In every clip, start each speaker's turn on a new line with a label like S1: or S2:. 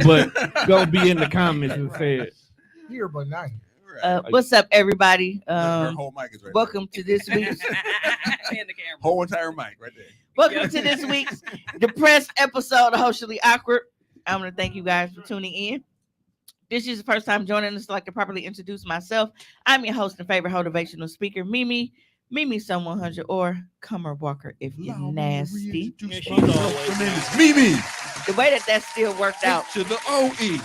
S1: but gonna be in the comments instead.
S2: Here, but not
S3: What's up, everybody?
S4: Her whole mic is right
S3: Welcome to this week's
S4: there. Whole entire mic right there.
S3: welcome to this week's depressed episode of Hoecially Awkward. I want to thank you guys for tuning in. This is the first time joining us. I'd like to properly introduce myself. I'm your host and favorite motivational speaker, Mimi Sun 100, or Comer Walker if you're nasty.
S4: Her name is Mimi.
S3: The way that still worked out.
S4: To the OE.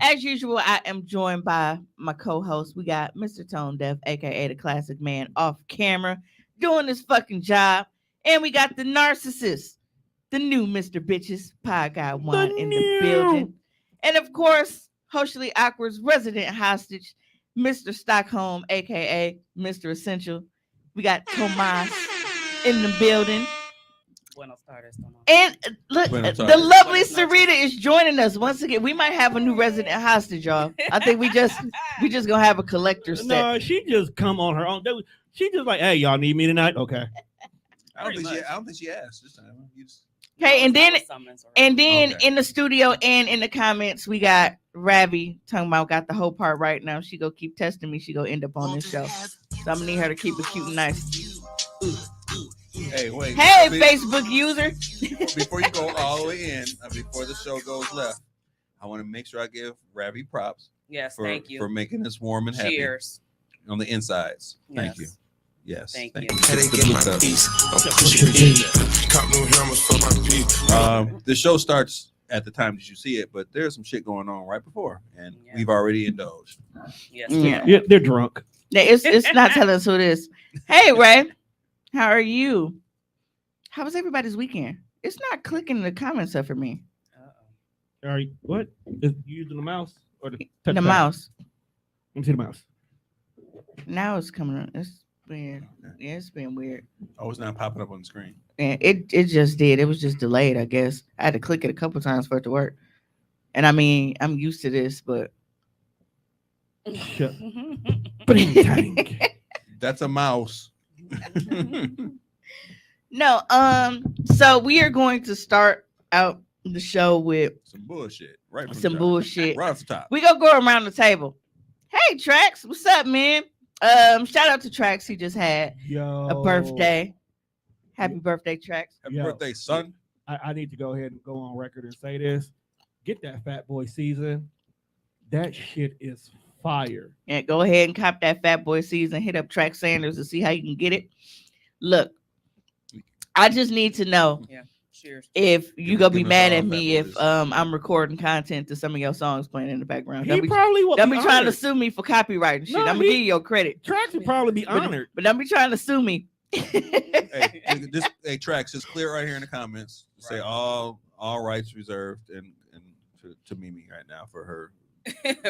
S3: As usual, I am joined by my co-host. We got Mr. Tone Deaf, aka the classic man, off camera, doing his fucking job. And we got the narcissist, the new Mr. Bitches, Pie Guy One in the building. And of course, Hoecially Awkward's resident hostage, Mr. Stockholm, aka Mr. Essential. We got Tomas in the building. And look, the lovely Sarita is joining us once again. We might have a new resident hostage, y'all. I think we just gonna have a collector set.
S1: No, she just come on her own. She just like, hey, y'all need me tonight? Okay.
S4: I don't think she asked this time.
S3: Okay, and then
S4: Okay.
S3: in the studio and in the comments, we got Ravi talking about got the whole part right now. She go keep testing me. She go end up on this show. So I'm gonna need her to keep it cute and nice.
S4: Hey, wait.
S3: Hey, Facebook user.
S4: Before you go all the way in, before the show goes left, I want to make sure I give Ravi props.
S5: Yes,
S4: thank you for making us warm and happy.
S5: Cheers.
S4: On the insides. Thank you.
S5: Yes.
S4: Yes.
S5: Thank
S4: you.
S5: you.
S4: The show starts at the time that you see it, but there's some shit going on right before, and we've already indulged.
S5: Yes.
S3: Yeah.
S1: They're drunk.
S3: It's not telling us who it is. Hey, Ray. How are you? How was everybody's weekend? It's not clicking in the comments up for me.
S1: All right, what? Is you using the mouse or the touchpad?
S3: Mouse?
S1: Let me see the mouse.
S3: Now it's coming up. It's been weird.
S4: Oh, it's not popping up on the screen.
S3: And it just did. It was just delayed, I guess. I had to click it a couple times for it to work. And I mean, I'm used to this, but
S1: Shut.
S4: That's a mouse.
S3: No, so we are going to start out the show with
S4: some bullshit. Right. From
S3: some
S4: the top.
S3: bullshit.
S4: Right off the top.
S3: We gonna go around the table. Hey, Trax, what's up, man? Shout out to Trax. He just had a birthday. Happy birthday, Trax.
S4: Happy birthday, son.
S1: I need to go ahead and go on record and say this. Get that Fat Boy season. That shit is fire.
S3: Yeah, go ahead and cop that Fat Boy season. Hit up Trax Sanders and see how you can get it. Look, I just need to know if you gonna be mad at me if I'm recording content to some of your songs playing in the background. Don't be trying to sue me for copyright and shit. I'm gonna give you your credit.
S1: Trax would probably be honored,
S3: but don't be trying to sue me.
S4: Hey, Trax, just clear right here in the comments. Say all rights reserved and to Mimi right now for her.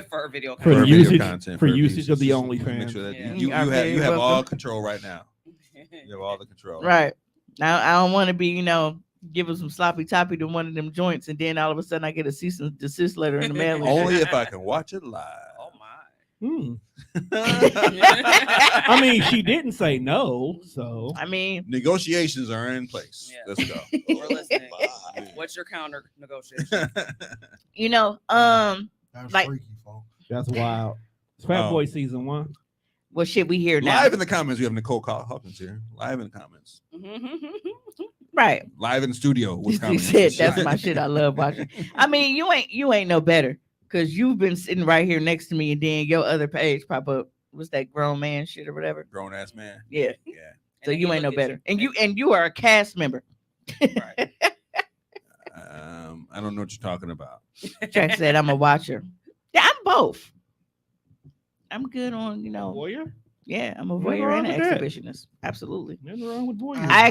S5: For her video
S1: for
S5: content.
S1: usage
S4: content
S1: for usage of the
S4: Make
S1: OnlyFans.
S4: sure that you have all control right now. You have all the control.
S3: Right. Now I don't want to be, giving some sloppy toppy to one of them joints, and then all of a sudden I get a cease and desist letter in the mail.
S4: Only if I can watch it live.
S5: Oh my.
S1: I mean, she didn't say no, so
S3: I mean,
S4: negotiations are in place.
S5: Yeah.
S4: Let's go.
S5: We're listening. What's your counter negotiation?
S2: That's
S3: like-
S2: freaky, folks.
S1: that's wild. It's Fat Boy season 1.
S3: well, shit, we here now.
S4: Live in the comments, we have Nicole Hawkins here. Live in the comments.
S3: Right.
S4: Live in the studio with
S3: You
S4: comments.
S3: said that's my shit. I love watching. I mean, you ain't no better because you've been sitting right here next to me, and then your other page pop up. What's that grown man shit or whatever?
S4: Grown ass man.
S3: Yeah.
S4: Yeah.
S3: So you ain't no better, and you are a cast member.
S4: Right. I don't know what you're talking about.
S3: Jack said I'm a watcher. Yeah, I'm both. I'm good on
S1: Warrior.
S3: Yeah, I'm a
S1: Nothing
S3: voyeur
S1: wrong
S3: and an
S1: with that.
S3: exhibition. Absolutely.
S1: Nothing wrong with Warrior.
S3: I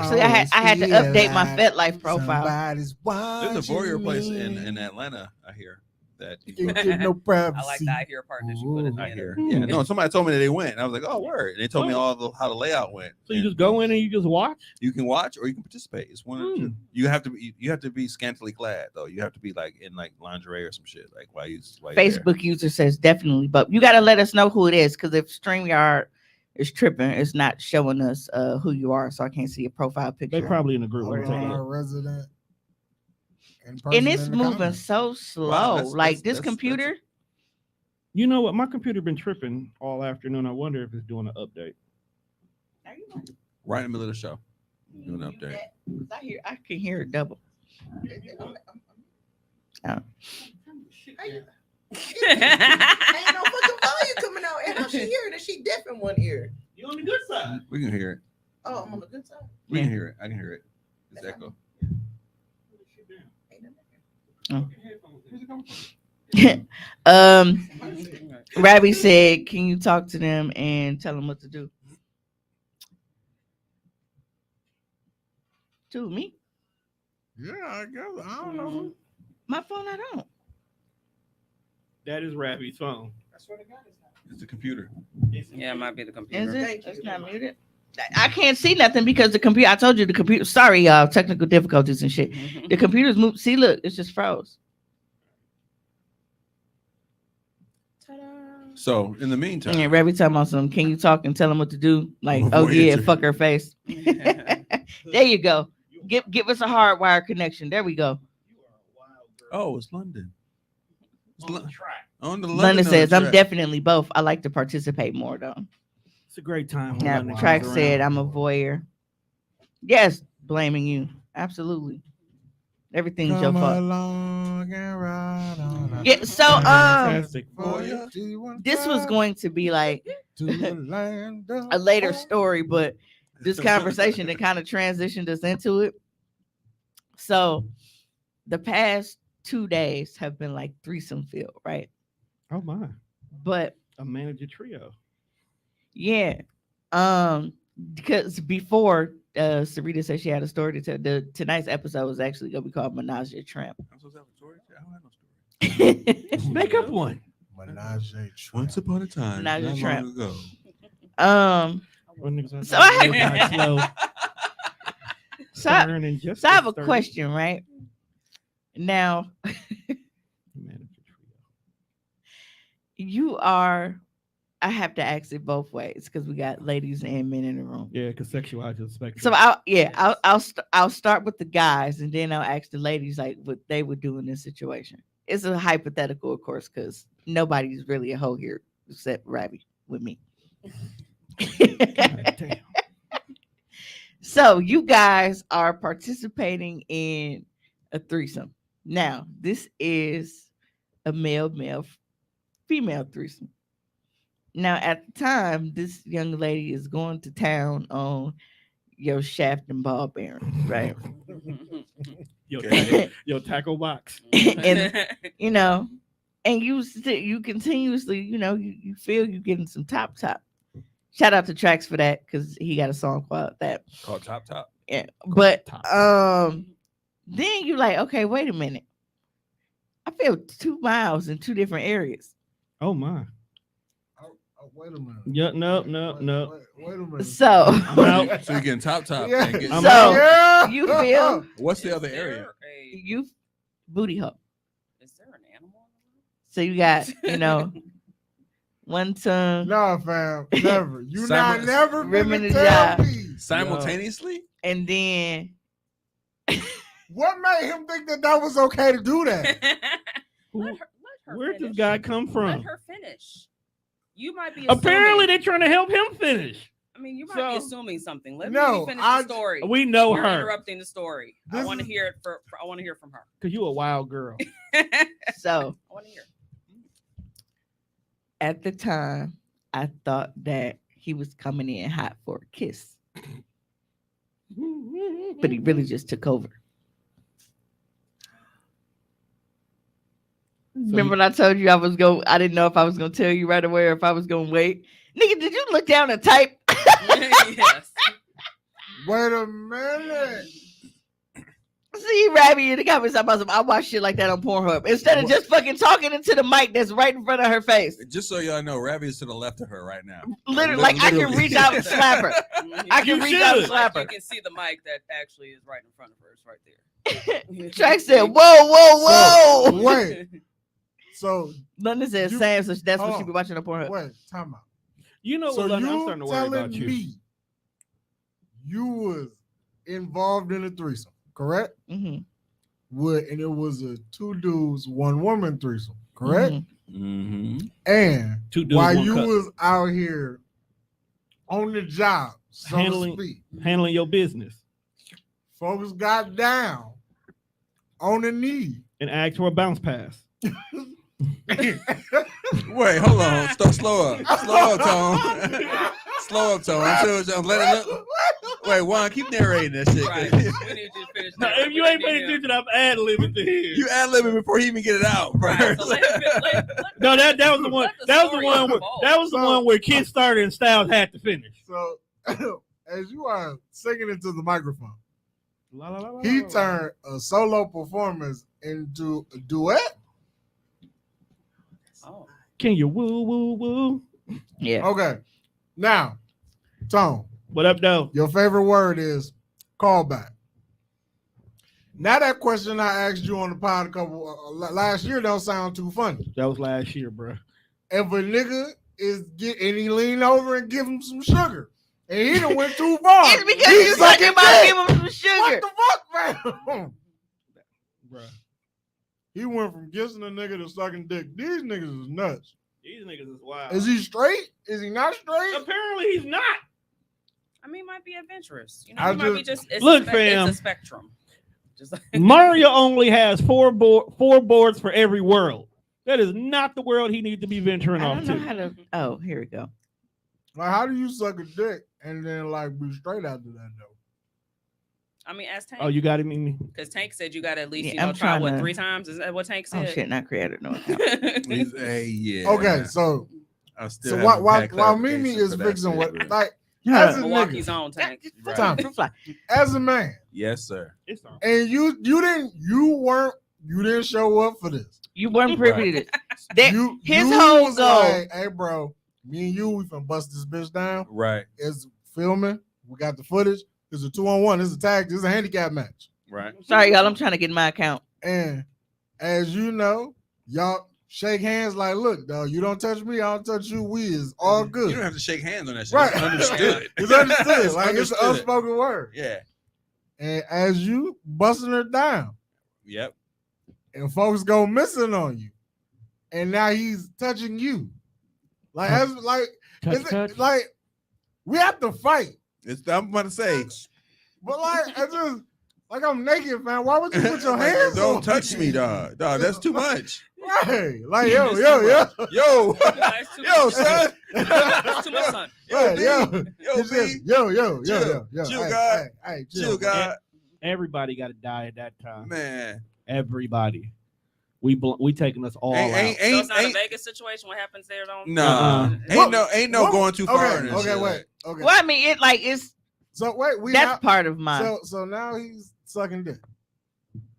S3: had to update my FetLife profile.
S2: Somebody's watching
S4: There's a voyeur place
S2: me.
S4: in Atlanta, I hear. That
S2: You can't get no privacy.
S5: I like the I hear part that you put in
S4: I
S5: there.
S4: hear. Yeah, no, somebody told me that they went. And I was like, oh, word. And they told me how the layout went.
S1: So you
S4: And
S1: just go in and you just watch.
S4: you can watch or you can participate. It's one or two. You have to be scantily clad though. You have to be like in like lingerie or some shit. Like while you're there.
S3: Facebook user says definitely, but you got to let us know who it is because if StreamYard is tripping, it's not showing us who you are, so I can't see a profile picture.
S1: They probably in the group. Let me take a
S2: Our
S1: look.
S2: resident. in person
S3: And it's
S2: in the
S3: moving
S2: comments.
S3: so slow.
S4: Wow, that's-
S3: like
S4: that's-
S3: this
S4: that's-
S3: computer.
S1: You know what? My computer been tripping all afternoon. I wonder if it's doing an update.
S4: Right in the middle of the show. Do an update.
S3: I can hear it double.
S6: Ain't no fucking volume coming out. And how she hear it? Is she deaf in one ear?
S1: You on the good side.
S4: We can hear it.
S6: Oh, I'm on the good side.
S4: We
S3: Yeah.
S4: can hear it. I can hear it. It's echo.
S3: Rabbi said, "Can you talk to them and tell them what to do?" To me,
S2: Yeah, I guess. I don't know.
S3: my phone, I don't.
S1: That is Rabbi's phone.
S6: That's where the guy is.
S4: It's the computer.
S5: Yeah, it might be the
S3: Is
S5: computer.
S3: it?
S6: Thank you.
S3: It's not muted. I can't see nothing because the computer. I told you the computer. Sorry, y'all. Technical difficulties and shit. The computer's moved. See, look, it's just froze.
S4: So in the meantime,
S3: And Rabbi talking about some. Can you talk and tell them what to do? Like, oh
S4: Voyager.
S3: yeah, fuck her face. There you go. Give us a hardwire connection. There we go.
S4: oh, it's London. It's on the London.
S3: London
S4: on the
S3: says, "I'm
S4: track.
S3: definitely both. I like to participate more though."
S1: It's a great time. when
S3: Now,
S1: London
S3: Track
S1: comes
S3: said,
S1: around.
S3: "I'm a voyeur." Yes, blaming you. Absolutely. Everything's your
S2: Come
S3: fault.
S2: along and ride on a
S3: Yeah. So
S1: Fantastic.
S2: for you.
S3: this was going to be like
S2: to the land of
S3: a later story, but this conversation that kind of transitioned us into it. So the past 2 days have been like threesome filled, right?
S1: Oh my.
S3: But
S1: A manager trio.
S3: yeah, because before Sarita said she had a story to tell. Tonight's episode was actually gonna be called Menage a Tramp.
S4: I'm supposed to have a story? I don't have no story.
S1: Make up one.
S2: Menage a tramp.
S4: Once upon a time,
S3: Menage a
S4: not
S3: tramp.
S4: long ago.
S3: So I have-
S1: slow.
S3: so I,
S1: Turn and just
S3: so I have a
S1: start.
S3: question, right? Now
S1: Manager trio.
S3: you are. I have to ask it both ways because we got ladies and men in the room.
S1: Yeah, because sexualized is a spectrum.
S3: So I'll start with the guys and then I'll ask the ladies like what they would do in this situation. It's a hypothetical, of course, because nobody's really a hoe here except Rabbi with me.
S1: God damn.
S3: So you guys are participating in a threesome. Now, this is a male, female threesome. Now, at the time, this young lady is going to town on your shaft and ball bearings, right?
S1: Your tackle box.
S3: And you know, and you continuously, you feel you getting some top. Shout out to Trax for that because he got a song called that.
S4: Called Top Top.
S3: Yeah, but
S1: Top.
S3: then you like, okay, wait a minute. I feel 2 miles in 2 different areas.
S1: Oh my.
S2: Oh, wait a minute.
S1: Yeah, no.
S2: Wait a minute.
S3: So
S1: No.
S4: So you're getting Top Top.
S2: Yeah.
S4: and getting-
S1: I'm
S3: So-
S1: out.
S2: Yeah.
S3: you feel
S4: What's the
S5: Is
S4: other
S5: there
S4: area?
S3: you booty hole.
S5: Is there an animal?
S3: So you got, one tongue
S2: Nah, fam. Never. You
S4: Simon-
S2: not never
S3: Rimming
S2: finna
S3: the
S2: tell
S3: job.
S2: me.
S4: Simultaneously?
S3: and then
S2: What made him think that was okay to do that?
S5: Let her
S1: Where did this
S5: finish.
S1: guy come
S5: Let
S1: from?
S5: her finish. You might be
S1: Apparently,
S5: assuming-
S1: they're trying to help him finish.
S5: I mean, you might be
S1: So-
S5: assuming something. Let
S2: No,
S5: me finish
S2: I-
S5: the story.
S1: We know
S5: You're
S1: her
S5: interrupting the story. I
S2: This
S5: want to
S2: is-
S5: hear it I want to hear from her.
S1: because you a wild girl.
S5: I
S3: so
S5: want to hear.
S3: at the time I thought that he was coming in hot for a kiss, but he really just took over. Remember when I told you I didn't know if I was gonna tell you right away or if I was gonna wait. Nigga, did you look down and type?
S5: Yes.
S2: Wait a minute.
S3: See, Rabbi in the comments about some, I watch shit like that on Pornhub instead of just fucking talking into the mic that's right in front of her face.
S4: Just so y'all know, Rabbi is to the left of her right now.
S3: Literally, like I can
S4: Literally.
S3: reach out and slap her. I can
S1: You
S3: reach out and
S1: should.
S3: slap
S5: You
S3: her.
S5: can see the mic that actually is right in front of her. It's right there.
S3: Track said, whoa.
S2: Wait. So
S3: London said
S2: You-
S3: Sam, so that's what
S2: hold
S3: she
S2: on.
S3: be watching on Pornhub.
S2: wait, time out.
S1: You know
S2: So
S1: what, London? I'm
S2: you
S1: starting to worry about
S2: telling
S1: you.
S2: me you was involved in a threesome, correct?
S3: Mm-hmm.
S2: and it was a 2 dudes, 1 woman threesome, correct?
S3: Mhm.
S4: Mm-hmm.
S2: And
S1: Two dudes,
S2: while
S1: one
S2: you
S1: cup.
S2: was out here on the job, so
S1: Handling-
S2: to speak,
S1: handling your business
S2: folks got down on the knee.
S1: and ask for a bounce pass.
S4: Wait, hold on. Slow up. Slow up, Tone. Slow up, Tone. I'm letting it. Wait, Juan, keep narrating that shit.
S5: Right. We need you to finish.
S1: Now,
S5: that.
S1: if you
S5: We
S1: ain't
S5: need
S1: paying
S5: him.
S1: attention, I'm ad-libbing to here.
S4: You ad-libbing before he even get it out.
S5: Right,
S4: First.
S5: so let
S1: No, that was the one.
S5: Let the
S1: That was the
S5: story
S1: one. Where,
S5: unfold.
S1: that was the
S2: So-
S1: one where Kid started and Styles had to finish.
S2: So as you are singing into the microphone,
S1: La, la, la, la,
S2: he
S1: la, la.
S2: turned a solo performance into a duet.
S5: Oh.
S1: Can you woo woo woo?
S3: Yeah.
S2: Okay. Now, Tone,
S1: What up, though?
S2: your favorite word is callback. Now that question I asked you on the pod a couple last year don't sound too funny.
S1: That was last year, bro.
S2: If a nigga and he lean over and give him some sugar, and he done went too far.
S3: It's because
S2: He
S3: you're talking
S2: sucking
S3: about
S2: dick.
S3: give him some sugar.
S2: What the fuck, man?
S1: Bro,
S2: He went from kissing a nigga to sucking dick. These niggas is nuts.
S1: these niggas is wild.
S2: Is he straight? Is he not straight?
S1: Apparently, he's not.
S5: I mean, might be adventurous. You know,
S2: I
S5: he might be
S2: just-
S5: just. It's
S1: Look,
S5: a
S1: fam.
S5: It's a spectrum. Just like
S1: Mario only has four boards for every world. That is not the world he needs to be venturing
S3: I
S1: off
S3: don't know
S1: to.
S3: how to. Oh, here we go.
S2: Like, how do you suck a dick and then like be straight after that though?
S5: I mean, ask Tank.
S1: Oh, you got it, Mimi.
S5: Because Tank said you got to at least
S3: Yeah, I'm
S5: try
S3: trying
S5: what
S3: to-
S5: 3 times. Is that what Tank
S3: Oh
S5: said?
S3: shit! Not created no account.
S4: Hey, yeah.
S2: Okay, so
S4: I still
S2: so
S4: haven't
S2: while
S4: had
S2: Mimi
S4: clarification
S2: is
S4: for that
S2: fixing
S4: shit,
S2: what
S4: but-
S2: like as a
S5: Milwaukee's
S2: nigga,
S5: own Tank.
S4: Right.
S3: Fruit fly.
S2: as a man,
S4: Yes, sir.
S1: It's on.
S2: and you didn't show up for this.
S3: You weren't privy to this. That- his
S2: you
S3: whole
S2: was
S3: goal.
S2: like, hey bro, me and you, we finna bust this bitch down.
S4: Right.
S2: It's filming. We got the footage. It's a 2-on-1. This is a tag. This is a handicap match.
S4: Right.
S3: Sorry, y'all. I'm trying to get my account.
S2: And as you know, y'all shake hands like, look, dog, you don't touch me, I don't touch you. We is all
S4: You
S2: good.
S4: don't have to shake hands on that shit.
S2: Right.
S4: It's understood.
S2: It's understood.
S4: It's
S2: Like it's an
S4: understood.
S2: unspoken word.
S4: Yeah.
S2: And as you busting her down,
S4: Yep.
S2: and folks go missing on you, and now he's touching you. Like as like
S1: Touch,
S2: is
S1: touch.
S2: it like we have to fight.
S4: I'm about to say.
S2: But like I just like I'm naked, man. Why would you put your
S4: Like,
S2: hands
S4: don't
S2: on
S4: touch me, dog. Dog, that's too much.
S2: Right. Like yo,
S5: It's
S2: yo,
S5: too
S2: yo.
S4: Yo.
S5: That's too
S4: Yo,
S5: much.
S4: son.
S5: That's too much, son.
S2: Right,
S4: B.
S2: yo.
S4: Yo,
S2: It's
S4: B.
S2: just, yo.
S4: Chill. Chill, God.
S2: Hey,
S4: Chill, God.
S1: Everybody got to die at that time.
S4: Man.
S1: Everybody. We taking us all
S4: Ain't-
S1: out.
S4: ain't-
S5: So it's not a
S4: ain't-
S5: Vegas situation. What happens there? Don't.
S4: Nah. Ain't no
S2: What-
S4: going too far. in
S2: Okay,
S4: this
S2: okay,
S4: shit.
S2: wait. Okay.
S3: Well, I mean, it's
S2: So wait, we
S3: that's
S2: now,
S3: part of my.
S2: so now he's sucking dick.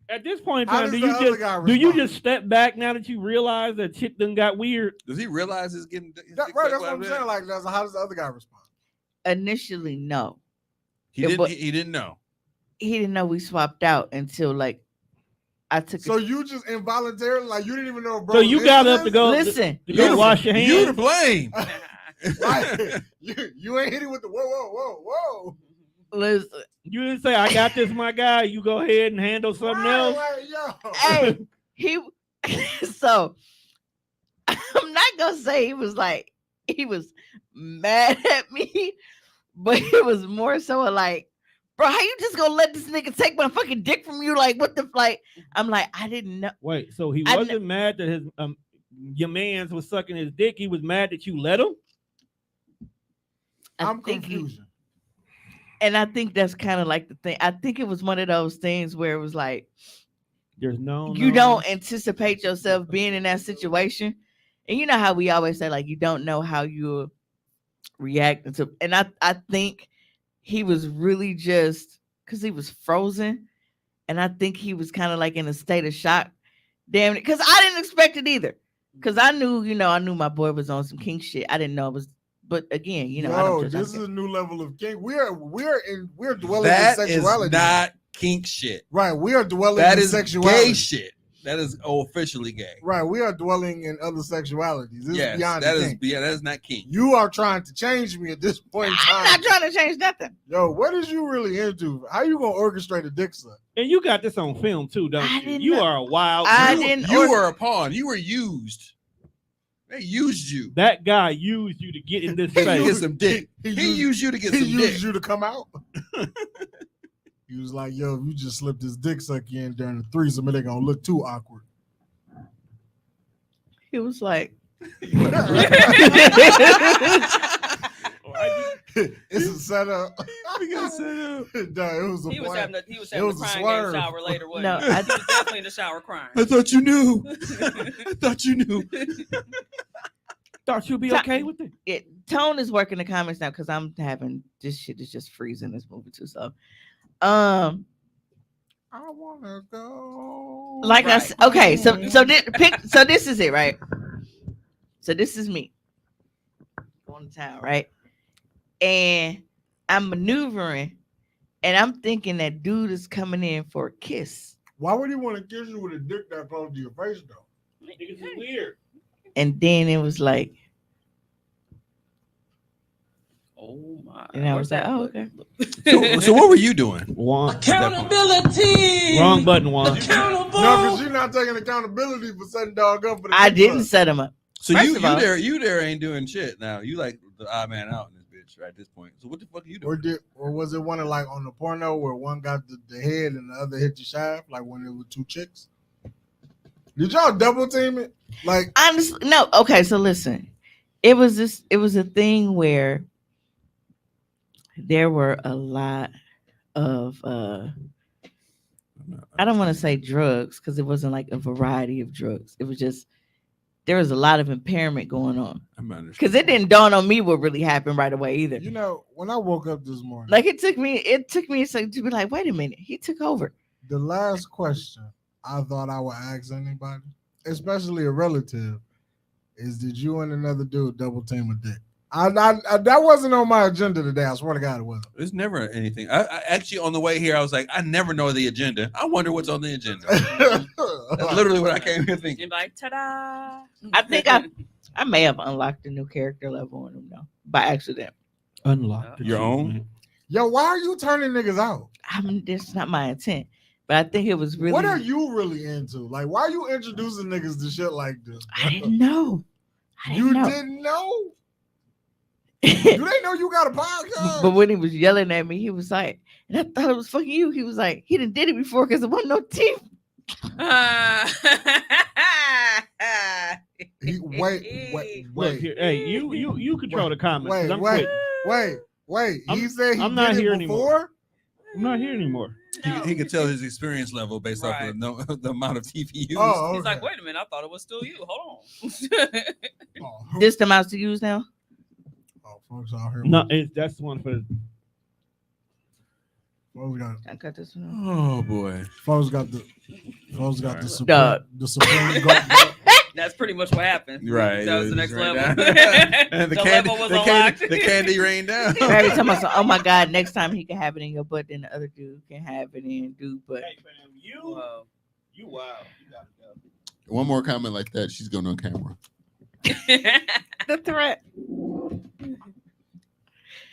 S1: At this point in
S2: How
S1: time,
S2: does
S1: do
S2: the
S1: you
S2: other
S1: just
S2: guy
S1: do you
S2: respond?
S1: just step back now that you realize that shit done got weird?
S4: Does he realize he's getting his
S2: That,
S4: dick
S2: right,
S4: sucked
S2: that's what
S4: like
S2: I'm
S4: that?
S2: saying. Like, how does the other guy respond?
S3: Initially, no,
S4: He
S3: Yeah,
S4: didn't.
S3: but-
S4: He didn't know.
S3: he didn't know we swapped out until like I took.
S2: So you just involuntarily, like, you didn't even know, bro.
S1: So you got up to go
S3: Listen,
S1: to go wash your
S4: You to
S1: hands.
S4: blame.
S2: Right. you ain't hit it with the whoa.
S3: listen.
S1: You didn't say I got this, my guy. You go ahead and handle something
S2: Right,
S1: else.
S2: like, yo.
S3: Hey, he. So I'm not gonna say he was mad at me, but it was more so like, bro, how you just gonna let this nigga take my fucking dick from you? Like, what the like? I'm like, I didn't know.
S1: Wait, so he
S3: I
S1: wasn't mad that his your man's was sucking his dick. He was mad that you let him.
S3: I
S2: I'm
S3: think he-
S2: confusion.
S3: and I think that's kind of like the thing. I think it was one of those things where it was like
S1: There's no.
S3: you don't anticipate yourself being in that situation, and you know how we always say like you don't know how you'll react to. And I think he was really just because he was frozen, and I think he was kind of like in a state of shock. Damn it, because I didn't expect it either. Because I knew my boy was on some king shit. I didn't know it was. But again, I
S2: Yo,
S3: don't judge, I
S2: this
S3: don't
S2: is a new level of kink. We're dwelling
S4: That
S2: in
S4: is
S2: sexuality.
S4: not kink shit.
S2: Right, we are dwelling
S4: That
S2: in
S4: is
S2: sexuality.
S4: gay shit. That is officially gay.
S2: Right, we are dwelling in other sexualities. This
S4: Yes,
S2: is beyond
S4: that
S2: the
S4: is.
S2: kink.
S4: Yeah, that is not kink.
S2: You are trying to change me at this point in
S3: I'm
S2: time.
S3: not trying to change nothing.
S2: Yo, what is you really into? How you gonna orchestrate a dick suck?
S1: And you got this on film too, don't
S3: I
S1: you?
S3: didn't
S1: You
S3: know.
S1: are a wild.
S3: I
S1: girl.
S3: didn't.
S4: You were a pawn. You were used. They used you.
S1: That guy used you to get in this
S4: To get
S1: space.
S4: some dick. He used you to get
S2: He
S4: some
S2: used
S4: dick.
S2: you to come out. He was like, "Yo, if you just slip this dick suck in during the threesome, it ain't gonna look too awkward."
S3: He was like,
S2: It's a setup.
S4: We got set up.
S2: No, it was a
S5: He was
S2: plan.
S5: having a, he was
S2: It
S5: having
S2: was
S5: a
S2: a
S5: crying
S2: swerve.
S5: game shower later. Wasn't
S3: No,
S5: he?
S3: I-
S5: He was definitely in the shower crying.
S4: I thought you knew. I thought you knew.
S1: Thought you'd be okay with it.
S3: Tone is working the comments now because I'm having this shit is just freezing this movie too. So,
S2: I wanna go.
S3: like I
S5: Right.
S3: said, okay, so this is it, right? So this is me going to town, right? And I'm maneuvering, and I'm thinking that dude is coming in for a kiss,
S2: Why would he want to kiss you with a dick that close to your face though?
S1: Niggas is weird.
S3: and then it was like,
S5: Oh my!
S3: and I was like, oh,
S5: Look,
S3: okay.
S5: look.
S4: So what were you doing?
S1: One.
S5: Accountability.
S1: Wrong button. One.
S5: Accountable.
S2: No, because you're not taking accountability for setting dog up for the
S3: I
S2: dick
S3: didn't
S2: suck.
S3: set him up.
S4: So
S3: First
S4: you
S3: of all-
S4: there ain't doing shit now. You like the odd man out in this bitch right at this point. So what the fuck are you doing?
S2: Or was it one of like on the porno where one got the head and the other hit the shaft, like when it was two chicks? Did y'all double team it? Like,
S3: Honestly, no. Okay, so listen, it was a thing where there were a lot of I don't want to say drugs because it wasn't like a variety of drugs. It was just there was a lot of impairment going on
S4: I'm
S3: because it didn't dawn on me what really happened right away either.
S2: you know, when I woke up this morning,
S3: Like it took me a second to be like, wait a minute, he took over.
S2: the last question I thought I would ask anybody, especially a relative, is did you and another dude double team a dick? I that wasn't on my agenda today. I swear to God it wasn't.
S4: There's never anything. I actually on the way here, I was like, I never know the agenda. I wonder what's on the agenda. That's literally what I came here thinking.
S5: And like, ta-da!
S3: I think I may have unlocked a new character level on him though by accident.
S1: Unlocked.
S4: Your own?
S2: Yo, why are you turning niggas out?
S3: That's not my intent, but I think it was really.
S2: What are you really into? Like, why are you introducing niggas to shit like this?
S3: I didn't know.
S2: You didn't know? Do they know you got a podcast?
S3: But when he was yelling at me, he was like, and I thought it was fucking you. He was like, he done did it before because there wasn't no teeth.
S2: Wait.
S1: Look here, hey, you control the comments. 'cause
S2: Wait,
S1: I'm
S2: wait,
S1: quitting.
S2: wait. He
S1: I'm-
S2: said he
S1: I'm not
S2: did it
S1: here
S2: before?
S1: anymore. I'm not here anymore.
S4: He could tell his experience level based off
S5: Right.
S4: of the amount of teeth he used.
S2: Oh, okay.
S5: He's like, wait a minute, I thought it was still you. Hold on.
S2: Oh,
S3: This the mouse to use now?
S2: folks out here.
S1: No, that's the one for.
S2: Folks got,
S3: I got this one.
S4: Oh boy.
S2: folks got the supreme,
S3: Dog.
S2: the supreme guard.
S5: That's pretty much what happened.
S4: Right.
S5: That was the next
S4: Just right
S5: level.
S4: down. And
S5: The level was unlocked.
S4: the candy rained down.
S3: Every time I saw, oh my God, next time he can have it in your butt, then the other dude can have it in dude butt.
S1: Hey fam,
S5: Whoa.
S1: you wild. You gotta go.
S4: One more comment like that, she's going on camera.
S3: The threat.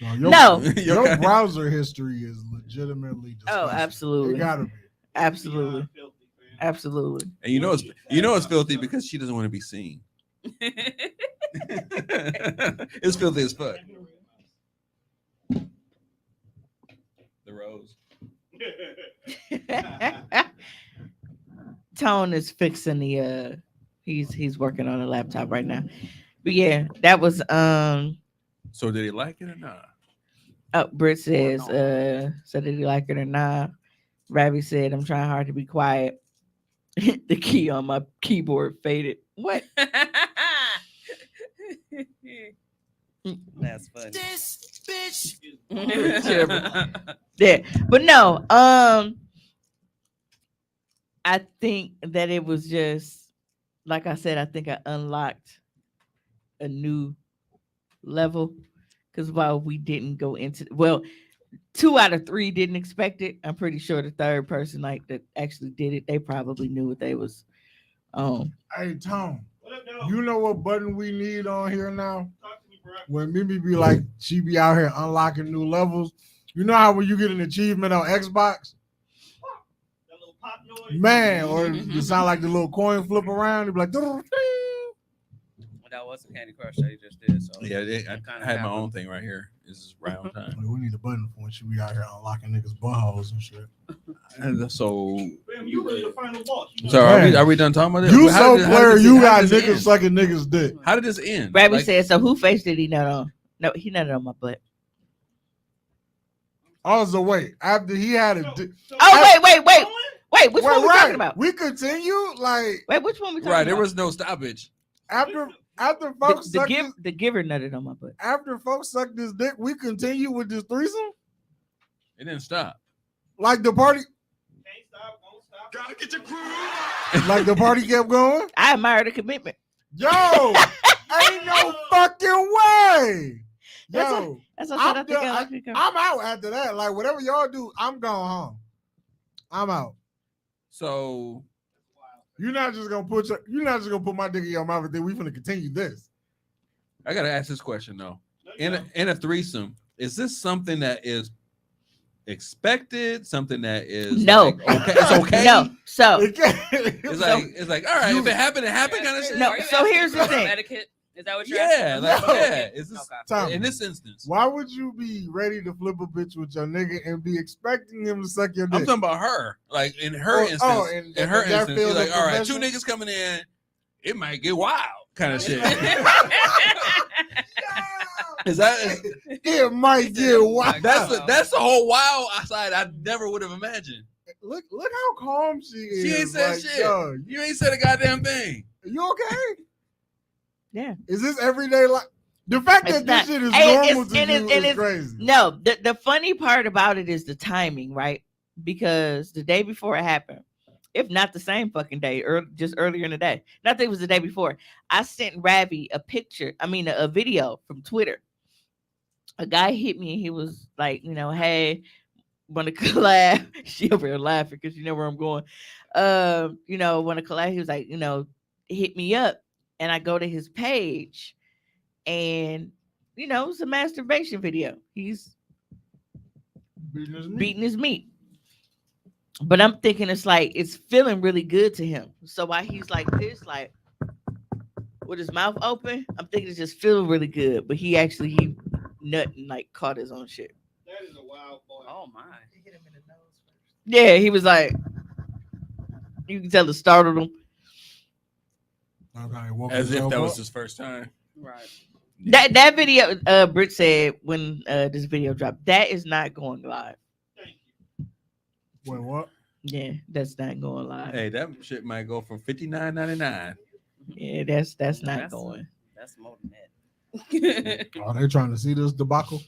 S2: No,
S3: No.
S2: your browser history is legitimately disgusting.
S3: Oh, absolutely.
S2: It gotta be.
S3: Absolutely.
S1: Beyond filthy, fam.
S3: Absolutely.
S4: And you know it's filthy because she doesn't want to be seen. It's filthy as fuck. The rose.
S3: Tone is fixing the he's working on a laptop right now. But yeah, that was
S4: So did he like it or not?
S3: Britt says, so did he like it or not? Ravi said, I'm trying hard to be quiet. The key on my keyboard faded. What?
S5: That's funny.
S6: This bitch.
S3: Yeah. But no, I think that it was just like I said, I think I unlocked a new level because while we didn't go into 2 out of 3 didn't expect it. I'm pretty sure the third person like that actually did it, they probably knew what they was
S2: Hey Tom,
S1: What up, dog?
S2: you know what button we need on here now?
S1: Talk to me, bro.
S2: When Mimi be like, she be out here unlocking new levels. You know how when you get an achievement on Xbox,
S1: pop noise.
S2: Man, or you sound like the little coin flip around. You be like, "Ding."
S5: That was a Candy Crush that he just did. So
S4: Yeah, I
S5: kinda
S4: had my
S5: happened.
S4: own thing right here. This is round time.
S2: We need a button for when she be out here unlocking niggas' buttholes and shit.
S4: And so,
S1: Fam, you really the final boss. You know
S4: so
S1: that.
S2: Man.
S4: are we done talking about this?
S2: You
S4: How
S2: so
S4: did- how did
S2: player,
S4: this-
S2: you
S4: how
S2: got
S4: did this
S2: niggas
S4: end?
S2: sucking niggas' dick.
S4: How did this end?
S3: Brabby
S4: Like,
S3: said, so who face did he nut on? No, he nutted on my butt.
S2: Also, wait, after he had a dick.
S3: Oh, wait, which one we talking about?
S2: We continue like
S3: Wait, which one we talking
S4: right,
S3: about?
S4: there was no stoppage.
S2: after folks suck
S3: the giver nutted on my butt.
S2: after folks suck this dick, we continue with this threesome.
S4: It didn't stop.
S2: Like the party,
S1: Can't stop, won't stop.
S7: Gotta get your groove on.
S2: like the party kept going.
S3: I admire the commitment.
S2: Yo, ain't no fucking way.
S3: That's
S2: Yo,
S3: That's what I said. I think I
S2: I'm
S3: like it.
S2: I'm out after that. Like whatever y'all do, I'm going home. I'm out.
S4: So
S2: You're not just gonna put my dick in your mouth and then we finna continue this.
S4: I gotta ask this question though. In a threesome, is this something that is expected? Something that is
S3: No.
S4: like, okay, it's okay.
S3: No, so
S2: It can't-
S4: It's like all right. If it happened, it happened. Kind of shit.
S3: No,
S5: Are you
S3: so
S5: asking
S3: here's the
S5: for
S3: thing.
S5: Etiquette? Is that what you're
S4: Yeah,
S5: asking?
S4: like
S2: No.
S4: yeah. Is this
S5: Okay.
S2: Tom,
S4: in this instance?
S2: why would you be ready to flip a bitch with your nigga and be expecting him to suck your dick?
S4: I'm talking about her. Like in her
S2: Oh,
S4: instance,
S2: oh,
S4: in her
S2: that
S4: instance,
S2: field
S4: she's like,
S2: of
S4: all right, two
S2: profession?
S4: niggas coming in, it might get wild, kind of shit. Is that
S2: It might get wild.
S4: that's the whole wild side I never would have imagined.
S2: Look how calm she is.
S4: She ain't said
S2: Like,
S4: shit.
S2: yo,
S4: You ain't said a goddamn thing.
S2: you okay?
S3: Yeah.
S2: Is this everyday life? The fact
S3: It's
S2: that
S3: not.
S2: this shit is
S3: Hey,
S2: normal
S3: it's-
S2: to
S3: and
S2: you
S3: it's- and
S2: is
S3: it's-
S2: crazy.
S3: no, the funny part about it is the timing, right? Because the day before it happened, if not the same fucking day, or just earlier in the day, not that it was the day before, I sent Ravi a video from Twitter. A guy hit me and he was like, hey, want to collab? She over here laughing because you know where I'm going. Want to collab? He was like, hit me up, and I go to his page, and it's a masturbation video. He's beating his meat. But I'm thinking it's feeling really good to him. So while he's like this, like with his mouth open, I'm thinking it's just feeling really good. But he nut and like caught his own shit.
S1: That is a wild boy.
S5: Oh my.
S6: You hit him in the nose first.
S3: Yeah, he was like, you can tell it startled him.
S2: Okay, woke
S4: As if
S2: himself
S4: that was
S2: up.
S4: his first time.
S5: Right.
S3: That video, Britt said when this video dropped, that is not going live.
S2: Wait, what?
S3: Yeah, that's not going live.
S4: Hey, that shit might go from $59.99.
S3: Yeah, that's not
S5: That's-
S3: going.
S5: That's more than that.
S2: Are they trying to see this debacle?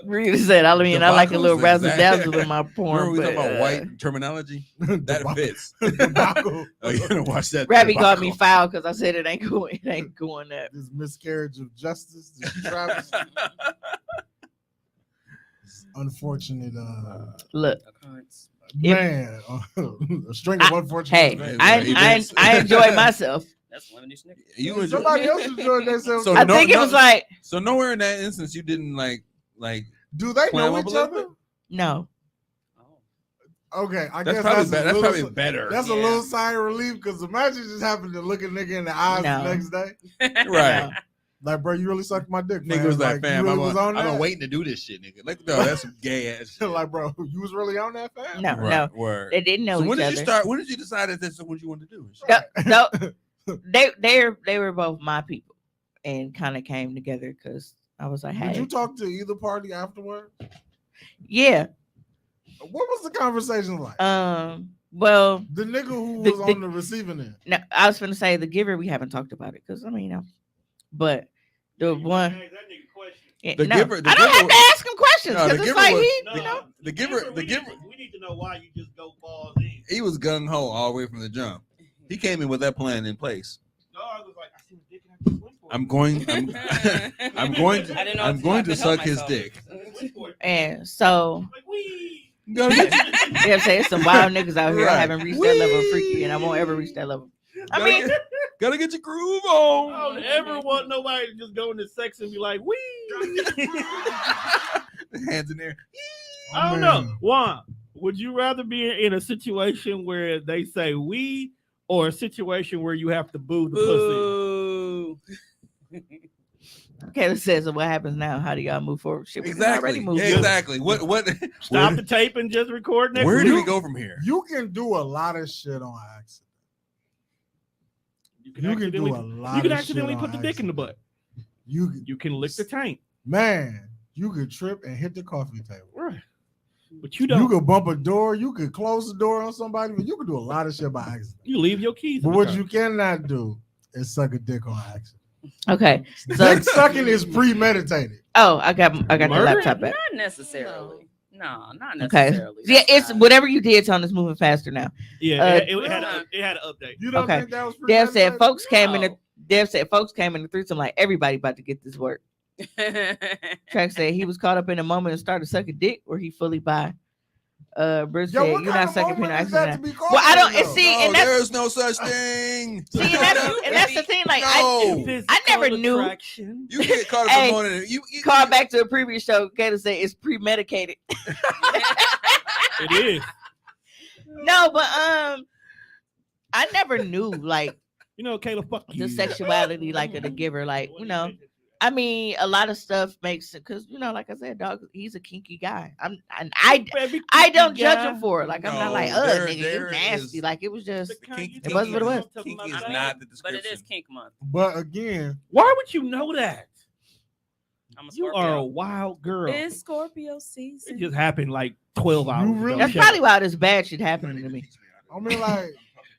S3: Really said, I mean, I like a little
S4: Debacles,
S3: razzle dazzle
S4: exactly.
S3: in my porn.
S4: Remember we talking
S3: but,
S4: about white terminology? That
S2: Debacle.
S4: fits.
S2: Debacle.
S4: Oh, you gonna watch that?
S3: Rabbit got me
S4: debacle.
S3: foul because I said it ain't going. It ain't going that.
S2: This miscarriage of justice, this Travis. Unfortunate,
S3: Look,
S5: Occurrence.
S2: man, a string of unfortunate.
S3: hey,
S2: events.
S3: I enjoy myself.
S5: That's lemony snicket.
S4: You enjoy-
S2: Somebody else enjoyed themselves.
S4: So
S3: I
S4: no-
S3: think it
S4: no-
S3: was like
S4: So nowhere in that instance you didn't like
S2: Do they
S4: clam
S2: know
S4: up a
S2: each
S4: little
S2: other?
S4: bit?
S3: no.
S5: Oh.
S2: Okay, I
S4: That's
S2: guess
S4: probably
S2: that's,
S4: better.
S2: a
S4: That's
S2: little,
S4: probably better.
S2: that's a
S5: Yeah.
S2: little sigh of relief because imagine just having to look a nigga in the eyes
S3: No.
S2: the next day.
S4: Right.
S2: Like, bro, you really sucked my dick.
S4: Nigga
S2: fam.
S4: was like, fam,
S2: you
S4: I'm,
S2: really was on
S4: I've been
S2: that?
S4: waiting to do this shit, nigga. Like, no, that's some gay ass shit.
S2: Like, bro, you was really on that, fam?
S3: No,
S4: Right,
S3: no.
S4: word.
S3: They didn't know
S4: So
S3: each
S4: when did
S3: other.
S4: you start? When did you decide that that's what you wanted to do?
S3: No, they were both my people and kind of came together because I was like,
S2: Did
S3: hey,
S2: you talk to either party afterward?
S3: yeah.
S2: What was the conversation like?
S3: Well,
S2: The nigga who
S3: the-
S2: was
S3: the-
S2: on the receiving end.
S3: no, I was gonna say the giver. We haven't talked about it because but the one. Yeah,
S4: The
S3: no,
S4: giver- the
S3: I don't
S4: giver-
S3: have to ask him questions
S4: No, the
S3: because it's
S4: giver
S3: like
S4: was-
S3: he,
S4: The giver,
S1: We need to know why you just go balls in.
S4: he was gung ho all the way from the jump. He came in with that plan in place.
S1: No, I was like, I see the dick and I just went for it.
S4: I'm going to
S5: I didn't know
S4: I'm
S5: if
S4: going
S5: I
S4: to
S5: could
S4: suck
S5: help
S4: his
S5: myself.
S4: dick.
S1: I just went for it.
S3: and so
S1: Like, wee.
S3: you know what I'm saying, it's some wild niggas out here. I
S4: Right.
S3: haven't reached that level of freaky, and I won't ever reach that level. I mean,
S4: Gotta get your groove
S1: I
S4: on.
S1: don't ever want nobody to just go into sex and be like, wee.
S4: Hands in there.
S1: I don't know. Juan, Would you rather be in a situation where they say we, or a situation where you have to boo the pussy?
S5: Boo.
S3: Kayla says, so what happens now? How do y'all move forward? Shit, we can already
S4: Exactly.
S3: move
S4: Yeah,
S3: forward.
S4: exactly. What?
S1: Stop the tape and just record next
S4: Where
S1: week.
S4: do we go from here?
S2: You can do a lot of shit on accident. You can do a lot.
S1: You can
S2: of
S1: accidentally
S2: shit
S1: put the
S2: on
S1: dick in the
S2: accident.
S1: butt. You can lick the tank.
S2: Man, you could trip and hit the coffee table.
S1: Right. But you don't.
S2: You could bump a door. You could close the door on somebody. But you could do a lot of shit by accident.
S1: You leave your keys.
S2: But what you cannot do is suck a dick on accident.
S3: Okay. So
S2: Dick sucking is premeditated.
S3: oh, I got the
S1: Murder?
S3: laptop back.
S5: Not necessarily. No, not
S3: Okay.
S5: necessarily.
S3: Yeah,
S5: That's
S3: it's
S5: not-
S3: whatever you did, Tone, is moving faster now.
S1: Yeah, it
S5: really?
S1: had an update.
S2: You don't
S3: Okay.
S2: think that was
S3: Dev
S2: premeditated?
S3: said folks came in the
S5: No.
S3: Dev said folks came in the threesome like everybody about to get this work. Track said he was caught up in a moment and started sucking dick where he fully by. Bruce
S2: Yo,
S3: said
S2: what
S3: you're
S2: kind
S3: not
S2: of
S3: sucking
S2: moment
S3: peanut
S2: is that to
S3: accident.
S2: be caught
S3: Well, I don't
S2: in,
S3: and
S2: though?
S3: see,
S4: No,
S3: and that's
S4: there's no such thing.
S3: see, and that's the thing. Like
S4: No.
S3: I never knew.
S1: Attraction.
S4: You get caught up
S3: Hey,
S4: in morning. You
S3: Call back to a previous show. Kayla said it's premedicated.
S1: It is.
S3: No, but I never knew like
S1: You know, Kayla, fuck you.
S3: the sexuality like of the giver. Like I mean, a lot of stuff makes it because like I said, dog, he's a kinky guy. I don't judge him for it. Like I'm not
S4: No,
S3: like,
S4: there-
S3: nigga, you
S4: there
S3: nasty.
S4: is-
S3: Like it was just
S4: Kinky
S3: It was what it was.
S4: Kinky is not the
S5: But
S4: description.
S5: it is kink month.
S2: But again,
S1: Why would you know that?
S5: I'm a
S1: You
S5: Scorpio.
S1: are a wild girl.
S5: It's Scorpio
S1: It
S5: season.
S1: just happened like 12 hours ago.
S2: really-
S3: that's
S1: Shut
S3: probably
S1: up.
S3: why this bad shit happening to me.
S2: I mean, like,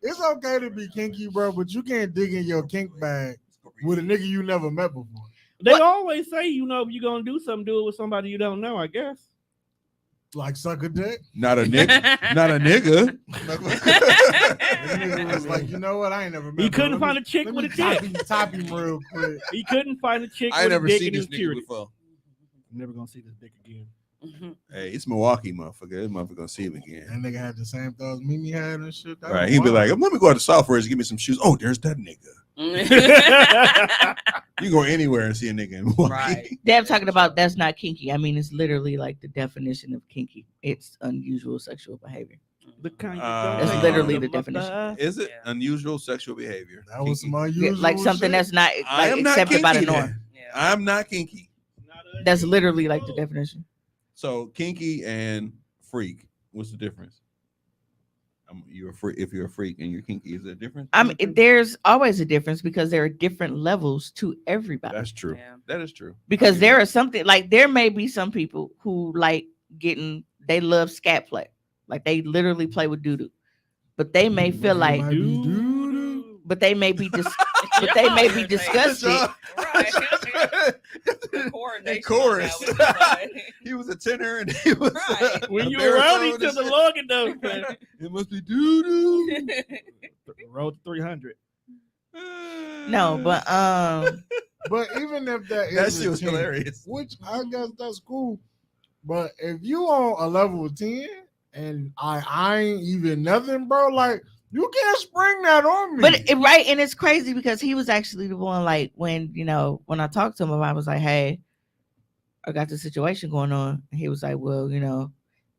S2: it's okay to be kinky, bro, but you can't dig in your kink bag with a nigga you never met before.
S1: They always say, if you're gonna do something, do it with somebody you don't know, I guess.
S2: Like suck a dick.
S4: Not a nigga. Not a nigga.
S2: The nigga was like, you know what? I ain't never met
S1: He
S2: him.
S1: couldn't
S2: Let
S1: find
S2: me-
S1: a chick
S2: let
S1: with
S2: me
S1: a dick.
S2: top him real quick.
S1: He couldn't find a chick
S4: I
S1: with
S4: never
S1: a dick
S4: seen
S1: and he
S4: this
S1: was
S4: nigga
S1: curious.
S4: before.
S1: I'm never gonna see this dick again.
S4: Hey, it's Milwaukee, motherfucker. This motherfucker gonna see him again.
S2: That nigga had the same thoughts Mimi had and shit. That
S4: Right?
S2: was
S4: He'd be
S2: wild.
S4: like, "Let me go out to Southwest and give me some shoes." Oh, there's that nigga. You go anywhere and see a nigga in Milwaukee.
S5: Right.
S3: Deb talking about that's not kinky. I mean, it's literally like the definition of kinky. It's unusual sexual behavior.
S1: The kind you
S4: That's
S1: don't take
S3: literally
S1: out
S3: the
S1: of my
S3: definition.
S1: life.
S4: Is it
S5: Yeah.
S4: unusual sexual behavior?
S2: That was some
S4: Kinky.
S2: unusual
S3: Like something
S2: shit.
S3: that's not
S4: I
S3: like
S4: am not
S3: accepted by the
S4: kinky
S3: norm.
S4: then.
S5: Yeah.
S4: I'm not kinky.
S3: That's literally like the definition.
S4: So kinky and freak, what's the difference? You're a freak. If you're a freak and you're kinky, is there a difference?
S3: I mean, there's always a difference because there are different levels to everybody.
S4: That's true.
S5: Yeah.
S4: That is true.
S3: Because there are something like there may be some people who like they love scat play, like they literally play with doo doo, but they may feel like,
S2: Might be doo-doo.
S3: but they may be disgusted.
S5: Right.
S4: In
S5: Coordination
S4: chorus.
S5: on that was like-
S4: He was a tenor and he was
S5: Right.
S1: When
S4: a
S1: you're around each
S4: baritone and
S1: other
S4: shit.
S1: long enough, man.
S4: It must be doo doo.
S1: Road to 300.
S3: No, but
S2: But even if that
S4: that
S2: is
S4: shit
S2: a
S4: was
S2: 10,
S4: hilarious.
S2: which I guess that's cool. But if you on a level 10 and I ain't even nothing, bro, like you can't spring that on me.
S3: right, and it's crazy because he was actually the one like when I talked to him about, I was like, hey, I got this situation going on. And he was like, well,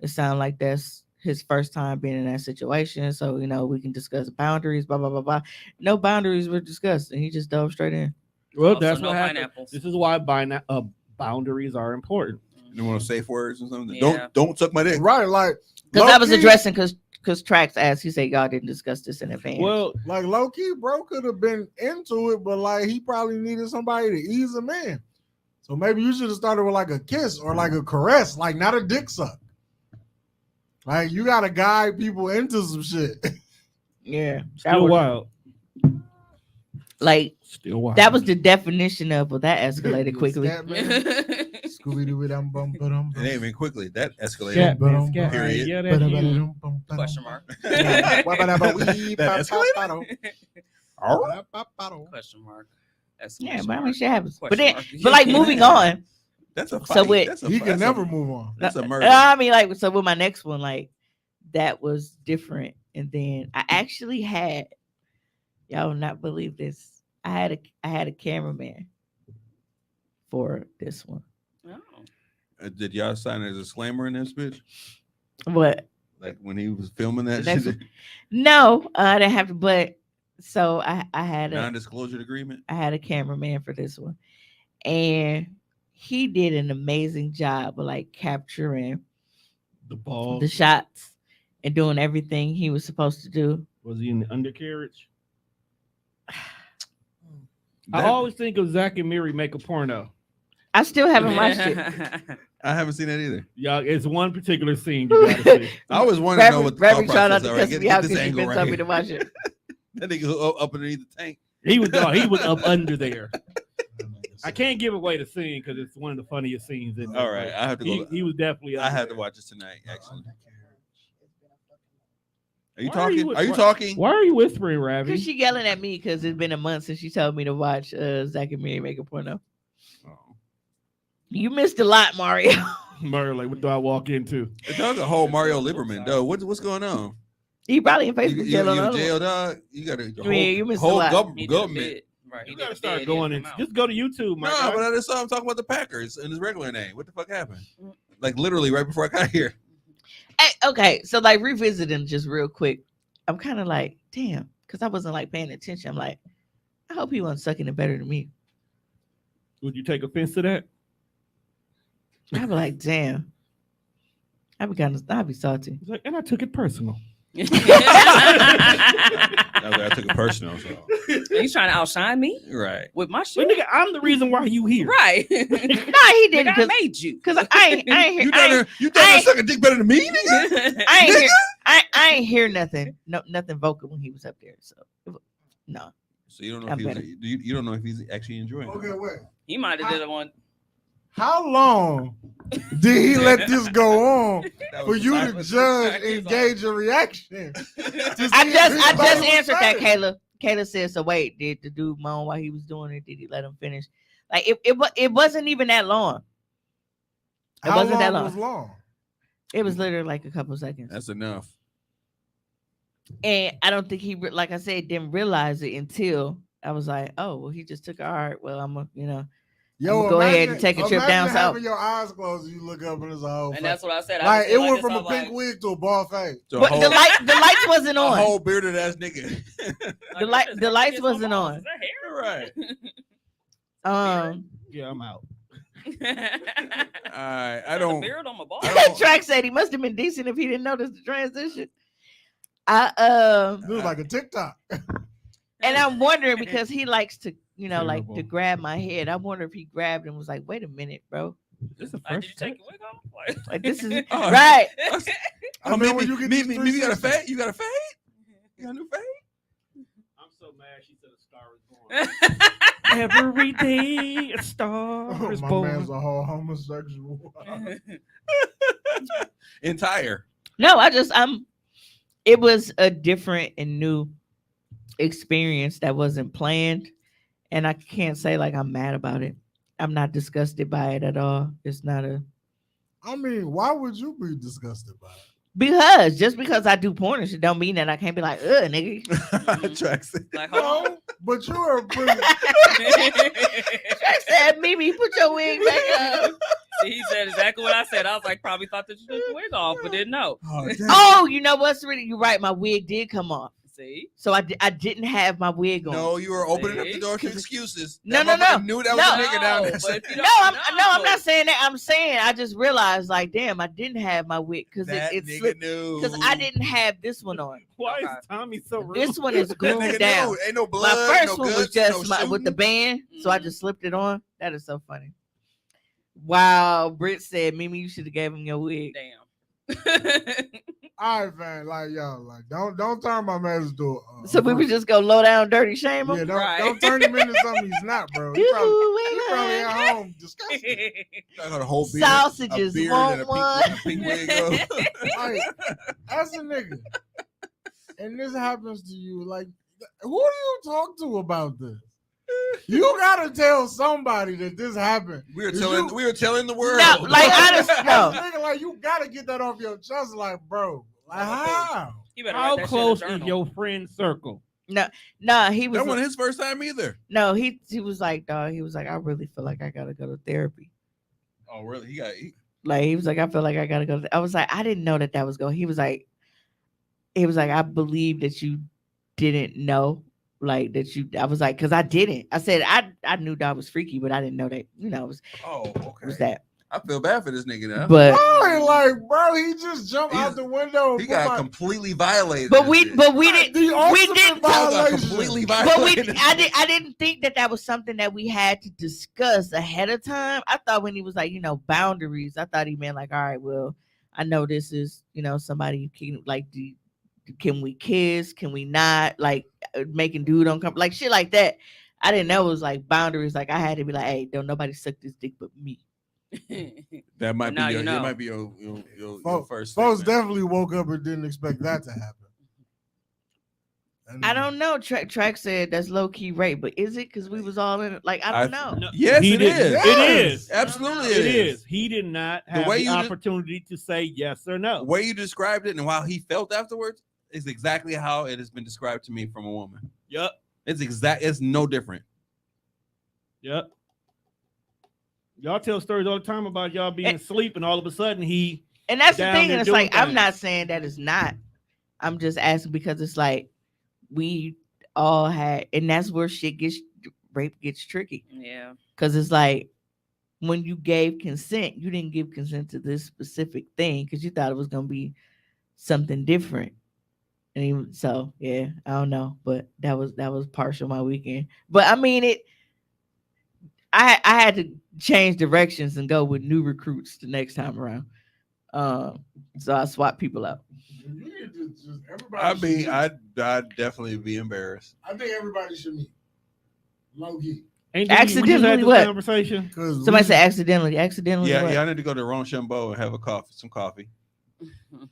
S3: it sounds like that's his first time being in that situation, so we can discuss boundaries, blah blah blah blah. No boundaries were discussed, and he just dove straight in.
S1: Well,
S5: Also,
S1: that's
S5: no
S1: what happened.
S5: pineapples.
S1: This is why boundaries are important.
S4: You want safe words or something?
S5: Yeah.
S4: Don't suck my dick.
S2: right, like
S3: Because I was
S2: low-key-
S3: addressing because Trax asked, he said y'all didn't discuss this in advance.
S1: Well,
S2: like low key, bro could have been into it, but like he probably needed somebody to ease him in. So maybe you should have started with like a kiss or like a caress, like not a dick suck. Like you gotta guide people into some shit.
S3: yeah, that
S1: still
S3: was,
S1: wild.
S3: like
S1: Still wild.
S3: that was the definition of. Well, that escalated quickly.
S2: Scooby-Doo-dum-bum-ba-dum-bum.
S4: It ain't even quickly. That escalated.
S1: Scat, man,
S2: Ba-dum,
S1: scat.
S4: period.
S1: Yeah, that's huge.
S2: Ba-da-ba-dum-bum-ba-dum.
S5: Question mark. Question mark.
S3: Yeah, but I mean, shit happens. But
S5: Question
S3: then,
S5: mark.
S3: but like moving on.
S4: That's a fight.
S3: So with-
S4: That's a,
S2: He
S4: that's
S2: can never
S4: a,
S2: move on.
S4: That's a murder.
S3: I mean, like, so with my next one, like, that was different. And then I actually had, y'all will not believe this. I had a cameraman for this one.
S5: Oh.
S4: Did y'all sign a disclaimer in this bitch?
S3: But
S4: Like when he was filming that
S3: That's-
S4: shit.
S3: No, I didn't have to. But so I had a
S4: Non-disclosure agreement.
S3: cameraman for this one, and he did an amazing job of like capturing
S1: The ball.
S3: the shots and doing everything he was supposed to do.
S1: Was he in the undercarriage? I
S4: That-
S1: always think of Zach and Miri make a porno.
S3: I still haven't watched it.
S4: I haven't seen that either.
S1: Y'all, it's one particular scene you gotta see.
S4: I always wanted to know what the
S3: Reverend
S4: thought
S3: tried not
S4: process.
S3: to
S4: All right,
S3: cuss
S4: get,
S3: me out
S4: get this
S3: because he
S4: angle
S3: been
S4: right
S3: telling me
S4: here.
S3: to watch it.
S4: That nigga up underneath the tank.
S1: He was up under there. I can't give away the scene because it's one of the funniest scenes in there.
S4: All right, I have to go.
S1: He was definitely.
S4: I
S1: under
S4: have to
S1: there.
S4: watch it tonight. Actually, are you
S1: Why are you-
S4: talking? Are you
S1: why-
S4: talking?
S1: Why are you whispering, Ravi?
S3: Because she yelling at me because it's been a month since she told me to watch Zach and Miri make a porno.
S4: Oh.
S3: You missed a lot, Mario.
S1: Murray, like, what do I walk into?
S4: It sounds a whole Mario Lieberman, though. What's going on?
S3: He probably in
S4: You,
S3: Facebook
S4: you,
S3: jail on
S4: you
S3: the
S4: in
S3: other
S4: jail,
S3: one.
S4: dog? You got a whole,
S3: You missed a
S4: whole
S3: lot.
S5: He did a
S4: government.
S5: bid. Right.
S1: You
S5: He
S1: gotta
S5: did a
S1: start
S5: bid,
S1: going
S5: he
S1: in.
S5: didn't come
S1: Just
S5: out.
S1: go to YouTube, my
S4: No,
S1: guy.
S4: but I just saw him talking about the Packers in his regular name. What the fuck happened? Like literally right before I got here.
S3: Hey, okay, so like revisiting just real quick. I'm kind of like, damn, because I wasn't like paying attention. I'm like, I hope he wasn't sucking it better than me.
S1: Would you take offense to that?
S3: I'd be like, damn. I'd be salty.
S1: He's like, and I took it personal.
S4: I took it personal. So.
S5: He's trying to outshine me
S4: Right.
S5: with my
S1: But
S5: shit.
S1: nigga, I'm the reason why you here.
S5: Right.
S3: No, he didn't.
S5: Nigga, I
S3: Because
S5: made you.
S3: I ain't hear.
S4: You
S3: I
S4: done
S3: ain't,
S4: you done
S3: I-
S4: suck a dick better than me, nigga?
S3: I ain't hear. I ain't hear nothing. No, nothing vocal when he was up there. So no.
S4: So you don't know
S3: I'm
S4: if he's,
S3: better.
S4: you don't know if he's actually enjoying it.
S2: Okay, wait.
S5: He might have did one.
S2: How long did he let this go on
S4: That
S2: for
S4: was
S2: you
S4: silent.
S2: to judge, engage in reaction?
S3: I just answered that, Kayla. Kayla said, "So wait, did the dude moan while he was doing it? Did he let him finish? Like it wasn't even that long. It
S2: How
S3: wasn't that
S2: long
S3: long.
S2: was long?
S3: It was literally like a couple seconds.
S4: That's enough.
S3: And I don't think he, like I said, didn't realize it until I was like, oh, well, he just took a heart. Well, I'm a,
S2: Yo,
S3: go ahead
S2: imagine-
S3: and take a trip
S2: imagine
S3: down south.
S2: having your eyes closed, and you look up and it's a whole.
S5: And
S2: face.
S5: that's what I said. I
S2: Like
S5: just
S2: it
S5: feel
S2: went
S5: it's
S2: from a
S5: all
S2: pink
S5: like-
S2: wig to a bald face.
S4: So
S3: But the lights wasn't
S4: a
S3: on.
S4: whole bearded ass nigga.
S3: The lights wasn't on.
S5: Is that hair?
S4: Right.
S1: Yeah, I'm out.
S4: I don't.
S5: Beard on my balls.
S4: I don't-
S3: Track said he must have been decent if he didn't notice the transition. I
S2: It was like a TikTok.
S3: and I'm wondering because he likes to, like to
S1: Terrible.
S3: grab my head. I wonder if he grabbed and was like, "Wait a minute, bro.
S1: This is the
S5: Like, did
S1: first
S5: you take your wig off? Like,
S3: Like this is
S4: Oh,
S3: right."
S4: Oh,
S2: man, when you get these
S4: me, you got a
S2: 360s.
S4: fade? You got a fade? You got a new fade?
S1: I'm so mad she said a star is born. Every day a star is
S2: My
S1: born.
S2: man's a whole homosexual.
S4: Entire.
S3: No, it was a different and new experience that wasn't planned. And I can't say like I'm mad about it. I'm not disgusted by it at all. It's not
S2: I mean, why would you be disgusted by it?
S3: because I do porn and shit don't mean that I can't be like, ugh, nigga.
S4: Tracks.
S5: like, hold on.
S2: No, but you are pretty.
S3: Track said, Mimi, put your wig back up.
S5: See, he said exactly what I said. I was like, probably thought that you took the wig off, but didn't know.
S4: Oh, damn.
S3: Oh, you know what's really, you're right. My wig did come off.
S5: See?
S3: So I didn't have my wig on.
S4: No, you were opening up
S5: See?
S4: the door to excuses.
S3: No,
S4: That
S3: no,
S4: motherfucker
S3: no.
S4: Knew that
S3: No.
S4: was a nigga down there.
S5: No, but if you
S3: No,
S5: don't
S3: I'm
S5: know-
S3: not saying that. I'm saying I just realized, like, damn, I didn't have my wig because
S4: That
S3: it
S4: nigga
S3: slipped
S4: knew.
S3: because I didn't have this one on.
S1: Why
S5: Okay.
S1: is Tommy so rude?
S3: This one is
S4: That
S3: glued
S4: nigga
S3: down.
S4: knew. Ain't no blood.
S3: My first
S4: no
S3: one was
S4: guts,
S3: just
S4: no
S3: with the
S4: shooting.
S3: band, so I
S5: Mhm.
S3: just slipped it on. That is so funny. Wow, Britt said, Mimi, you should have gave him your wig.
S5: Damn.
S2: All right, man. Like y'all, like don't turn my man into a.
S3: So we would just go low down, dirty shame him.
S2: Yeah,
S5: Right.
S2: don't turn him into something he's not, bro. He probably at home disgusting.
S4: I got a whole beard,
S3: Sausages,
S4: a beard
S3: want
S4: and a
S3: one?
S4: pink wig.
S2: Like, as a nigga, and this happens to you, like, who do you talk to about this? You gotta tell somebody that this happened.
S4: we were
S2: Is
S4: telling
S2: you-
S4: we were telling the world.
S3: No, like, honestly,
S2: As
S3: no.
S2: a nigga, like, you gotta get that off your chest, like, bro. Like, how?
S5: You better
S1: How
S5: write that
S1: close
S5: shit in a
S1: is
S5: journal.
S1: your friend circle?
S3: Nah, he was
S4: that wasn't his first time either.
S3: no, he was like, dog, he was like, I really feel like I gotta go to therapy.
S4: Oh, really?
S3: Like he was like, I feel like I gotta go. I was like, I didn't know that was going. He was like, he was like, I believe that you didn't know, like that you. I was like, because I didn't. I said I knew that was freaky, but I didn't know that it was
S4: Oh, okay.
S3: was that.
S4: I feel bad for this nigga now.
S3: But
S2: Bro, like, bro, he just jumped out
S4: He's-
S2: the window.
S4: He got completely violated.
S3: but
S4: and
S3: we
S4: shit.
S3: but we
S2: The
S3: didn't we
S2: ultimate
S3: didn't
S4: He got
S2: violation.
S4: completely
S3: but we
S4: violated.
S3: I didn't think that was something that we had to discuss ahead of time. I thought when he was like, boundaries, I thought he meant like, all right, well, I know this is, somebody you can like can we kiss? Can we not? Like making dude uncomfortable, like shit like that. I didn't know it was like boundaries. Like I had to be like, hey, don't nobody suck this dick but me.
S4: That might be
S5: Now
S4: your,
S5: you know.
S4: It might be your
S2: Folks,
S4: first.
S2: folks
S4: statement.
S2: definitely woke up and didn't expect that to happen. And
S3: I don't know. Track said that's low key rape, but is it? Because we was all in it. Like I don't know.
S1: No,
S4: Yes,
S1: he
S4: it
S1: didn't.
S4: is.
S1: It is.
S4: Absolutely,
S1: It is. He did not have
S4: way
S1: the
S4: you did-
S1: opportunity to say yes or no.
S4: The way you described it and how he felt afterwards is exactly how it has been described to me from a woman.
S1: Yep.
S4: It's no different.
S1: Yep. Y'all tell stories all the time about y'all being
S3: And-
S1: asleep, and all of a sudden he.
S3: And that's the
S1: down
S3: thing.
S1: there
S3: And it's
S1: doing
S3: like I'm
S1: things.
S3: not saying that it's not. I'm just asking because it's like we all had, and that's where rape gets tricky.
S5: Yeah.
S3: Because it's like when you gave consent, you didn't give consent to this specific thing because you thought it was gonna be something different. And so yeah, I don't know, but that was partial my weekend. But I mean I had to change directions and go with new recruits the next time around. So I swapped people out.
S2: You need to just everybody.
S4: I
S2: should
S4: mean,
S2: meet.
S4: I'd definitely be embarrassed.
S2: I think everybody should meet. Low key.
S1: Ain't we just had
S3: Accidentally
S1: this
S3: what?
S1: conversation?
S2: Because
S3: Somebody said accidentally. Accidentally.
S4: Yeah,
S3: what?
S4: yeah. I need to go to Ronchambeau and have some coffee,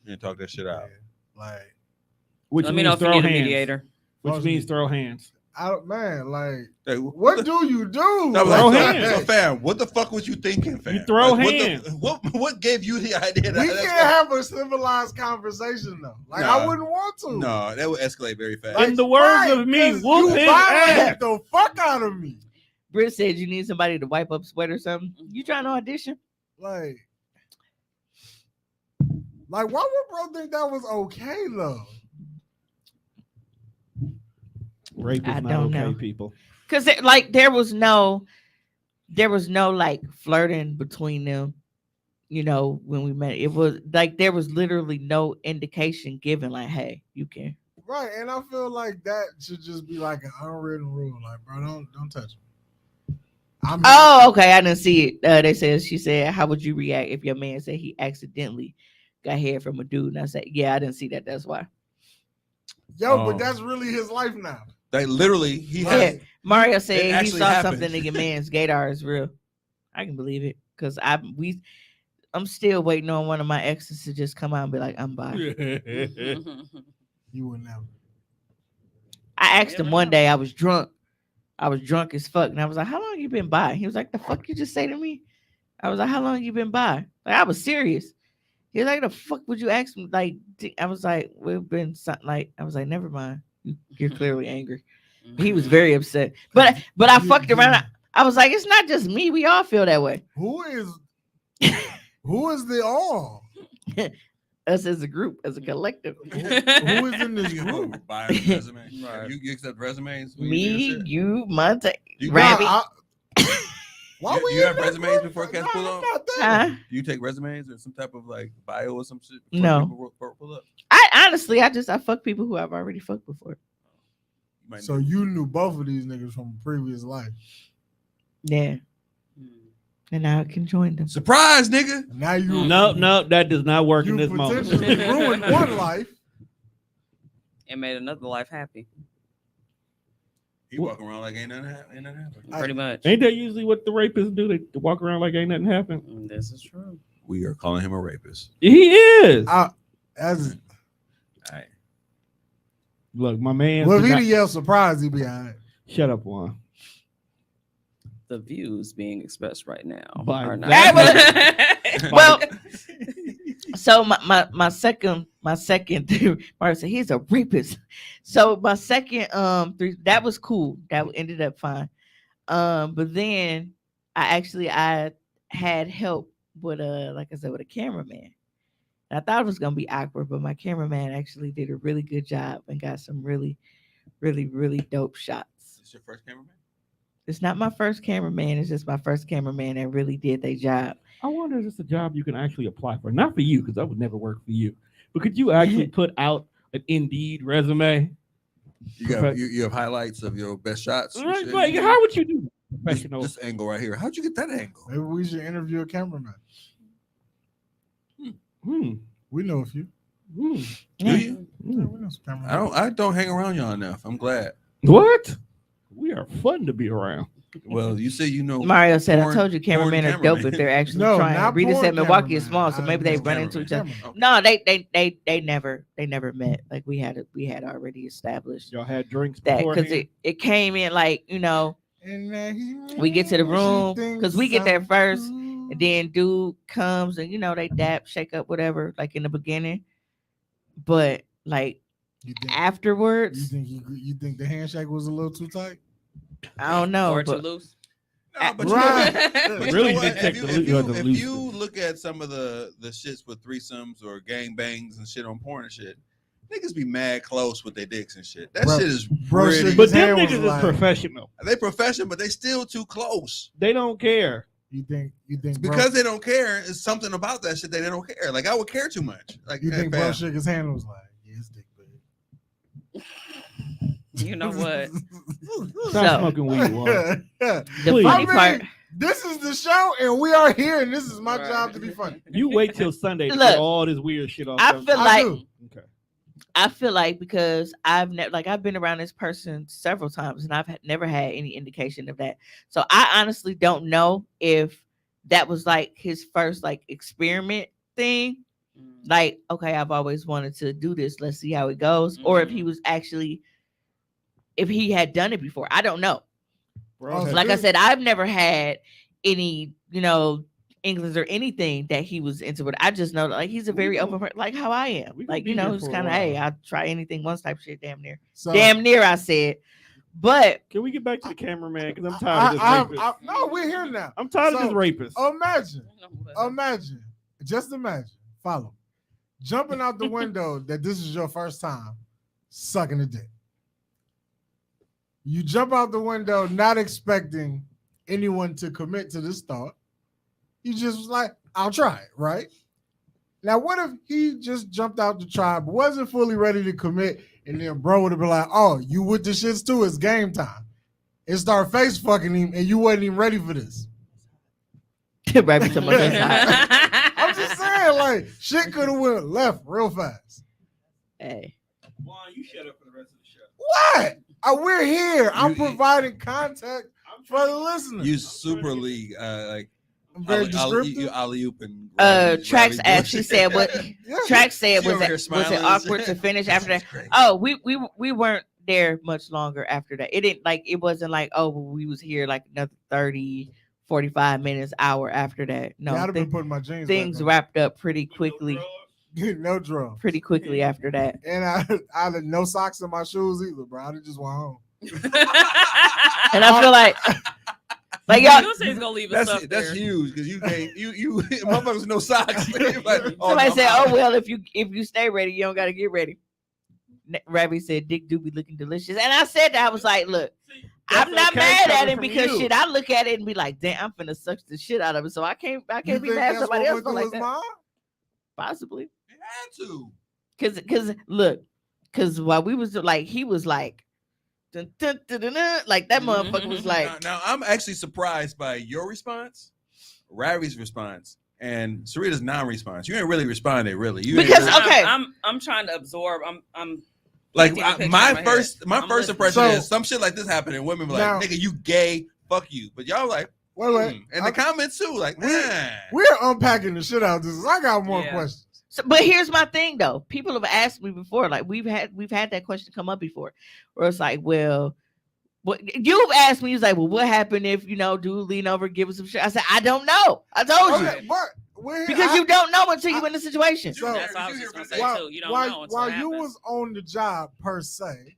S4: and talk that shit out.
S2: like
S1: Which
S5: Let me know
S1: means
S5: if you
S1: throw
S5: need a
S1: hands.
S5: mediator.
S1: Which means throw hands.
S2: man, like
S4: Hey,
S2: what do you do?
S4: No,
S1: Throw
S4: like,
S1: hands.
S4: so, fam, what the fuck was you thinking, fam?
S1: You throw
S4: Like,
S1: hands.
S4: What gave you the idea?
S2: We
S4: That
S2: can't have a civilized conversation though. Like I
S4: Nah.
S2: wouldn't want to.
S4: No, that would escalate very fast.
S1: In the words of me,
S2: 'cause
S1: whoop
S2: you
S1: his
S2: violated
S1: ass.
S2: the fuck out of me.
S3: Britt said you need somebody to wipe up sweat or something. You trying to audition?
S2: Like why would bro think that was okay though?
S1: Rape is
S3: I
S1: not
S3: don't
S1: okay,
S3: know.
S1: people.
S3: Because like there was no like flirting between them. When we met, it was like there was literally no indication given. Like, hey, you can.
S2: Right, and I feel like that should just be like an unwritten rule. Like, bro, don't touch me.
S3: Oh, okay. I didn't see it. She said, how would you react if your man said he accidentally got hair from a dude? And I said, yeah, I didn't see that. That's why.
S2: Yo,
S4: Oh.
S2: but that's really his life now.
S4: Like literally, he
S3: Yeah.
S4: has.
S3: Mario
S4: It
S3: said he
S4: actually
S3: saw
S4: happened.
S3: something in your man's gaydar is real. I can believe it because I'm still waiting on one of my exes to just come out and be like, I'm bi.
S2: You would never.
S3: I asked him one day, I was drunk. I was drunk as fuck. And I was like, how long you been by? He was like, the fuck you just say to me? I was like, how long you been by? Like, I was serious. He was like, the fuck would you ask me? Like, I was like, we've been something like, I was like, never mind. You're clearly angry. He was very upset. But I fucked around. I was like, it's not just me. We all feel that way.
S2: Who is the all?
S3: Us as a group, as a collective.
S2: Who is in this
S4: You
S2: group?
S4: go buy a resume.
S5: Right.
S4: You accept resumes? when you do
S3: Me,
S4: this shit?
S3: you, Monte,
S4: You-
S3: Rabbit.
S2: Why
S4: You-
S2: we
S4: you
S2: in
S4: have
S2: that
S4: resumes
S2: group?
S4: before cats
S2: No,
S4: pull
S2: I'm
S4: up?
S2: not there.
S3: Huh?
S4: Do you take resumes or some type of like bio or some shit? before
S3: No.
S4: people pull up?
S3: I honestly, I fuck people who I've already fucked before.
S4: You might
S2: So
S4: need-
S2: you knew both of these niggas from a previous life.
S3: Yeah. And now I can join them.
S4: surprise, nigga.
S2: Now you
S1: No, that does not work in
S2: you
S1: this moment.
S2: potentially ruined one life.
S5: And made another life happy.
S4: He walking around like ain't nothing happened.
S5: Pretty much.
S1: Ain't that usually what the rapists do? They walk around like ain't nothing happened.
S5: This is true.
S4: We are calling him a rapist.
S1: He is.
S2: As
S4: All right.
S1: Look, my man.
S2: well, if
S1: did
S2: he'd
S1: not-
S2: yell surprise, he'd be all right.
S1: Shut up, Juan.
S5: The views being expressed right now
S1: By
S5: are not.
S1: that-
S3: Well, so my second Mario said he's a rapist. So my second that was cool. That ended up fine. But then I had help with like I said with a cameraman. And I thought it was gonna be awkward, but my cameraman actually did a really good job and got some really, really, really dope shots.
S4: This your first cameraman?
S3: It's not my first cameraman. It's just my first cameraman that really did their job.
S1: I wonder if it's a job you can actually apply for. Not for you, because that would never work for you. But could you actually put out an Indeed resume?
S4: You have highlights of your best shots. and
S1: Right,
S4: shit?
S1: like, how would you do that?
S4: This,
S1: Professional?
S4: this angle right here. How'd you get that angle?
S2: Maybe we should interview a cameraman.
S1: Hmm.
S2: We know a few.
S1: Hmm.
S4: Do you?
S2: Yeah, we know some cameramen.
S4: I don't hang around y'all enough. I'm glad.
S1: What? We are fun to be around.
S4: Well, you say you know.
S3: Mario said,
S4: porn-
S3: "I told you, cameramen
S4: porn
S3: are dope,
S4: cameraman.
S3: but they're actually
S2: No,
S3: trying."
S2: not
S3: Rita
S2: porn
S3: said Milwaukee is
S2: cameraman.
S3: small, so maybe they
S2: mean
S3: run into each other.
S2: cameraman.
S3: No, they never met. Like we had already established
S1: Y'all had drinks
S3: that
S1: before.
S3: because it came in like
S2: And then
S3: we get to the room
S2: she
S3: because we get there
S2: thinks
S3: first,
S2: I'm
S3: and then dude comes and they dap, shake up, whatever, like in the beginning, but like
S2: You think,
S3: afterwards,
S2: you think the handshake was a little too tight?
S3: I don't know.
S5: Or too
S3: But
S5: loose.
S4: No, but
S2: Right.
S4: but you
S1: Really
S4: know what?
S1: did take
S4: If
S1: the
S4: you, if
S1: you
S4: you,
S1: had to
S4: if
S1: lose
S4: you
S1: it.
S4: look at some of the shits with threesomes or gang bangs and shit on porn and shit, niggas be mad close with their dicks and shit. That
S2: Bro-
S4: shit is
S2: bro
S4: pretty.
S2: shit
S1: But
S2: His
S1: them
S2: hand was
S1: niggas
S2: like-
S1: is professional.
S4: They professional, but they still too close.
S1: They don't care.
S2: You think bro,
S4: Because they don't care, it's something about that shit that they don't care. Like I would care too much. Like
S2: you
S4: hey,
S2: think bro
S4: fam,
S2: shook his hand and was like, yeah, his dick big.
S5: You know what?
S1: Stop
S3: So-
S1: smoking weed, Juan.
S3: the
S1: Please.
S3: funny
S2: I
S3: part,
S2: mean, this is the show, and we are here, and this is my
S5: Right.
S2: job to be funny.
S1: You wait till Sunday to
S3: Look,
S1: get all this weird shit off.
S3: I
S1: them.
S3: feel
S2: I
S3: like
S2: do.
S1: Okay.
S3: I feel like because I've been around this person several times and I've never had any indication of that. So I honestly don't know if that was like his first like experiment thing. Like, okay, I've always wanted to do this. Let's see how it goes. Or if he was actually, if he had done it before. I don't know.
S1: Bro,
S2: Oh,
S1: has-
S3: Like I said, I've never had any, Englands or anything that he was into, but I just know that, like he's a very open person, like how I am.
S1: We gonna
S3: Like,
S1: be here
S3: it's
S1: for a
S3: kind of,
S1: while.
S3: hey, I'll try anything once type of shit, damn near.
S2: So,
S3: Damn near, I said. But
S1: Can we get back to the cameraman? Because I'm tired of this rapist.
S2: no, we're here now.
S1: I'm tired of
S2: so-
S1: this rapist.
S2: Imagine, just imagine, follow, jumping out the window that this is your first time sucking a dick. You jump out the window not expecting anyone to commit to this thought. You just was like, I'll try it, right? Now, what if he just jumped out to try, but wasn't fully ready to commit, and then bro would have been like, oh, you with the shits too? It's game time. And start face fucking him, and you wasn't even ready for this.
S3: right to my side.
S2: I'm just saying, like, shit could have went left real fast.
S3: Hey.
S1: Juan, you shut up for the rest of the show.
S2: What? We're here. I'm
S4: You-
S2: providing contact for the listeners.
S4: you super league like
S2: I'm very descriptive.
S4: you alley oop and
S3: Trax asked, she said, what
S2: Yeah.
S3: Trax said,
S4: She
S3: was
S4: over here
S3: it
S4: smiling.
S3: awkward to finish after that?
S4: Great.
S3: Oh, we weren't there much longer after that. It wasn't like, oh, well, we was here like another 30, 45 minutes, hour after that. No,
S2: Yeah, I'd have been putting my jeans.
S3: things
S2: back on.
S3: wrapped up pretty quickly
S2: No drugs.
S3: after that.
S2: And I had no socks in my shoes either, bro. I just went home.
S3: And I feel like y'all,
S5: You say he's gonna leave his
S4: That's
S5: stuff
S4: that's
S5: there.
S4: huge because you gave you motherfuckers no socks. Like,
S3: somebody
S4: no,
S3: said,
S4: I'm
S3: oh well, if you stay ready, you don't gotta get ready. Ravi said Dick do be looking delicious. And I said that, I was like, look, I'm not mad at him because shit, I look at it and be like, damn, I'm finna suck the shit out of it. So I can't
S2: You
S3: be
S2: think
S3: mad at
S2: that's
S3: somebody
S2: what
S3: else
S2: went
S3: for
S2: through
S3: like
S2: his
S3: that.
S2: mind?
S3: Possibly.
S4: You had to.
S3: Cause while we was like, he was like, dun, dun, dun, dun, dun, like that motherfucker was like,
S4: Now I'm actually surprised by your response, Ravi's response, and Sarita's non-response. You ain't really responded, really. You ain't
S3: Because,
S4: really-
S3: okay.
S5: I'm trying to absorb. I'm
S4: like
S5: painting a picture
S4: my
S5: in my
S4: first
S5: head.
S4: my
S5: I'm
S4: first
S5: listening.
S4: impression
S2: So-
S4: is some shit like this happened, and women be like,
S2: Now-
S4: "Nigga, you gay, fuck you." But y'all like,
S2: Wait.
S4: and the comments too, like,
S2: We're unpacking the shit out of this. I got more
S5: Yeah.
S2: questions.
S3: so, but here's my thing though. People have asked me before, like we've had that question come up before, where it's like, well, what you've asked me is like, well, what happened if dude lean over, give us some shit? I said, I don't know. I told
S2: Okay,
S3: you
S2: but we're
S3: because you don't know until you're in the situation.
S2: So-
S5: That's what I was just gonna say
S2: while,
S5: too. You don't
S2: while,
S5: know until
S2: while
S5: it
S2: you
S5: happens.
S2: was on the job per se,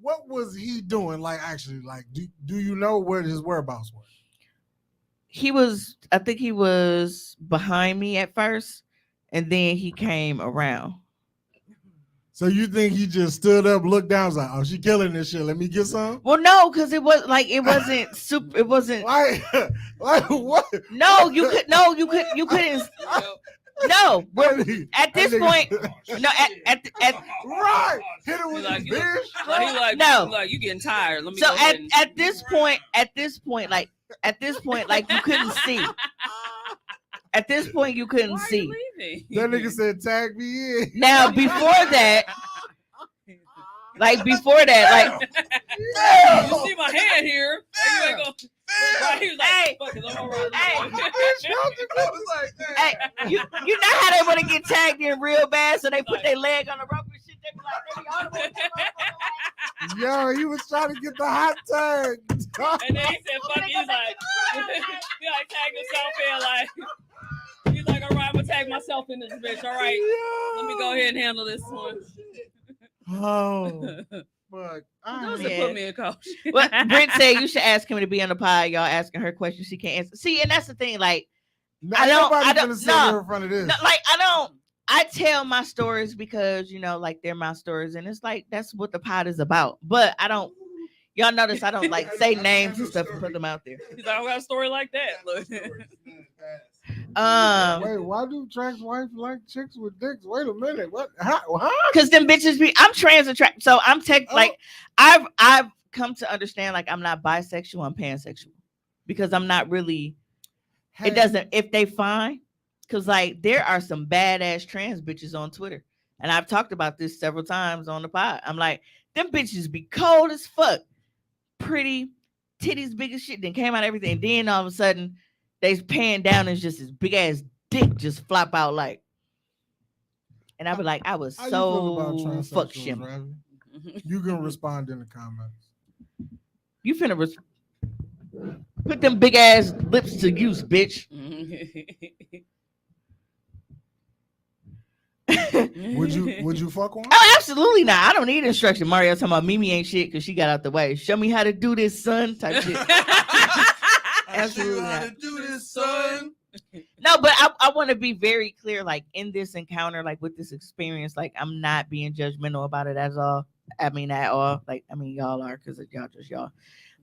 S2: what was he doing? Like actually, like do you know where his whereabouts were?
S3: I think he was behind me at first, and then he came around.
S2: So you think he just stood up, looked down, was like, "Oh, she killing this shit. Let me get some."
S3: Well, no, because it was like it wasn't super. It wasn't.
S2: Like what?
S3: No, you could. No, you could. You couldn't. No, at this point. No, at
S2: right. Hit him with
S5: Like,
S2: the
S5: you-
S2: bitch.
S5: Like, he like,
S3: No.
S5: like you getting tired. Let me
S3: so
S5: go ahead and
S3: at this point, like you couldn't see. At this point, you couldn't
S5: Why are
S3: see.
S5: you leaving?
S2: That nigga said, "Tag me in."
S3: Now before that, like,
S5: you see my hand here. You ain't gonna, right, he was like,
S3: Hey.
S5: fuck it, I'm all right.
S3: Hey. Hey, you know how they want to get tagged in real bad, so they put their leg on the rope and shit. They be like, they be all the way
S2: Yo, he was trying to get the hot tag.
S5: And then he said, fuck it. He's like, he like tagged himself in, like, he's like, all right, I'm gonna tag myself in this bitch. All right, let me go ahead and handle this one.
S2: Oh, fuck.
S5: Those
S3: Yeah.
S5: that put me in coach.
S3: Well, Brent said you should ask him to be on the pod. Y'all asking her questions she can't answer. See, and that's the thing. Like, I don't-
S2: gonna sit
S3: no.
S2: here in front of this.
S3: no, like I tell my stories because like they're my stories, and it's like that's what the pod is about. But I don't. Y'all notice I don't like say names and stuff and put them out there.
S5: He's like, I got a story like that. Look.
S2: Wait, why do trans wife like chicks with dicks? Wait a minute, what? Huh?
S3: Because them bitches be. I'm trans attract. So I'm like I've come to understand like I'm not bisexual. I'm pansexual because I'm not really. It doesn't. If they fine, because like there are some badass trans bitches on Twitter, and I've talked about this several times on the pod. I'm like, them bitches be cold as fuck, pretty, titties big as shit. Then came out everything. And then all of a sudden, they pan down and just this big ass dick just flop out like. And I be like, I was
S2: How you feel about
S3: so
S2: transsexuals,
S3: fuck shim.
S2: Ravi? You can respond in the comments.
S3: You finna put them big ass lips to use, bitch.
S2: Would you fuck one?
S3: Oh, absolutely not. I don't need instruction. Mario talking about Mimi ain't shit because she got out the way. Show me how to do this, son. Type shit. Absolutely
S4: How
S3: not.
S4: to do this, son?
S3: No, but I want to be very clear, like in this encounter, like with this experience, like I'm not being judgmental about it at all. I mean, at all. Like, I mean, y'all are because y'all just y'all.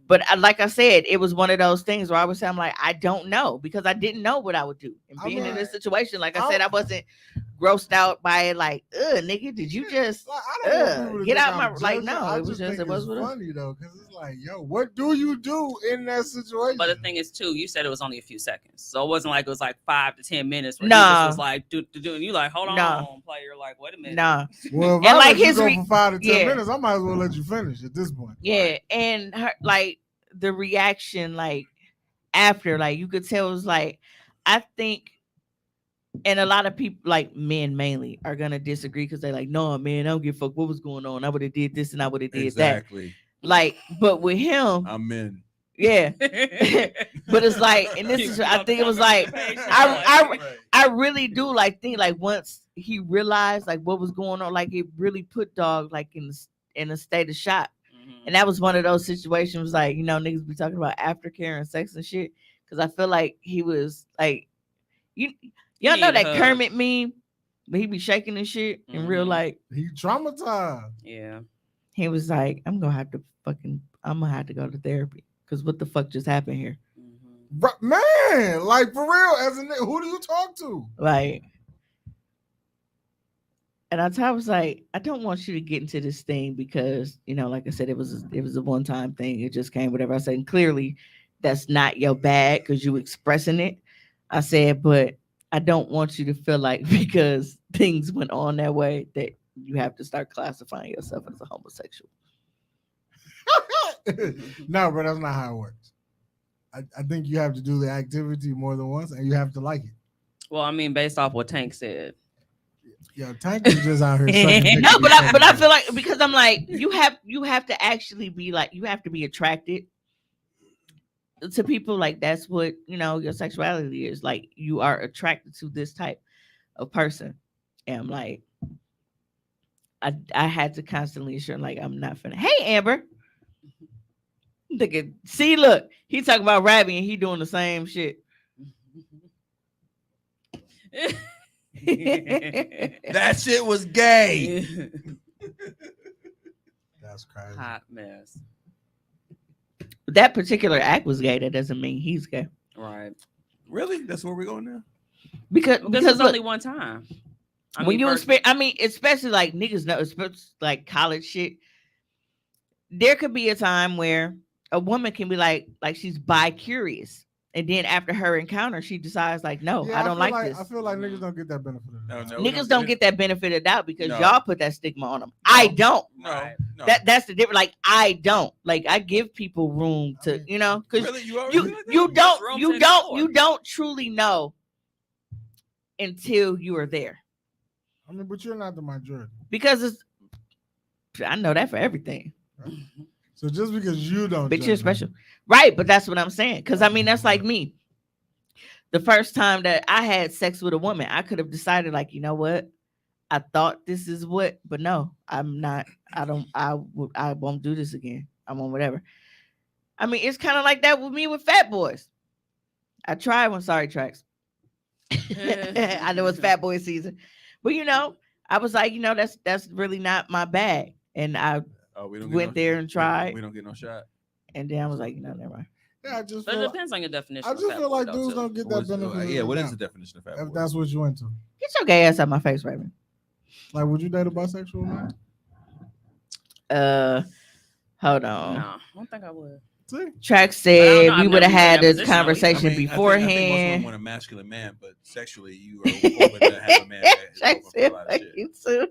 S3: But like I said, it was one of those things where I was saying, I'm like, I don't know because I didn't know what I would do. And being in this situation, like I said, I wasn't grossed out by it. Like, nigga, did you just
S2: Like, I don't want people to
S3: get
S2: think
S3: out
S2: I'm
S3: my like?
S2: judging.
S3: No,
S2: I
S3: it was just
S2: think
S3: it was
S2: it's
S3: what it was.
S2: funny though, because it's like, yo, what do you do in that situation?
S5: But the thing is, too, you said it was only a few seconds, so it wasn't like it was like 5 to 10 minutes. Where he
S3: Nah.
S5: just was like, do, and you like, hold
S3: Nah.
S5: on, player. Like, wait a minute.
S3: Nah,
S2: well, if
S3: And
S2: I
S3: like
S2: let you
S3: his
S2: go for 5 to 10
S3: yeah.
S2: minutes, I might as well let you finish at this point.
S3: yeah, and her like the reaction, like after, like you could tell it was like, I think. And a lot of people, like men mainly, are gonna disagree because they're like, "No, man, I don't give a fuck what was going on. I would have did this and I would have did
S4: Exactly.
S3: that." Like, but with him,
S4: I'm in.
S3: yeah. But it's like, and this is, I think it was like, I really do like think like once he realized like what was going on, like it really put dog like in a state of shock. And that was one of those situations, like, niggas be talking about aftercare and sex and shit. Cause I feel like he was like, y'all know that Kermit meme, but he be shaking and shit in real life.
S2: He traumatized.
S5: Yeah.
S3: He was like, I'm gonna have to go to therapy. Cause what the fuck just happened here?
S2: Man, like for real, as a nigga, who do you talk to?
S3: Like, and I was like, I don't want you to get into this thing because, like I said, it was a one-time thing. It just came, whatever I said. And clearly that's not your bag because you expressing it. I said, but I don't want you to feel like because things went on that way that you have to start classifying yourself as a homosexual.
S2: No, bro, that's not how it works. I think you have to do the activity more than once and you have to like it.
S5: Well, I mean, based off what Tank said.
S2: Yo, Tank is just out here sucking dick.
S3: No, but I feel like, because I'm like, you have to actually be like, you have to be attracted to people. Like that's what your sexuality is. Like you are attracted to this type of person. And I'm like, I had to constantly assure, like, I'm not finna. Hey, Amber. Look, he talking about Ravi and he doing the same shit.
S4: That shit was gay.
S2: That's crazy.
S5: Hot mess.
S3: That particular act was gay. That doesn't mean he's gay.
S5: Right.
S4: Really? That's where we're going now?
S3: Because
S5: Because it's
S3: look,
S5: only one time.
S3: when you experience, I mean, especially like niggas know, especially like college shit. There could be a time where a woman can be like she's bi-curious, and then after her encounter, she decides like, no,
S2: Yeah,
S3: I don't
S2: feel
S3: like this.
S2: I feel like niggas don't get that benefit of the
S4: No,
S2: doubt.
S4: no. we
S3: Niggas don't
S4: we
S3: get that benefit of doubt because
S4: No.
S3: y'all put that stigma on them. I don't.
S4: No,
S5: Right.
S4: no.
S3: That's the difference. Like I don't. Like I give people room
S2: I
S3: to,
S2: mean,
S3: you know, because
S4: Really? You already
S3: you
S4: feel like that?
S3: you
S5: Room
S3: don't
S5: to explore.
S3: you don't truly know until you are there,
S2: I mean, but you're not the majority.
S3: because it's, I know that for everything.
S2: So just because you don't,
S3: But
S2: judge
S3: you're
S2: me,
S3: special, right? But that's what I'm saying. Because I mean, that's like me. The first time that I had sex with a woman, I could have decided, like, you know what? I thought this is what, but no, I'm not. I won't do this again. I won't whatever. I mean, it's kind of like that with me with Fat Boys. I tried one. Sorry, Tracks. I know it's Fat Boy season, but you know, I was like, you know, that's really not my bag, and I
S4: We don't
S3: went there and tried.
S4: We don't get no shot.
S3: and then I was like, you know, never mind.
S2: yeah, I just
S5: But it
S2: feel,
S5: depends on your definition.
S2: I
S5: of
S2: just
S5: fat
S2: feel
S5: boy,
S2: like
S5: though,
S2: dudes
S5: too.
S2: don't get that
S4: What's-
S2: benefit.
S4: yeah,
S2: of
S4: what
S2: the
S4: is the
S2: doubt,
S4: definition of fat
S2: if
S4: boy?
S2: that's what you into.
S3: Get your gay ass out my face, Raven.
S2: Like, would you date a bisexual man?
S3: Hold on.
S5: No, I don't think I would.
S2: See,
S3: Track
S5: I
S3: said
S5: don't know,
S3: we
S5: I've
S3: would have
S5: never been in
S3: had
S5: that
S3: this
S5: position, though, either.
S3: conversation
S4: I think most
S3: beforehand.
S4: women want a masculine man, but sexually you are open to have a man that is
S3: Track
S4: open for a
S3: said,
S4: lot of
S3: fuck
S4: shit.
S3: you too.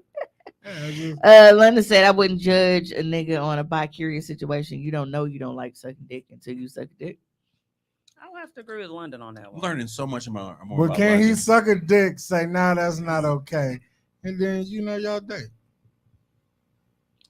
S2: yeah, just,
S3: London said I wouldn't judge a nigga on a bi-curious situation. You don't know you don't like sucking dick until you suck a dick.
S5: I would have to agree with London on that
S4: I'm
S5: one.
S4: learning so much more
S2: but
S4: about
S2: can he
S4: London.
S2: suck a dick? Say, nah, that's not okay, and then you know y'all date.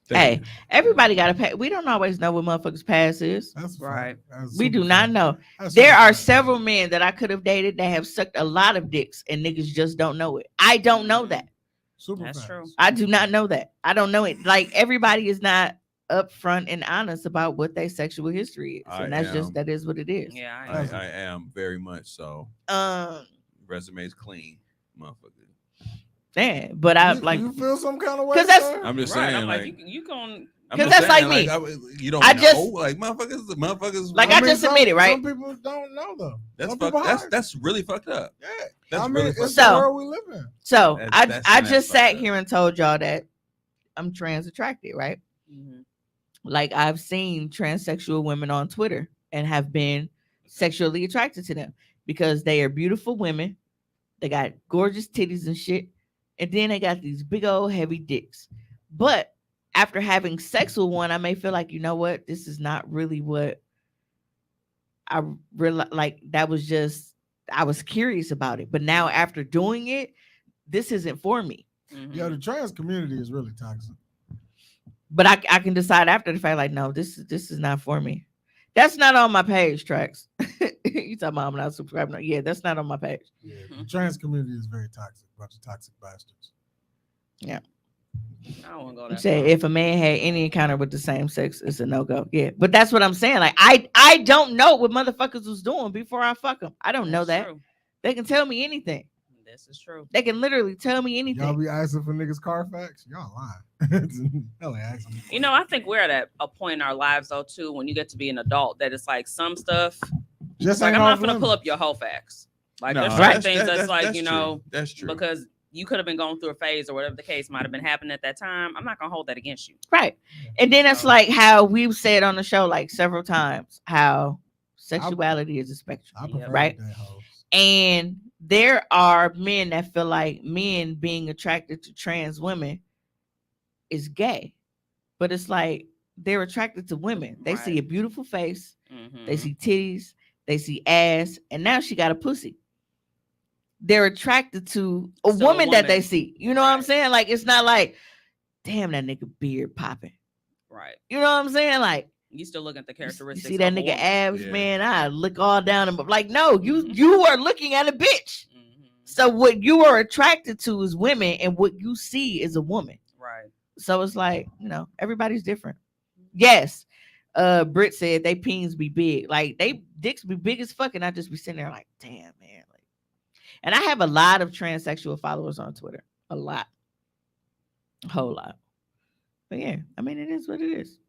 S3: Hey, everybody got to pay. We don't always know what motherfuckers' past is.
S2: That's a fact.
S5: Right.
S2: That's
S3: We
S2: super
S3: do not
S2: fact.
S3: know.
S2: That's
S3: There
S2: super
S3: are
S2: fact.
S3: several men that I could have dated that have sucked a lot of dicks, and niggas just don't know it. I don't know that.
S2: Super
S5: That's
S2: facts.
S5: true.
S3: I do not know that. I don't know it. Like everybody is not upfront and honest about what their sexual history is, and that's just that is what it is.
S5: Yeah,
S4: I am very much so. Resume's clean, motherfucker.
S3: Damn, but I
S2: You,
S3: like
S2: you feel some kind of way.
S3: 'Cause that's-
S2: sir?
S4: I'm just
S5: right.
S4: saying,
S5: I'm
S4: like,
S5: like you going.
S4: I'm
S3: 'cause
S4: just
S3: that's
S4: saying,
S3: like me.
S4: you don't
S3: I
S4: know,
S3: just-
S4: like motherfuckers.
S3: Like, I just admitted, right?
S2: Some people don't know though.
S4: That's
S2: Some
S4: fucked.
S2: people hide.
S4: That's really fucked up.
S2: Yeah,
S4: That's
S2: I mean,
S4: really
S2: it's
S4: fucked
S3: So-
S2: the
S4: up.
S2: world we live in.
S3: so.
S4: That's
S3: I
S4: mad
S3: just
S4: fucked
S3: sat
S4: up.
S3: here and told y'all that I'm trans attracted, right?
S5: Mhm.
S3: Like I've seen transsexual women on Twitter and have been sexually attracted to them because they are beautiful women. They got gorgeous titties and shit. And then they got these big old heavy dicks. But after having sex with one, I may feel like, you know what? This is not really what I really like. That was just, I was curious about it. But now after doing it, this isn't for me.
S5: Mhm.
S2: Yeah, the trans community is really toxic.
S3: But I can decide after the fact, like, no, this is not for me. That's not on my page, Tracks. You talking about I'm not subscribed? No, yeah, that's not on my page.
S2: Yeah, the trans community is very toxic. Bunch of toxic bastards.
S5: I don't want to go
S3: You
S5: that
S3: say
S5: far.
S3: if a man had any encounter with the same sex, it's a no go. Yeah, but that's what I'm saying. Like I don't know what motherfuckers was doing before I fuck them. I don't know
S5: That's
S3: that.
S5: true.
S3: They can tell me anything.
S5: This is true.
S3: They can literally tell me
S2: Y'all
S3: anything.
S2: be asking for niggas Carfax? Y'all lying. Hell ain't asking me.
S5: You know, I think we're at a point in our lives though too, when you get to be an adult, that it's like some stuff.
S2: Just
S5: It's like
S2: ain't
S5: I'm not
S2: off
S5: gonna pull
S2: limits.
S5: up your whole facts. Like
S4: No,
S5: there's
S3: Right.
S5: certain things that's like you
S4: true.
S5: know
S4: That's true.
S5: because you could have been going through a phase or whatever the case might have been happening at that time. I'm not gonna hold that against you.
S3: Right. And then it's
S5: So-
S3: like how we've said on the show like several times how sexuality is a spectrum.
S2: I prefer
S3: Right.
S2: that hoes.
S3: And there are men that feel like men being attracted to trans women is gay. But it's like they're attracted to women. They see
S5: Right.
S3: a beautiful face,
S5: Mhm.
S3: they see titties, they see ass, and now she got a pussy. They're attracted to a
S5: Still a
S3: woman that they
S5: woman.
S3: see. You know what I'm
S5: Right.
S3: saying? Like it's not like, damn, that nigga beard popping.
S5: Right.
S3: You know what I'm saying? Like
S5: You still looking at the
S3: you
S5: characteristics.
S3: see that
S5: of a
S3: nigga
S5: woman.
S3: abs,
S4: Yeah.
S3: man. I look all down him. Like, no, you are looking at a bitch.
S5: Mhm.
S3: So what you are attracted to is women, and what you see is a woman.
S5: Right.
S3: So it's like, you know, everybody's different. Yes. Britt said they peens be big. Like they dicks be big as fuck, and I just be sitting there like, damn, man. Like, And I have a lot of transsexual followers on Twitter. A lot. A whole lot. But yeah, I mean, it is what it is.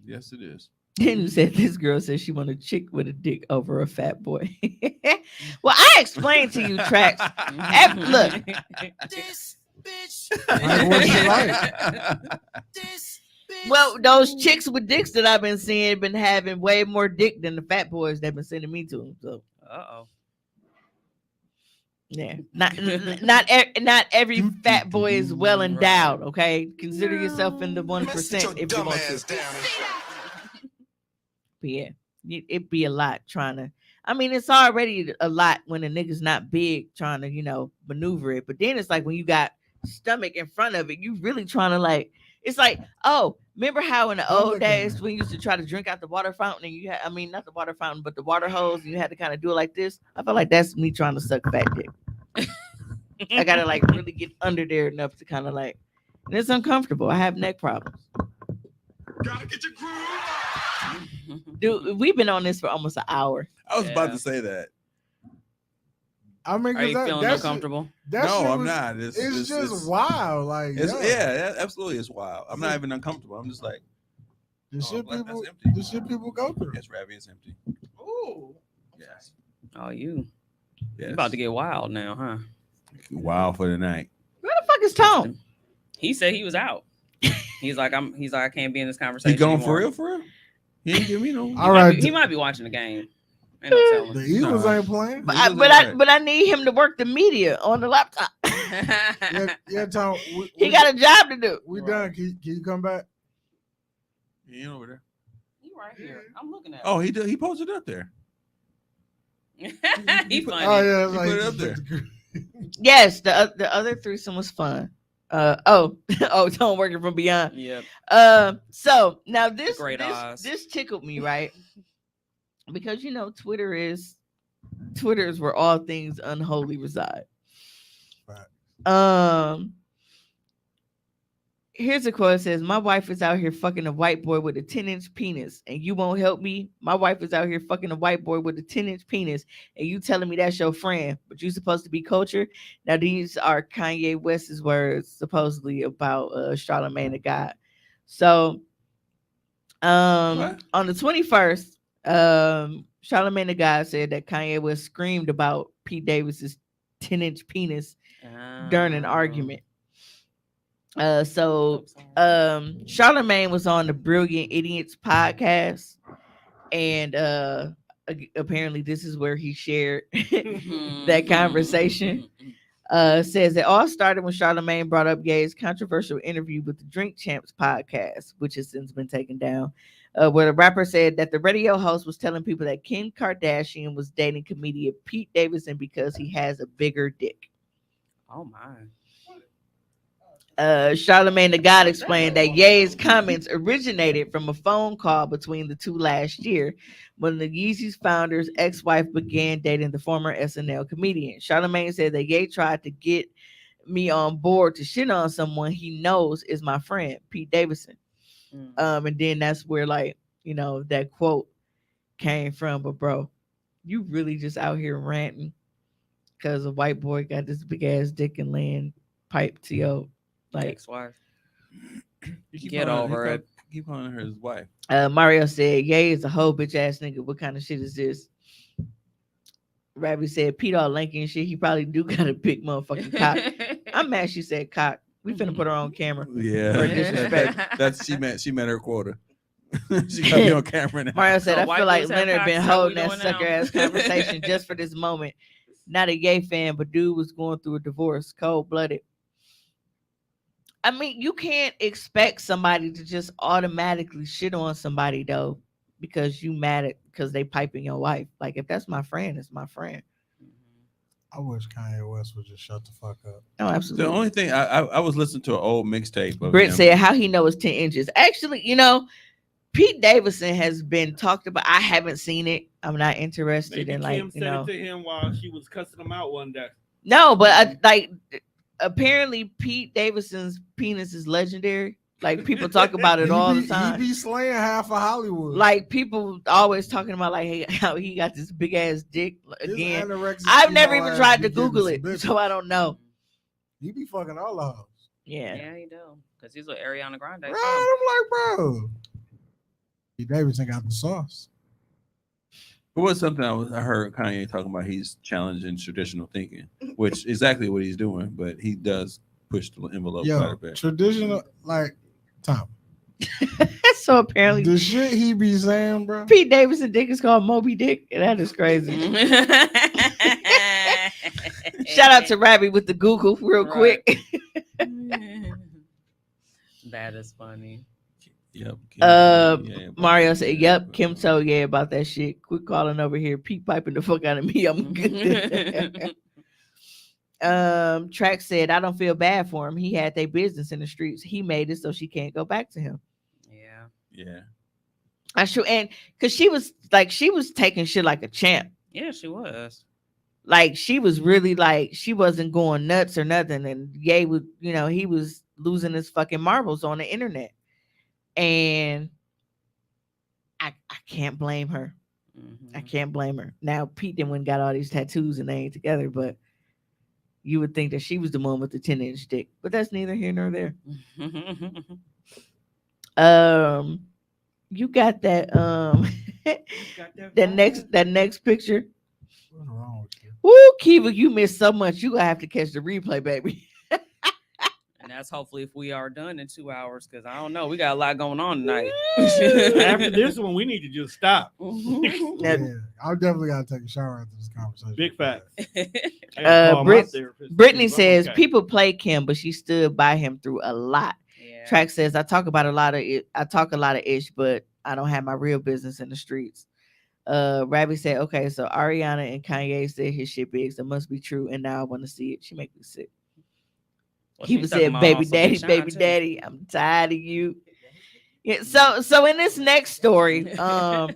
S4: Yes, it is.
S3: Then you said this girl said she want a chick with a dick over a fat boy. Well, I explained to you, Tracks. Look,
S7: This bitch.
S2: Like what she like.
S7: This bitch.
S3: well, those chicks with dicks that I've been seeing been having way more dick than the fat boys that been sending me to them. So
S5: Uh-oh.
S3: yeah, not every fat boy is well endowed. Okay, consider yourself in the 1% if you want to. But yeah, it'd be a lot trying to. I mean, it's already a lot when a nigga's not big trying to, maneuver it. But then it's like when you got stomach in front of it, you really trying to like. It's like, oh, remember how in the
S2: Don't
S3: old
S2: look at
S3: days
S2: me.
S3: when you used to try to drink out the water fountain and you had, I mean, not the water fountain, but the water hose, and you had to kind of do it like this. I feel like that's me trying to suck fat dick. I gotta like really get under there enough to kind of like, and it's uncomfortable. I have neck problems.
S7: Gotta get your groove on.
S3: Dude, we've been on this for almost an hour.
S4: I was about
S5: Yeah.
S4: to say that.
S2: I mean,
S5: Are you feeling
S2: that
S5: uncomfortable?
S4: No, I'm
S2: was,
S4: not.
S2: It's just wild. Like,
S4: Yeah, absolutely, it's wild. I'm not even uncomfortable. I'm just like,
S2: the
S4: oh,
S2: shit
S4: that's
S2: people,
S4: empty.
S2: the shit people go through.
S4: Yes, Ravi is empty.
S6: Ooh.
S4: Yes.
S5: Oh, you
S4: Yes.
S5: about to get wild now, huh?
S4: Wild for the night.
S3: Where the fuck is Tone?
S5: He said he was out. He's like, I can't be in this conversation.
S4: He going
S5: anymore.
S4: for real? He ain't give me no.
S2: All right,
S5: He might be watching the game. Ain't no telling.
S2: the Eagles
S4: Nah.
S2: ain't playing.
S3: But
S4: Eagles
S3: I,
S4: ain't
S3: but I need him to work the media on the laptop.
S2: Yeah, Tom.
S3: He got a job to do.
S2: We done. Can you come back?
S4: He ain't over there.
S5: You right here. I'm looking at.
S4: Oh, he did. He posted up there.
S5: He funny.
S2: Oh yeah, it's
S4: You
S2: like
S4: put it up there.
S3: Yes, the other threesome was fun. Tone working from beyond.
S5: Yep.
S3: So now this
S5: Great eyes.
S3: this tickled me, right? Because Twitter is where all things unholy reside.
S2: Right.
S3: Here's a quote. It says, "My wife is out here fucking a white boy with a 10-inch penis, and you won't help me. My wife is out here fucking a white boy with a 10-inch penis, and you telling me that's your friend, but you supposed to be cultured." Now, these are Kanye West's words, supposedly about Charlamagne the God. So,
S4: What?
S3: on the 21st, Charlamagne the God said that Kanye West screamed about Pete Davis's 10-inch penis during an argument. Charlamagne was on the Brilliant Idiots podcast, and apparently this is where he shared that conversation. Says it all started when Charlamagne brought up Ye's controversial interview with the Drink Champs podcast, which has since been taken down, where the rapper said that the radio host was telling people that Kim Kardashian was dating comedian Pete Davidson because he has a bigger dick.
S5: Oh my.
S3: Charlamagne the God explained that Ye's comments originated from a phone call between the two last year when the Yeezy's founder's ex-wife began dating the former SNL comedian. Charlamagne said that Ye tried to get me on board to shit on someone he knows is my friend, Pete Davidson. And then that's where that quote came from. But bro, you really just out here ranting because a white boy got this big ass dick and laying pipe to your
S5: Ex-wife.
S4: You keep
S5: Get
S4: calling-
S5: over
S4: you
S5: it.
S4: Keep calling her his wife.
S3: Mario said, Ye is a whole bitch ass nigga. What kind of shit is this? Ravi said, Pete all lanky and shit. He probably do got a big motherfucking cock. I'm mad she said cock. We finna put her on camera.
S4: Yeah,
S3: For disrespect.
S4: that's she met her quota. She got me on camera now.
S3: Mario said,
S5: So
S3: I
S5: white
S3: feel like
S5: boys have
S3: Leonard been
S5: cocks, how
S3: holding
S5: we
S3: that
S5: doing
S3: sucker
S5: now?
S3: ass conversation just for this moment. Not a gay fan, but dude was going through a divorce, cold blooded. I mean, you can't expect somebody to just automatically shit on somebody though, because you mad at because they piping your wife. Like if that's my friend, it's my friend.
S2: I wish Kanye West would just shut the fuck up.
S3: Oh, absolutely.
S4: The only thing I was listening to an old mixtape of
S3: Britt
S4: him.
S3: said how he knows 10 inches. Actually, Pete Davidson has been talked about. I haven't seen it. I'm not interested
S1: Maybe
S3: in
S1: Kim sent it to him while she was cussing him out one day.
S3: No, but apparently Pete Davidson's penis is legendary. Like people talk about it all the time.
S2: He be slaying half of Hollywood.
S3: Like people always talking about like hey, how he got this big ass dick
S2: His
S3: again.
S2: anorexic
S3: I've never
S2: emo
S3: even
S2: ass
S3: tried
S2: be
S3: to
S2: getting
S3: Google
S2: some
S3: it,
S2: bitches.
S3: so I don't know.
S2: He be fucking all the hoes.
S3: Yeah.
S5: Yeah, he do. Because he's with Ariana Grande.
S2: Right?
S5: too.
S2: I'm like, bro. P. Davidson got the sauce.
S4: It was something I heard Kanye talking about. He's challenging traditional thinking, which exactly what he's doing, but he does push the envelope quite
S2: Yo,
S4: a bit.
S2: traditional, like, Tom.
S3: So apparently
S2: The shit he be saying, bro.
S3: Pete Davidson dick is called Moby Dick, and that is crazy. Shout out to Rabbi with the Google real
S5: Right.
S3: quick.
S5: That is funny.
S4: Yep.
S3: Mario said, "Yep, Kim told yeah about that shit. Quit calling over here, Pete piping the fuck out of me. I'm good." Track said, "I don't feel bad for him. He had their business in the streets. He made it so she can't go back to him."
S5: Yeah.
S4: Yeah.
S3: I sure, and because she was taking shit like a champ.
S5: Yeah, she was.
S3: Like she was really like she wasn't going nuts or nothing. And Ye was, he was losing his fucking marbles on the internet. And I can't blame her. I can't blame her. Now Pete then went and got all these tattoos and they ain't together, but you would think that she was the one with the 10-inch dick. But that's neither here nor there. You got that that next picture.
S2: What's wrong with you?
S3: Woo, Kiva, you missed so much. You gonna have to catch the replay, baby.
S5: And that's hopefully if we are done in 2 hours, because I don't know. We got a lot going on tonight.
S1: After this one, we need to just stop.
S2: Yeah, I definitely gotta take a shower after this conversation.
S1: Big facts. I gotta call my therapist,
S3: Brittany
S1: too. I'm
S3: says
S1: okay.
S3: people play Kim, but she stood by him through a lot.
S5: Yeah.
S3: Track says I talk a lot of ish, but I don't have my real business in the streets. Rabbi said, okay, so Ariana and Kanye said his shit big, so it must be true, and now I want to see it. She make me sick.
S5: Well,
S3: He
S5: she's
S3: was
S5: talking
S3: saying,
S5: about
S3: baby
S5: also
S3: daddy,
S5: Big Sean,
S3: baby
S5: too.
S3: daddy, I'm tired of you. Yeah, so in this next story, a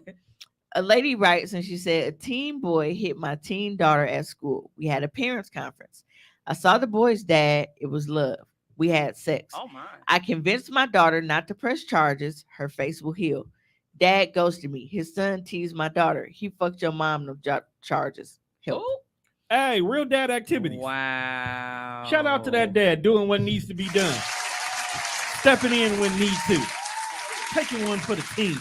S3: lady writes and she said, a teen boy hit my teen daughter at school. We had a parents conference. I saw the boy's dad. It was love. We had sex.
S5: Oh my.
S3: I convinced my daughter not to press charges. Her face will heal. Dad ghosted me. His son teased my daughter. He fucked your mom, no charges. Help.
S5: Ooh.
S1: Hey, real dad activities.
S5: Wow.
S1: Shout out to that dad doing what needs to be done. Stepping in when need to. Taking one for the team.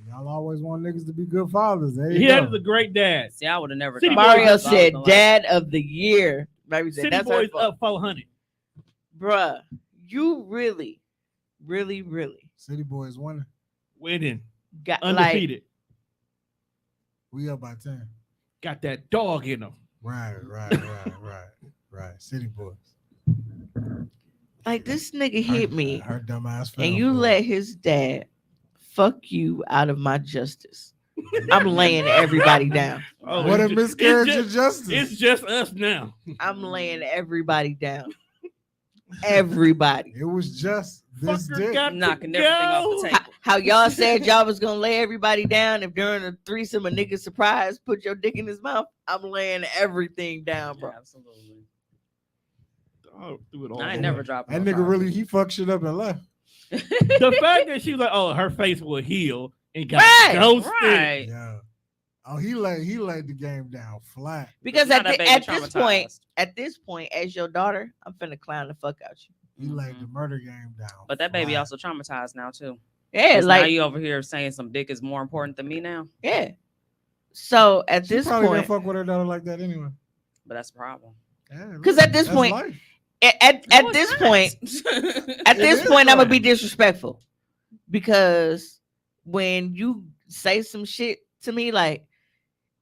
S2: Y'all always want niggas to be good fathers. There you
S1: He
S2: go.
S1: is a great dad.
S5: See, I would have never.
S1: City
S5: thought
S1: Boy
S3: Mario
S5: that.
S3: said,
S5: I was
S3: dad of the year. Maybe said,
S1: City
S3: that's her
S1: Boys
S3: fault.
S1: up 400.
S3: Bruh, you really
S2: City Boys winning.
S1: Winning.
S3: got
S1: Undefeated.
S2: We up by 10.
S1: Got that dog in them.
S2: Right. City Boys.
S3: like this nigga hit me,
S2: Her dumb ass.
S3: and you let his dad fuck you out of my justice. I'm laying everybody down.
S1: Oh,
S2: What a
S1: it's ju-
S2: miscarriage
S1: it's
S2: of justice.
S1: It's just us now.
S3: I'm laying everybody down. Everybody.
S2: It was just this
S1: Fucker
S2: dick.
S1: got
S5: knocking
S1: to
S5: everything
S1: go.
S5: off the table.
S3: How y'all said y'all was gonna lay everybody down if during a threesome a nigga surprise put your dick in his mouth. I'm laying everything down, bro.
S5: Yeah, absolutely.
S1: Oh, do it all
S5: I ain't
S1: the
S5: never
S1: way.
S5: dropped.
S2: That
S5: no
S2: nigga really, he fucked shit up and left.
S1: The fact that she was like, oh, her face will heal and got
S3: Right,
S1: ghosted.
S5: Right.
S2: Yeah. Oh, he laid the game down flat.
S3: Because
S5: Now
S3: at,
S5: that baby
S3: this point, as your daughter, I'm finna clown the fuck out you.
S2: He laid the murder game down.
S5: But that baby
S2: flat.
S5: also traumatized now too.
S3: Yeah,
S5: 'Cause now
S3: like
S5: you over here saying some dick is more important than me now.
S3: yeah. So at
S2: She
S3: this
S2: probably
S3: point,
S2: didn't fuck with her daughter like that anyway.
S5: But that's the problem.
S2: Yeah,
S3: 'Cause at this
S2: that's
S3: point-
S2: life.
S3: at
S5: No,
S3: this
S5: it's
S3: point,
S5: not.
S3: at
S2: It
S3: this
S2: is
S3: point, I'm gonna
S2: right.
S3: be disrespectful because when you say some shit to me like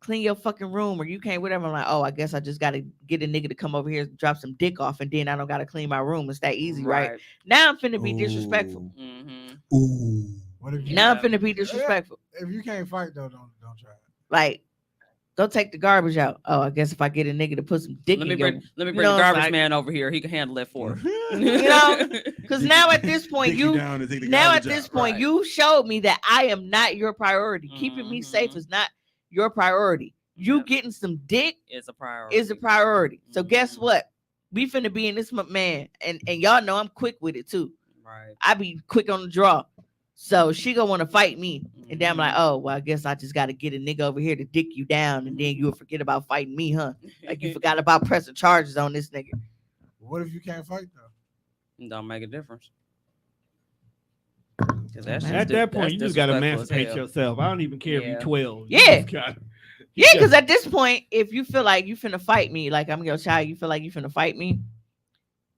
S3: clean your fucking room or you can't whatever, I'm like, oh, I guess I just gotta get a nigga to come over here and drop some dick off and then I don't gotta clean my room. It's that easy, right? Now I'm finna be disrespectful.
S5: Mm-hmm.
S2: Ooh. What if you
S3: Now I'm
S5: Yeah.
S3: finna be disrespectful.
S2: if you can't fight though, don't try it.
S3: Like, go take the garbage out. Oh, I guess if I get a nigga to put some dick
S5: Let me
S3: in your,
S5: bring
S3: you
S5: the
S3: know, it's
S5: garbage
S3: like-
S5: man over here. He can handle it for her.
S3: you know, because now at this point you
S4: down and take the
S3: now at
S4: garbage
S3: this
S4: out.
S3: point
S5: Right.
S3: you showed me that I am not your priority. Keeping me safe
S5: Mhm.
S3: is not your priority. You
S5: Yep.
S3: getting some dick
S5: It's a priority.
S3: is a priority. So guess
S5: Mhm.
S3: what? We finna be in this man, and y'all know I'm quick with it too.
S5: Right.
S3: I be quick on the draw. So she gonna want to fight me. And then I'm like, oh, well, I guess I just got to get a nigga over here to dick you down. And then you'll forget about fighting me, huh? Like you forgot about pressing charges on this nigga.
S2: What if you can't fight though?
S5: Don't make a difference. 'Cause that's
S3: Man.
S1: At
S5: just
S1: that point,
S5: that's
S1: you just gotta
S5: disrespectful as
S1: emancipate
S5: hell.
S1: yourself. I don't even care if
S5: Yeah.
S1: you're 12. You
S3: Yeah.
S1: just gotta-
S3: Yeah, because at this point, if you feel like you finna fight me, like I'm your child, you feel like you finna fight me.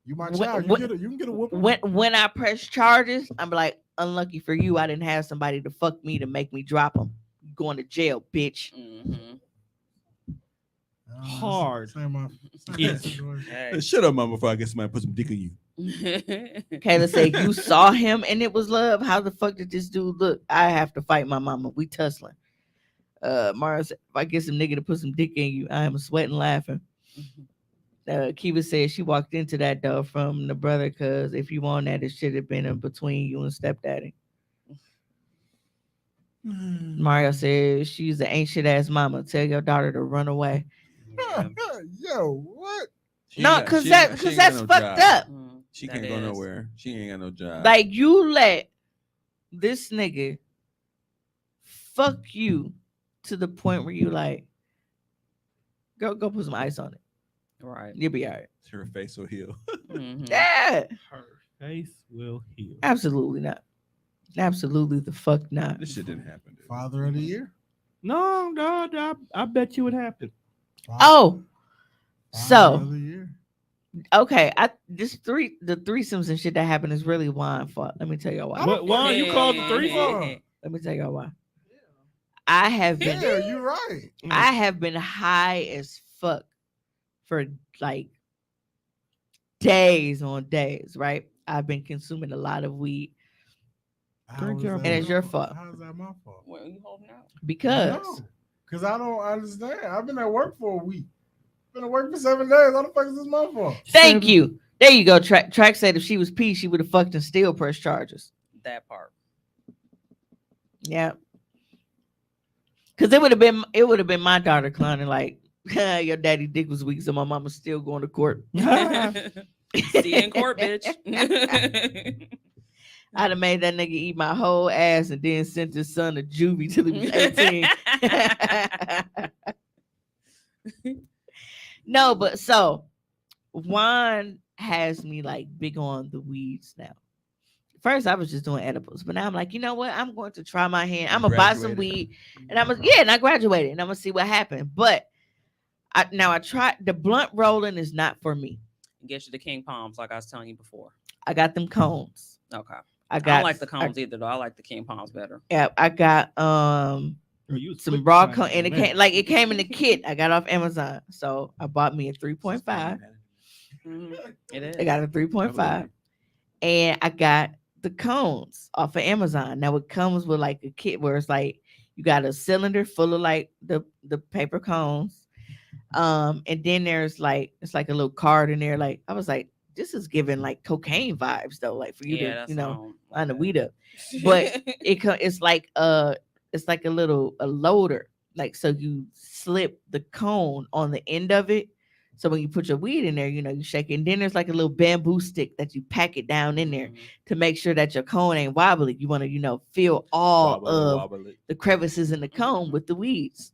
S2: You my
S3: Wh-
S2: child.
S3: wh-
S2: You can get a whooping.
S3: When I press charges, I'm like, unlucky for you, I didn't have somebody to fuck me to make me drop them. Going to jail, bitch.
S5: Mhm.
S1: Hard. Itch.
S2: situation.
S5: Hey.
S4: Shut up, mama, before I get somebody to put some dick in you.
S3: Kayla said, you saw him and it was love. How the fuck did this dude look? I have to fight my mama. We tussling. Mara said, if I get some nigga to put some dick in you, I am sweating laughing. Kiva said she walked into that door from the brother because if you want that, it should have been in between you and stepdaddy. Mario said she's an ancient ass mama. Tell your daughter to run away.
S5: Yeah.
S2: Yo, what?
S4: She
S3: No,
S4: ain't got-
S3: because
S4: she ain't got- she ain't got
S3: that's
S4: no
S3: fucked
S4: job.
S3: up.
S4: She
S5: That
S4: can't go
S5: is.
S4: nowhere. She ain't got no job.
S3: Like you let this nigga fuck you to the point where you like go put some ice on it.
S5: Right.
S3: You'll be all right.
S4: Her face will heal.
S5: Mhm.
S3: Yeah,
S1: Her face will heal.
S3: absolutely not. Absolutely the fuck not.
S4: This shit didn't happen. Dude.
S2: Father of the year?
S1: No, I bet you it happened.
S3: Oh,
S2: Father
S3: so
S2: of the year.
S3: okay. The threesomes and shit that happened is really Juan fault. Let me tell y'all why.
S1: What? Why you called the three?
S3: Let me tell y'all why. I have been
S2: Yeah, you're right.
S3: I have been high as fuck for like days on days, right? I've been consuming a lot of weed
S1: Drink your-
S3: And it's your fault.
S2: How's that my fault?
S5: What are you holding out?
S3: because
S2: Because I don't understand. I've been at work for a week. Been at work for 7 days. How the fuck is this my fault?
S3: thank you. There you go. Track said if she was P, she would have fucked and still pressed charges.
S5: That part.
S3: Yeah. Cause it would have been my daughter clowning like your daddy dick was weak, so my mama's still going to court.
S5: See you in court, bitch.
S3: I'd have made that nigga eat my whole ass and then sent his son to juvie till he was 18. No, but so Juan has me like big on the weeds now. First, I was just doing edibles, but now I'm like, you know what? I'm going to try my hand. I'm gonna buy some
S4: Graduated.
S3: weed, and and I graduated, and I'm gonna see what happened. But I tried the blunt rolling is not for me.
S5: Get you the king palms, like I was telling you before.
S3: I got them cones.
S5: Okay.
S3: I
S5: I
S3: got
S5: don't like the cones either, though. I like the king palms better.
S3: Yeah, I got
S1: You
S3: some
S1: quick
S3: raw
S1: to
S3: cone, and it came in the kit. I got off Amazon, so I bought me a 3.5.
S5: It is.
S3: I got a 3.5, and I got the cones off of Amazon. Now it comes with like a kit where it's like you got a cylinder full of like the paper cones, and then there's like it's like a little card in there. Like I was like, this is giving like cocaine vibes though, like for you to
S5: that's
S3: line the weed up. But it's like a little loader, like so you slip the cone on the end of it. So when you put your weed in there, you shake it. And then there's like a little bamboo stick that you pack it down in there to make sure that your cone ain't wobbly. You want to, fill all of the crevices in the cone with the weeds.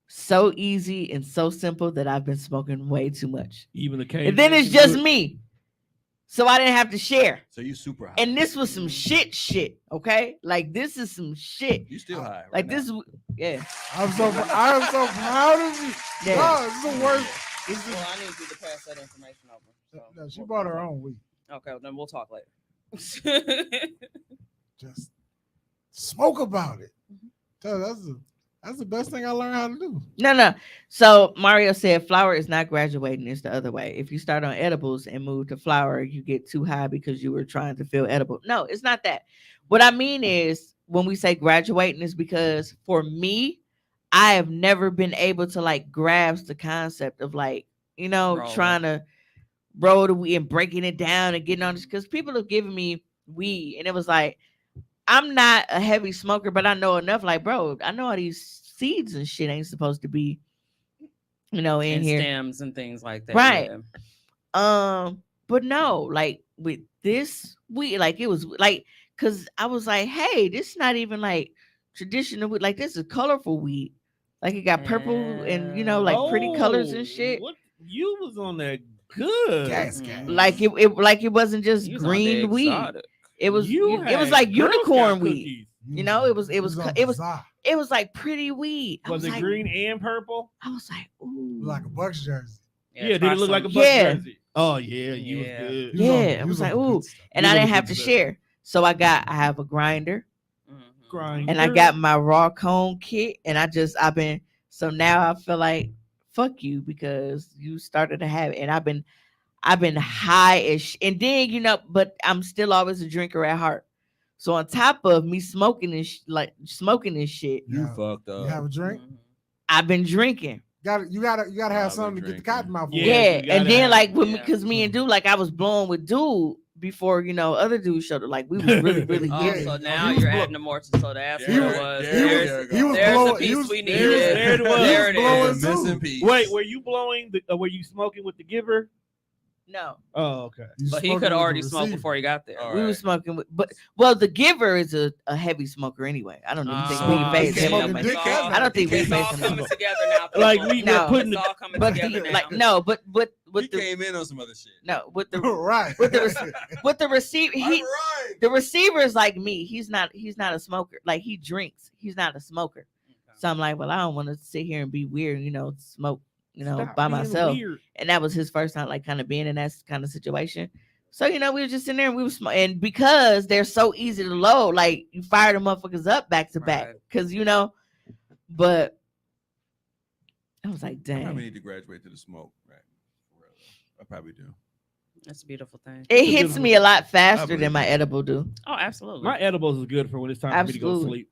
S3: So easy and so simple that I've been smoking way too much.
S1: Even the
S3: And then it's just me. So I didn't have to share.
S4: So you super high.
S3: And this was some shit, okay? Like this is some shit.
S4: You still high.
S3: Like
S4: right
S3: this
S4: now.
S3: is yeah.
S2: I am so proud of you.
S3: Yeah.
S2: No, it's the worst. It's
S5: Well, I need you to pass that information over.
S2: no, she bought her own weed.
S5: Okay, then we'll talk later.
S2: Just smoke about it. Tell her that's the best thing I learned how to do.
S3: No. So Mario said flower is not graduating, it's the other way. If you start on edibles and move to flower, you get too high because you were trying to feel edible. No, it's not that. What I mean is when we say graduating is because for me, I have never been able to like grasp the concept of like, trying to roll the weed and breaking it down and getting on this because people have given me weed and it was like, I'm not a heavy smoker, but I know enough. Like, bro, I know all these seeds and shit ain't supposed to be, in
S5: and
S3: here.
S5: stems and things like that.
S3: Right.
S5: Yeah.
S3: But no, like with this weed, like it was like, cause I was like, hey, this not even like traditional weed. Like this is colorful weed. Like it got purple and like pretty colors and shit.
S1: What you was on that good?
S2: Gas,
S3: Like it wasn't just
S5: You was on the
S3: green weed.
S5: exotic.
S3: It was
S1: You
S3: it was
S1: had
S3: like
S1: Girl
S3: unicorn
S1: Scout
S3: weed.
S1: cookies.
S3: It was like pretty weed. I
S1: Was it
S3: like,
S1: green and purple?
S3: I was like, ooh.
S2: like a Bucks jersey.
S1: Yeah, did
S5: try
S1: it look like a
S5: some-
S1: Bucks
S3: Yeah.
S1: jersey? Oh yeah, you was
S5: Yeah.
S1: good.
S2: You was on-
S3: Yeah,
S2: you
S3: I was
S2: on
S3: like,
S2: the good
S3: ooh.
S2: stuff.
S3: And
S1: You
S3: I
S1: was
S3: didn't
S1: on
S3: have
S1: the
S3: to
S1: good
S3: share. So I have a grinder
S5: Mhm.
S1: Grind.
S3: and I got my raw cone kit and I've been, so now I feel like fuck you because you started to have it and I've been high as and then but I'm still always a drinker at heart. So on top of me smoking this shit,
S4: You
S2: Yeah.
S4: fucked
S2: You
S4: up.
S2: have a drink.
S5: Mhm.
S3: I've been drinking.
S2: You gotta have
S4: I've been
S2: something to get the
S4: drinking.
S2: cotton mouth.
S1: Yeah,
S2: on.
S3: Yeah,
S1: you
S3: and
S1: gotta
S3: then
S1: have
S3: like
S1: it.
S3: with me,
S5: Yeah.
S3: because me and dude, like I was blowing with dude before other dudes showed up. Like we was really, really
S5: Oh,
S3: getting.
S5: so
S3: it.
S5: now
S2: He was
S5: you're
S2: blow-
S5: adding the more to so that's
S4: There
S5: what
S4: it
S5: it was.
S4: is.
S5: There's,
S2: He was
S5: there's
S2: blowing-
S5: the
S2: he
S5: piece
S2: was-
S5: we
S2: he
S5: needed.
S2: was-
S1: there it was.
S5: There it
S2: He was blowing
S5: is.
S2: too.
S4: Missing piece.
S1: Wait, were you blowing? Were you smoking with the giver?
S3: No,
S1: Oh, okay.
S2: You
S5: But he
S2: smoking
S5: could
S2: with
S5: already
S2: the
S5: smoke
S2: receiver.
S5: before he got there.
S4: All
S3: we
S4: right.
S3: was smoking with, but the giver is a heavy smoker anyway. I don't even think
S2: So
S3: weed
S2: he
S3: phased
S2: came
S3: him.
S2: smoking
S3: that
S2: dick
S3: much.
S2: that night.
S3: I don't think
S4: He
S3: weed
S4: came
S5: It's
S3: phased
S5: all
S3: him.
S5: coming
S3: that much.
S5: together now.
S1: Like,
S5: people.
S1: we
S3: No.
S1: putting
S5: It's
S1: the-
S5: all coming
S3: But
S5: together now.
S3: like no, but
S4: He
S3: with the
S4: came in on some other shit.
S3: no with the
S2: right.
S3: with the receiver
S4: I'm
S3: he
S4: right.
S3: the receiver is like me. He's not a smoker. Like he drinks. He's not a smoker. So I'm like, well, I don't want to sit here and be weird, smoke,
S1: Stop
S3: by
S1: being
S3: myself.
S1: weird.
S3: And that was his first time, like, kind of being in that kind of situation. So we were just in there and we were and because they're so easy to load, like you fire the motherfuckers up back to back,
S5: Right.
S3: because But I was like,
S4: I probably
S3: dang,
S4: need to graduate to the smoke. Right. For real, though. I probably do.
S5: That's a beautiful thing.
S3: it hits me a lot faster
S4: believe
S3: than my
S4: it.
S3: edible do.
S5: Oh, absolutely.
S1: My edibles is good for when it's time for me to go
S3: Absolutely.
S1: sleep.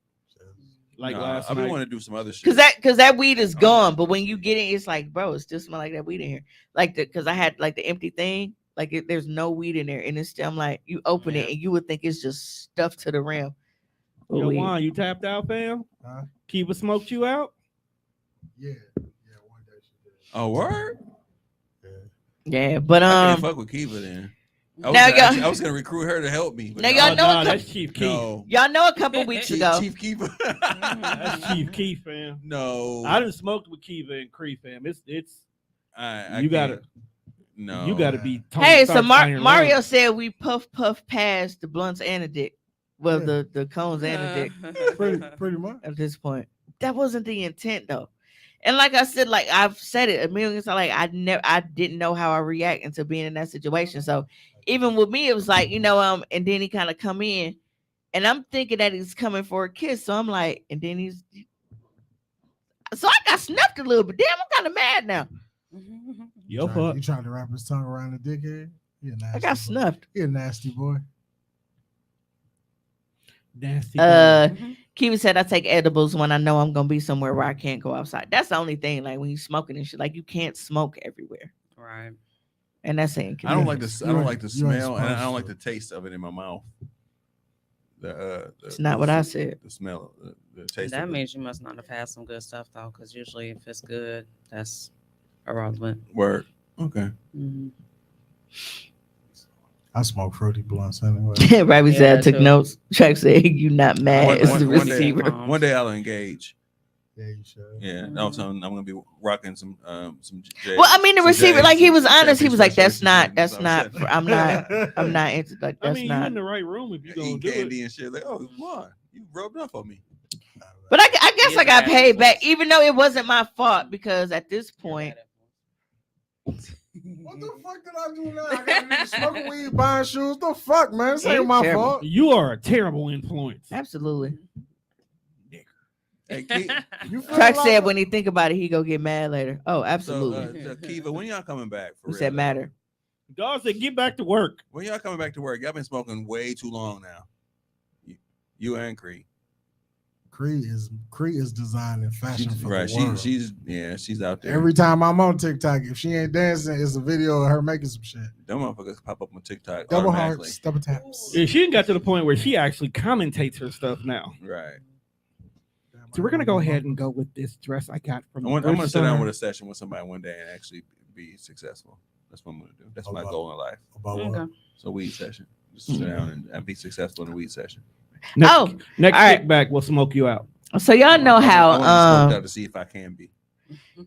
S1: Like
S4: Nah,
S1: last
S4: I
S1: night.
S4: really want to do some other shit.
S3: Because that weed is
S4: Oh,
S3: gone,
S4: yeah.
S3: but when you get it, it's like, bro, it still smell like that weed in here. Like because I had like the empty thing, like there's no weed in there, and it's still, I'm like, you open it
S5: Yeah.
S3: and you would think it's just stuffed to the rim. with
S1: Yo,
S3: weed.
S1: Juan, you tapped out, fam?
S2: Huh?
S1: Kiva smoked you out?
S2: Yeah. One day she did.
S4: Oh, word?
S3: Yeah, but
S4: I can't fuck with Kiva then. I was,
S3: Now
S4: gonna,
S3: y'all-
S4: actually- I was gonna recruit her to help me. But
S3: Now
S4: no.
S3: y'all
S1: Oh,
S3: know
S1: nah,
S3: a couple-
S1: that's Chief Keef.
S4: No.
S3: y'all know a couple weeks
S4: Chief,
S3: ago.
S4: Chief Kiva.
S1: That's Chief Keef, fam.
S4: No.
S1: I done smoked with Kiva and Cree, fam. It's
S4: I
S1: you
S4: can't.
S1: gotta
S4: No.
S1: you gotta be Tony
S3: Hey, so
S1: Stark's Iron
S3: Mario
S1: Lung.
S3: said we puff past the blunts and the dick. Well,
S2: Yeah.
S3: the cones and the dick
S2: Pretty much.
S3: at this point. That wasn't the intent though. And like I said, like I've said it a million times, like I didn't know how I react until being in that situation. So even with me, it was like, and then he kind of come in and I'm thinking that he's coming for a kiss. So I'm like, and then so I got snuffed a little bit. Damn, I'm kind of mad now.
S1: Yo, fuck.
S2: He tried to wrap his tongue around the dickhead. He a nasty
S3: I got
S2: boy.
S3: snuffed.
S2: He a nasty boy.
S1: Nasty.
S3: Kiwi said I take edibles when I know I'm gonna be somewhere where I can't go outside. That's the only thing. Like when you smoking and shit, like you can't smoke everywhere,
S5: Right.
S3: and that's saying.
S4: I don't like the
S2: You
S4: I don't
S2: ain't-
S4: like the
S2: you ain't
S4: smell, and I don't
S2: supposed
S4: like
S2: to.
S4: the taste of it in my mouth.
S3: It's not what I said.
S4: The smell, the taste.
S5: That
S4: of
S5: means you must not have had some good stuff though, because usually if it's good, that's irrelevant.
S4: it. Word. Okay.
S5: Mhm.
S2: I smoke fruity blunts anyway.
S3: Ravi said
S5: Yeah,
S3: I took
S5: too.
S3: notes. Chuck said you not mad.
S4: One-
S3: It's
S4: one-
S3: the
S4: one day-
S3: receiver.
S4: One day I'll engage.
S2: Yeah, you should.
S4: Yeah,
S5: Mhm.
S4: no, so I'm gonna be rocking some.
S3: Well, I mean, the
S4: some
S3: receiver,
S4: J's,
S3: like he was
S4: some
S3: honest. He was like,
S4: championship
S3: "That's
S4: shirts
S3: not.
S4: and
S3: That's
S4: some
S3: not.
S4: shit.
S3: I'm not into like.
S1: I
S3: That's
S1: mean, you
S3: not."
S1: in the right room if you gonna
S4: Eating
S1: do
S4: candy
S1: it.
S4: and shit. Like, oh, what? You rubbed off on me.
S3: But I guess
S5: He's
S3: I
S5: a
S3: got
S5: bad
S3: paid back,
S5: influence.
S3: even though it wasn't my fault because at this point,
S2: What the fuck did I do now? I got a nigga smoking weed, buying shoes. The fuck, man? This
S3: Yeah,
S2: ain't my
S3: terrible.
S2: fault.
S1: You are a terrible influence.
S3: absolutely.
S4: Hey, Ke-
S2: You feel
S3: Chuck
S2: like
S3: said when he think about it, he go get mad later. Oh,
S4: so,
S3: absolutely.
S4: Kiva, when y'all coming back? For
S3: Who
S4: real,
S3: said
S4: though?
S3: matter?
S1: Dog said, "Get back to work."
S4: When y'all coming back to work? Y'all been smoking way too long now. You and Cree.
S2: Cree is designing fashion
S4: She's,
S2: for
S4: right.
S2: the world.
S4: She's out there.
S2: Every time I'm on TikTok, if she ain't dancing, it's a video of her making some shit.
S4: Them motherfuckers pop up on TikTok.
S2: Double
S4: automatically.
S2: hearts, double taps.
S1: Yeah, she got to the point where she actually commentates her stuff now.
S4: Right.
S1: So we're gonna go ahead and go with this dress I got from.
S4: I'm gonna sit down with a session with somebody one day and actually be successful. That's what I'm gonna do. That's my goal in life.
S2: About what?
S3: Okay.
S4: So weed session. Just sit down and be successful in a weed session.
S1: Next,
S3: Oh,
S1: next
S3: all right.
S1: kickback will smoke you out.
S3: So y'all know
S4: I want to
S3: how
S4: smoke out to see if I can be.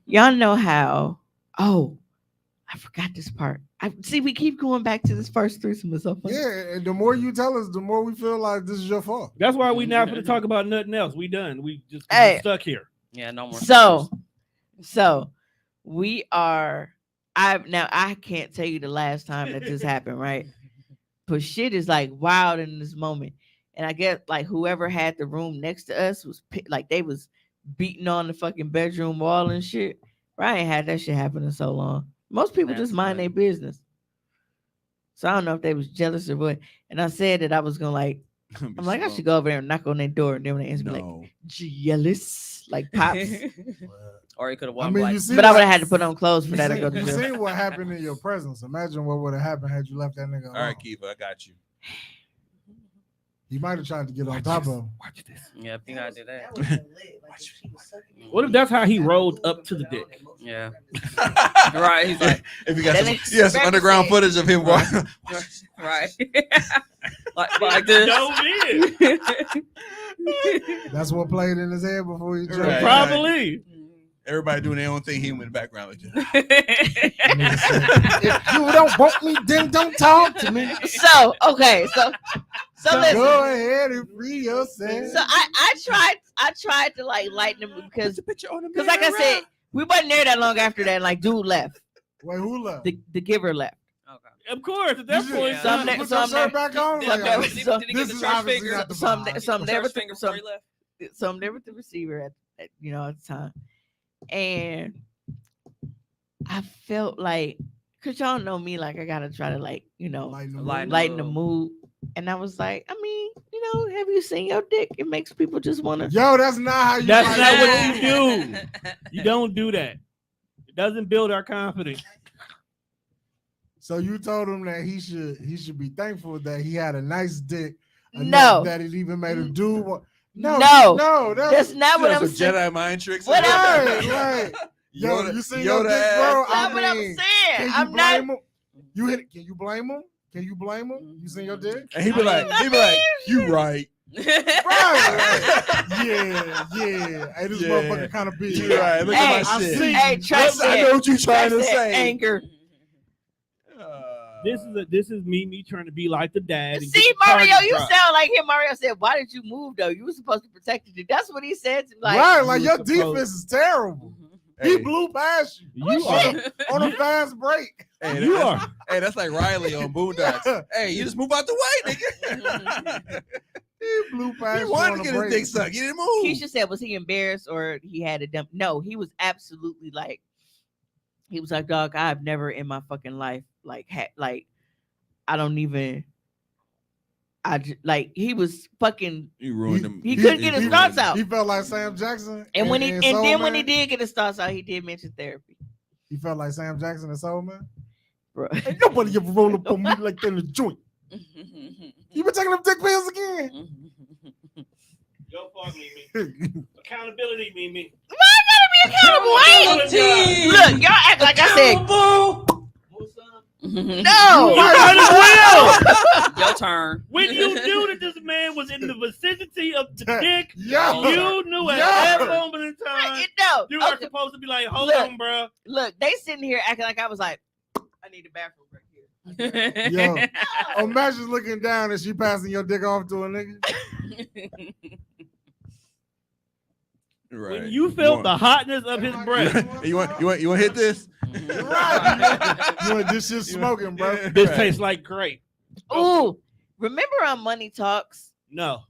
S3: y'all know how. Oh, I forgot this part. I see. We keep going back to this first threesome. It's so funny.
S2: Yeah, and the more you tell us, the more we feel like this is your fault.
S1: That's why we not going to talk about nothing else. We done. We just
S3: Hey.
S1: stuck here.
S5: Yeah, no more.
S3: So we are. I can't tell you the last time that this happened, right? But shit is like wild in this moment, and I guess like whoever had the room next to us was like they was beating on the fucking bedroom wall and shit. I ain't had that shit happen in so long. Most people just mind their business. So I don't know if they was jealous or what. And I said that I was gonna like, I'm like, I should go over there and knock on their door, and then when they answer, be like, jealous, like pops.
S5: Or he could have
S2: I
S5: won.
S2: mean,
S5: Black.
S2: you see,
S3: But I
S2: what-
S3: would have had to put on clothes for
S2: you
S3: that to
S2: see-
S3: go to
S2: you
S3: jail.
S2: seen what happened in your presence. Imagine what would have happened had you left that nigga alone.
S4: All right, Kiva, I got you.
S2: He might have tried to get on top of him.
S1: Watch this.
S5: Yeah, if you gotta do that.
S1: What if that's how he rolled up to the dick?
S5: Yeah. Right. He's like,
S4: If you got
S3: That
S4: some,
S3: nigga
S4: you got some underground
S3: said-
S4: footage of him walking.
S5: right. like this.
S1: Dove in.
S2: That's what played in his head before he jumped.
S4: Right.
S1: Probably.
S4: Everybody doing their own thing. Him in the background. Like,
S2: Nigga said, if you don't want me, then don't talk to me.
S3: So okay, so listen.
S2: Go ahead and free yourself.
S3: So I tried to like lighten him because like I said, we wasn't there that long after that. And like dude left,
S2: Wait, who left?
S3: the giver left.
S5: Okay.
S1: Of course, at that
S2: You
S1: point,
S2: just-
S3: Some
S2: you
S3: ne-
S2: put
S3: some
S2: your shirt
S3: ne-
S2: back on.
S3: some
S2: Like,
S3: ne-
S2: oh,
S3: some-
S5: Did he
S2: this
S5: get
S2: is
S5: the church
S2: obviously
S5: finger?
S2: not the
S3: Some
S2: vibe.
S3: some there with
S5: Church finger
S3: some
S5: before he left.
S3: some there with the receiver at at the time, and I felt like, cause y'all know me, like I gotta try to like
S2: Lighten the
S5: Lighten
S2: mood.
S3: lighten the mood, and I was like, I mean, have you seen your dick? It makes people just wanna.
S2: Yo, that's not how you.
S1: That's
S2: lighten
S1: not
S2: the
S1: what
S2: mood.
S1: you do. You don't do that. It doesn't build our confidence.
S2: So you told him that he should be thankful that he had a nice dick.
S3: No.
S2: enough that it even made him do what.
S3: No.
S2: no,
S3: That's not what I'm
S4: That's a
S3: saying.
S4: Jedi mind tricks.
S3: What
S2: right, right. Yo,
S4: Yoda-
S2: you see your
S4: Yoda
S2: dick,
S4: ass.
S2: bro?
S3: That's not what I'm
S2: can
S3: saying.
S2: you
S3: I'm
S2: blame
S3: not.
S2: him? You hit it. Can you blame him? Can you blame him? You seen your dick?
S4: And he be like, you right.
S2: Right. Yeah. Hey, this
S4: Yeah.
S2: motherfucker kind of big.
S4: You right. Look
S3: Hey,
S4: at my shit.
S2: see.
S3: Hey, Trey said.
S4: I know what you're trying
S3: Trey
S4: to
S3: said
S4: say.
S3: Anger.
S1: This is me trying to be like the dad. and
S3: See,
S1: get the
S3: Mario,
S1: target
S3: you
S1: drop.
S3: sound like him. Mario said, "Why did you move though? You were supposed to protect it." That's what he said. To me. Like,
S2: Right, like
S1: you
S2: your
S1: were supposed-
S2: defense is terrible.
S4: Hey,
S2: He blew past you
S1: You are.
S2: on a fast break.
S4: hey,
S1: You
S4: that's-
S1: are.
S4: Hey, that's like Riley on Boondocks. Hey, you just move out the way, nigga.
S2: He blew past
S4: He
S2: you
S4: wanted
S2: on
S4: to
S2: a
S4: get his
S2: break.
S4: dick sucked. He didn't move.
S3: Keisha said, was he embarrassed or he had a dump? No, he was absolutely like, he was like, dog, I've never in my fucking life I don't even. He was fucking.
S4: You ruined him.
S3: He couldn't get his thoughts out.
S2: He felt like Sam Jackson.
S3: And when
S2: in
S3: then
S2: Soul
S3: when he
S2: Man.
S3: did get his thoughts out, he did mention therapy,
S2: He felt like Sam Jackson and Soul Man.
S3: bro.
S2: Ain't nobody ever roll up on me like that in the joint. You been taking them dick pills again?
S1: Your fault, Mimi. Accountability, Mimi.
S3: Accountable, ain't. Look, y'all act like I said. No,
S1: You might as well.
S5: Your turn.
S1: When you knew that this man was in the vicinity of the dick,
S2: Yo,
S1: you knew at
S2: Yo.
S1: that moment in time
S3: no.
S1: you are
S3: Okay,
S1: supposed to be like, hold
S3: Look.
S1: on, bro.
S3: look, they sitting here acting like I was like, I need a bathroom right here.
S2: yo. Imagine looking down and she passing your dick off to a nigga.
S4: Right.
S1: When you felt the
S4: want-
S1: hotness of his breath,
S4: you want to hit this?
S2: Right. You want this shit smoking, bro.
S1: this
S4: Right.
S1: tastes like grape.
S3: Ooh, remember on Money Talks?
S1: No.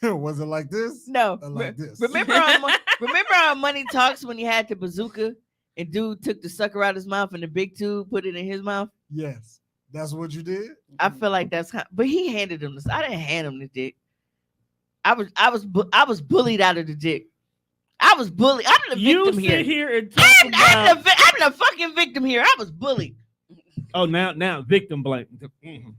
S2: Was it like this?
S3: No.
S2: Or like this?
S3: Remember on Money Talks when you had the bazooka and dude took the sucker out his mouth and the big tube put it in his mouth?
S2: Yes. That's what you did?
S3: I feel like that's how, but he handed him this. I didn't hand him the dick. I was bullied out of the dick. I was bullied. I'm the
S1: You
S3: victim
S1: sit
S3: here.
S1: here and talk about.
S3: I'm the fucking victim here. I was bullied.
S1: Oh, now victim blame. Mhm.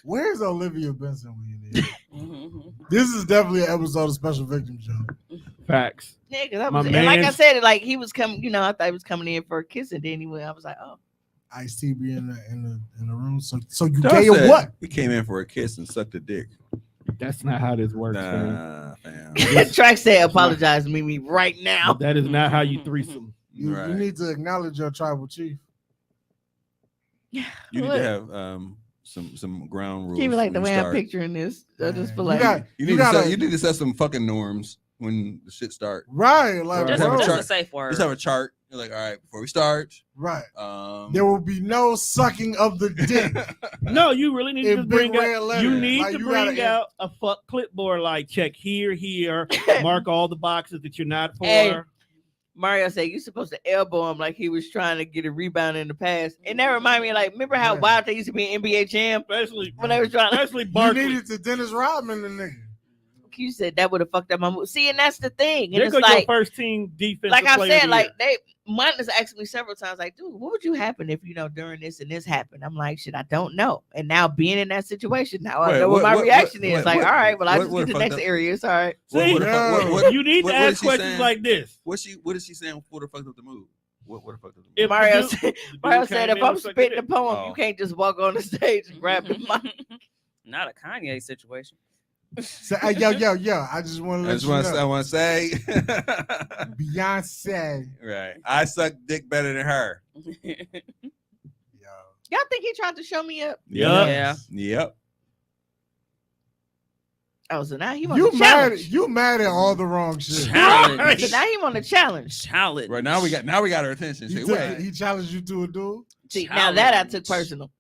S2: Where's Olivia Benson when you need her? This is definitely an episode of Special Victim Show.
S1: Facts.
S3: Yeah, because I
S1: My
S3: was, and like I
S1: man's-
S3: said, like he was coming. I thought he was coming in for a kiss, and then he went. I was like, oh,
S2: Ice-T be in the room. So you
S4: Dog
S2: gay or
S4: said
S2: what?
S4: He came in for a kiss and sucked a dick.
S1: That's not how this works, fam.
S4: Nah, fam.
S3: Track said, "Apologize, Mimi, right now."
S1: That is not how you threesome.
S2: You
S4: Right.
S2: need to acknowledge your tribal chief.
S4: You need
S3: What?
S4: to have some ground rules.
S3: Keep it like the
S4: when
S3: way
S4: you
S3: I'm
S4: start.
S3: picturing this. I just
S2: Man,
S3: feel
S2: you
S3: like
S2: got-
S4: You
S2: You
S4: need
S2: gotta-
S4: you need to set some fucking norms when the shit start.
S2: Right, like
S1: Right.
S5: Just,
S4: have a
S2: bro,
S5: just a
S4: chart.
S5: safe word.
S4: Just have a chart. You're like, all right, before we start,
S2: right. There will be no sucking of the dick.
S1: No, you really need
S2: In
S1: to
S2: big
S1: bring
S2: red
S1: out.
S2: letters.
S1: You need
S2: Like,
S1: to
S2: you
S1: bring
S2: gotta-
S1: out a fuck clipboard. Like check here, mark all the boxes that you're not for.
S3: Hey. Mario said you're supposed to elbow him like he was trying to get a rebound in the past. And that reminded me, like, remember how
S2: Yeah.
S3: wild they used to be in NBA Jam
S1: Especially
S3: when they was trying to.
S1: especially
S2: You
S1: Barkley.
S2: needed to Dennis Rodman the nigga.
S3: You said that would have fucked up my move. See, and that's the thing. And
S1: There
S3: it's
S1: goes your
S3: like,
S1: first team defense.
S3: like I said, like mine has asked me several times, like, dude, what would you happen if during this and this happened? I'm like, shit, I don't know. And now being in that situation, now I
S4: Wait,
S3: know what my reaction
S4: what-
S3: is. Like,
S4: what-
S3: all right, well, I
S4: what-
S3: just
S4: what
S3: get the
S4: fucked
S3: next
S4: up?
S3: area. It's all right.
S1: See,
S4: What the fuck-
S1: you need
S4: what
S1: to
S4: is
S1: ask
S4: she
S1: questions
S4: saying?
S1: like this.
S4: What is she saying? What the fuck up the move? What the fuck up the move?
S1: If
S3: Mario
S1: the dude-
S3: said,
S1: the dude
S3: Mario
S1: came
S3: said,
S1: in
S3: if I'm
S1: and sucked
S3: spitting
S1: your
S3: a poem,
S4: Oh.
S3: you can't just walk on the stage and grab the mic.
S5: Not a Kanye situation.
S2: So, yo, I just want to
S4: I
S2: let
S4: just
S2: you
S4: want
S2: know.
S4: to say,
S2: Beyonce,
S4: right? I suck dick better than her.
S2: yo.
S3: Y'all think he tried to show me up?
S1: Yup.
S5: Yeah.
S4: Yep.
S3: Oh, so now he want
S2: You
S3: to
S2: mad?
S3: challenge.
S2: You mad at all the wrong shit?
S5: Challenge.
S3: So now he want to challenge.
S5: Challenge.
S4: Right now we got her attention.
S2: He,
S4: Say,
S2: took-
S4: wait.
S2: he challenged you to a duel.
S3: See, now that I took
S5: Challenge.
S3: personal.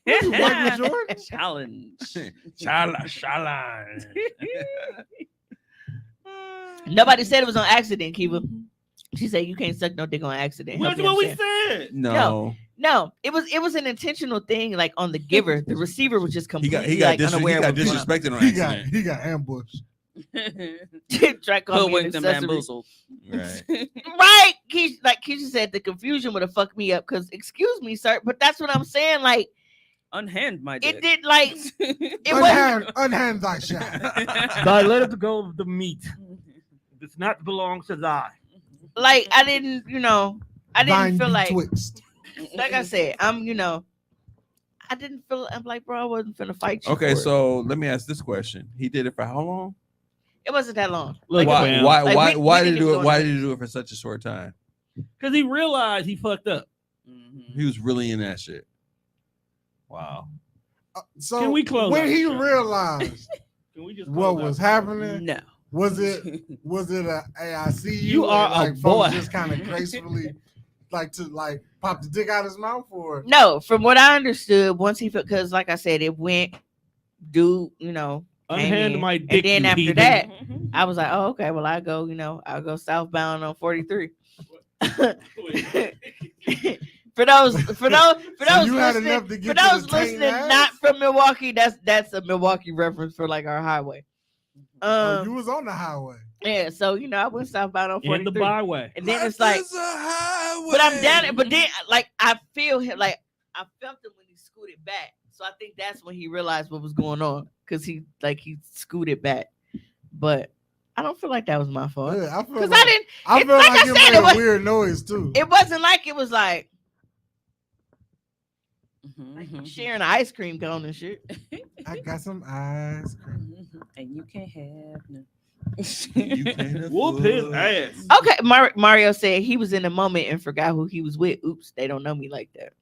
S2: You Michael Jordan?
S5: Challenge.
S1: Shala.
S3: Nobody said it was on accident, Kiva. She said you can't suck no dick on accident. Help
S1: That's
S3: you
S1: what we
S3: understand.
S1: said.
S4: No.
S3: No, it was an intentional thing, like on the giver. The receiver was just
S4: He
S3: completely
S4: got
S3: unaware of what's going on.
S4: disrespected on accident.
S2: He got ambushed.
S3: Try to call me an
S5: Hoodwinked and
S3: accessory.
S5: bamboozled.
S4: Right.
S3: Right. Keisha said the confusion would have fucked me up because, excuse me, sir, but that's what I'm saying. Like,
S5: Unhand my dick.
S3: it did, like, it wasn't.
S2: Unhand thy shot.
S1: Thy let it go of the meat. Does not belong to thy.
S3: Like, I didn't
S2: Thine
S3: feel like,
S2: betwixt.
S3: like I said, I didn't feel, I'm like, bro, I wasn't finna fight you.
S4: Okay,
S3: for it.
S4: so let me ask this question. He did it for how long?
S3: It wasn't that long.
S1: Look,
S3: Like,
S1: fam.
S3: we
S4: Did he
S3: didn't
S4: do
S3: even
S4: it?
S3: go
S4: Why
S3: into
S4: did he do it for such a short time?
S1: Because he realized he fucked up.
S4: He was really in that shit. Wow.
S2: So
S1: Can we close
S2: when
S1: out
S2: he
S1: the show?
S2: realized
S1: Can we just
S2: what
S1: close
S2: was
S1: out?
S2: happening,
S5: No.
S2: was it a hey, I see you?
S1: You are
S2: and,
S1: a
S2: like, folks
S1: boy.
S2: just kind of gracefully like pop the dick out his mouth or
S3: No, from what I understood, once he, because like I said, it went, came
S1: Unhand
S3: in,
S1: my
S3: and
S1: dick.
S3: then
S1: you
S3: after
S1: heathen.
S3: that, I was like, oh, okay, well, I'll go southbound on 43. For those
S2: So you had
S3: listening,
S2: enough to
S3: for
S2: get to
S3: those
S2: the taint
S3: listening
S2: ass?
S3: not from Milwaukee, that's a Milwaukee reference for like our highway.
S2: Oh, you was on the highway.
S3: Yeah, so I went southbound on
S1: In the
S3: 43,
S1: byway.
S3: and then it's like, but I'm down it. But then, like, I feel him, like I felt him when he scooted back. So I think that's when he realized what was going on, because he scooted back. But I don't feel like that was my fault,
S2: Yeah, I feel
S3: because
S2: like,
S3: I didn't.
S2: I
S3: it-
S2: feel
S3: like
S2: like
S3: I
S2: it
S3: said,
S2: made
S3: it
S2: a
S3: was-
S2: weird noise too.
S3: It wasn't like it was like
S5: Mhm.
S3: sharing an ice cream cone and shit.
S2: I got some ice cream.
S5: And you can't have none.
S4: You can't
S1: Whoop his
S4: afford-
S1: ass.
S3: Okay, Mario said he was in the moment and forgot who he was with. Oops, they don't know me like that.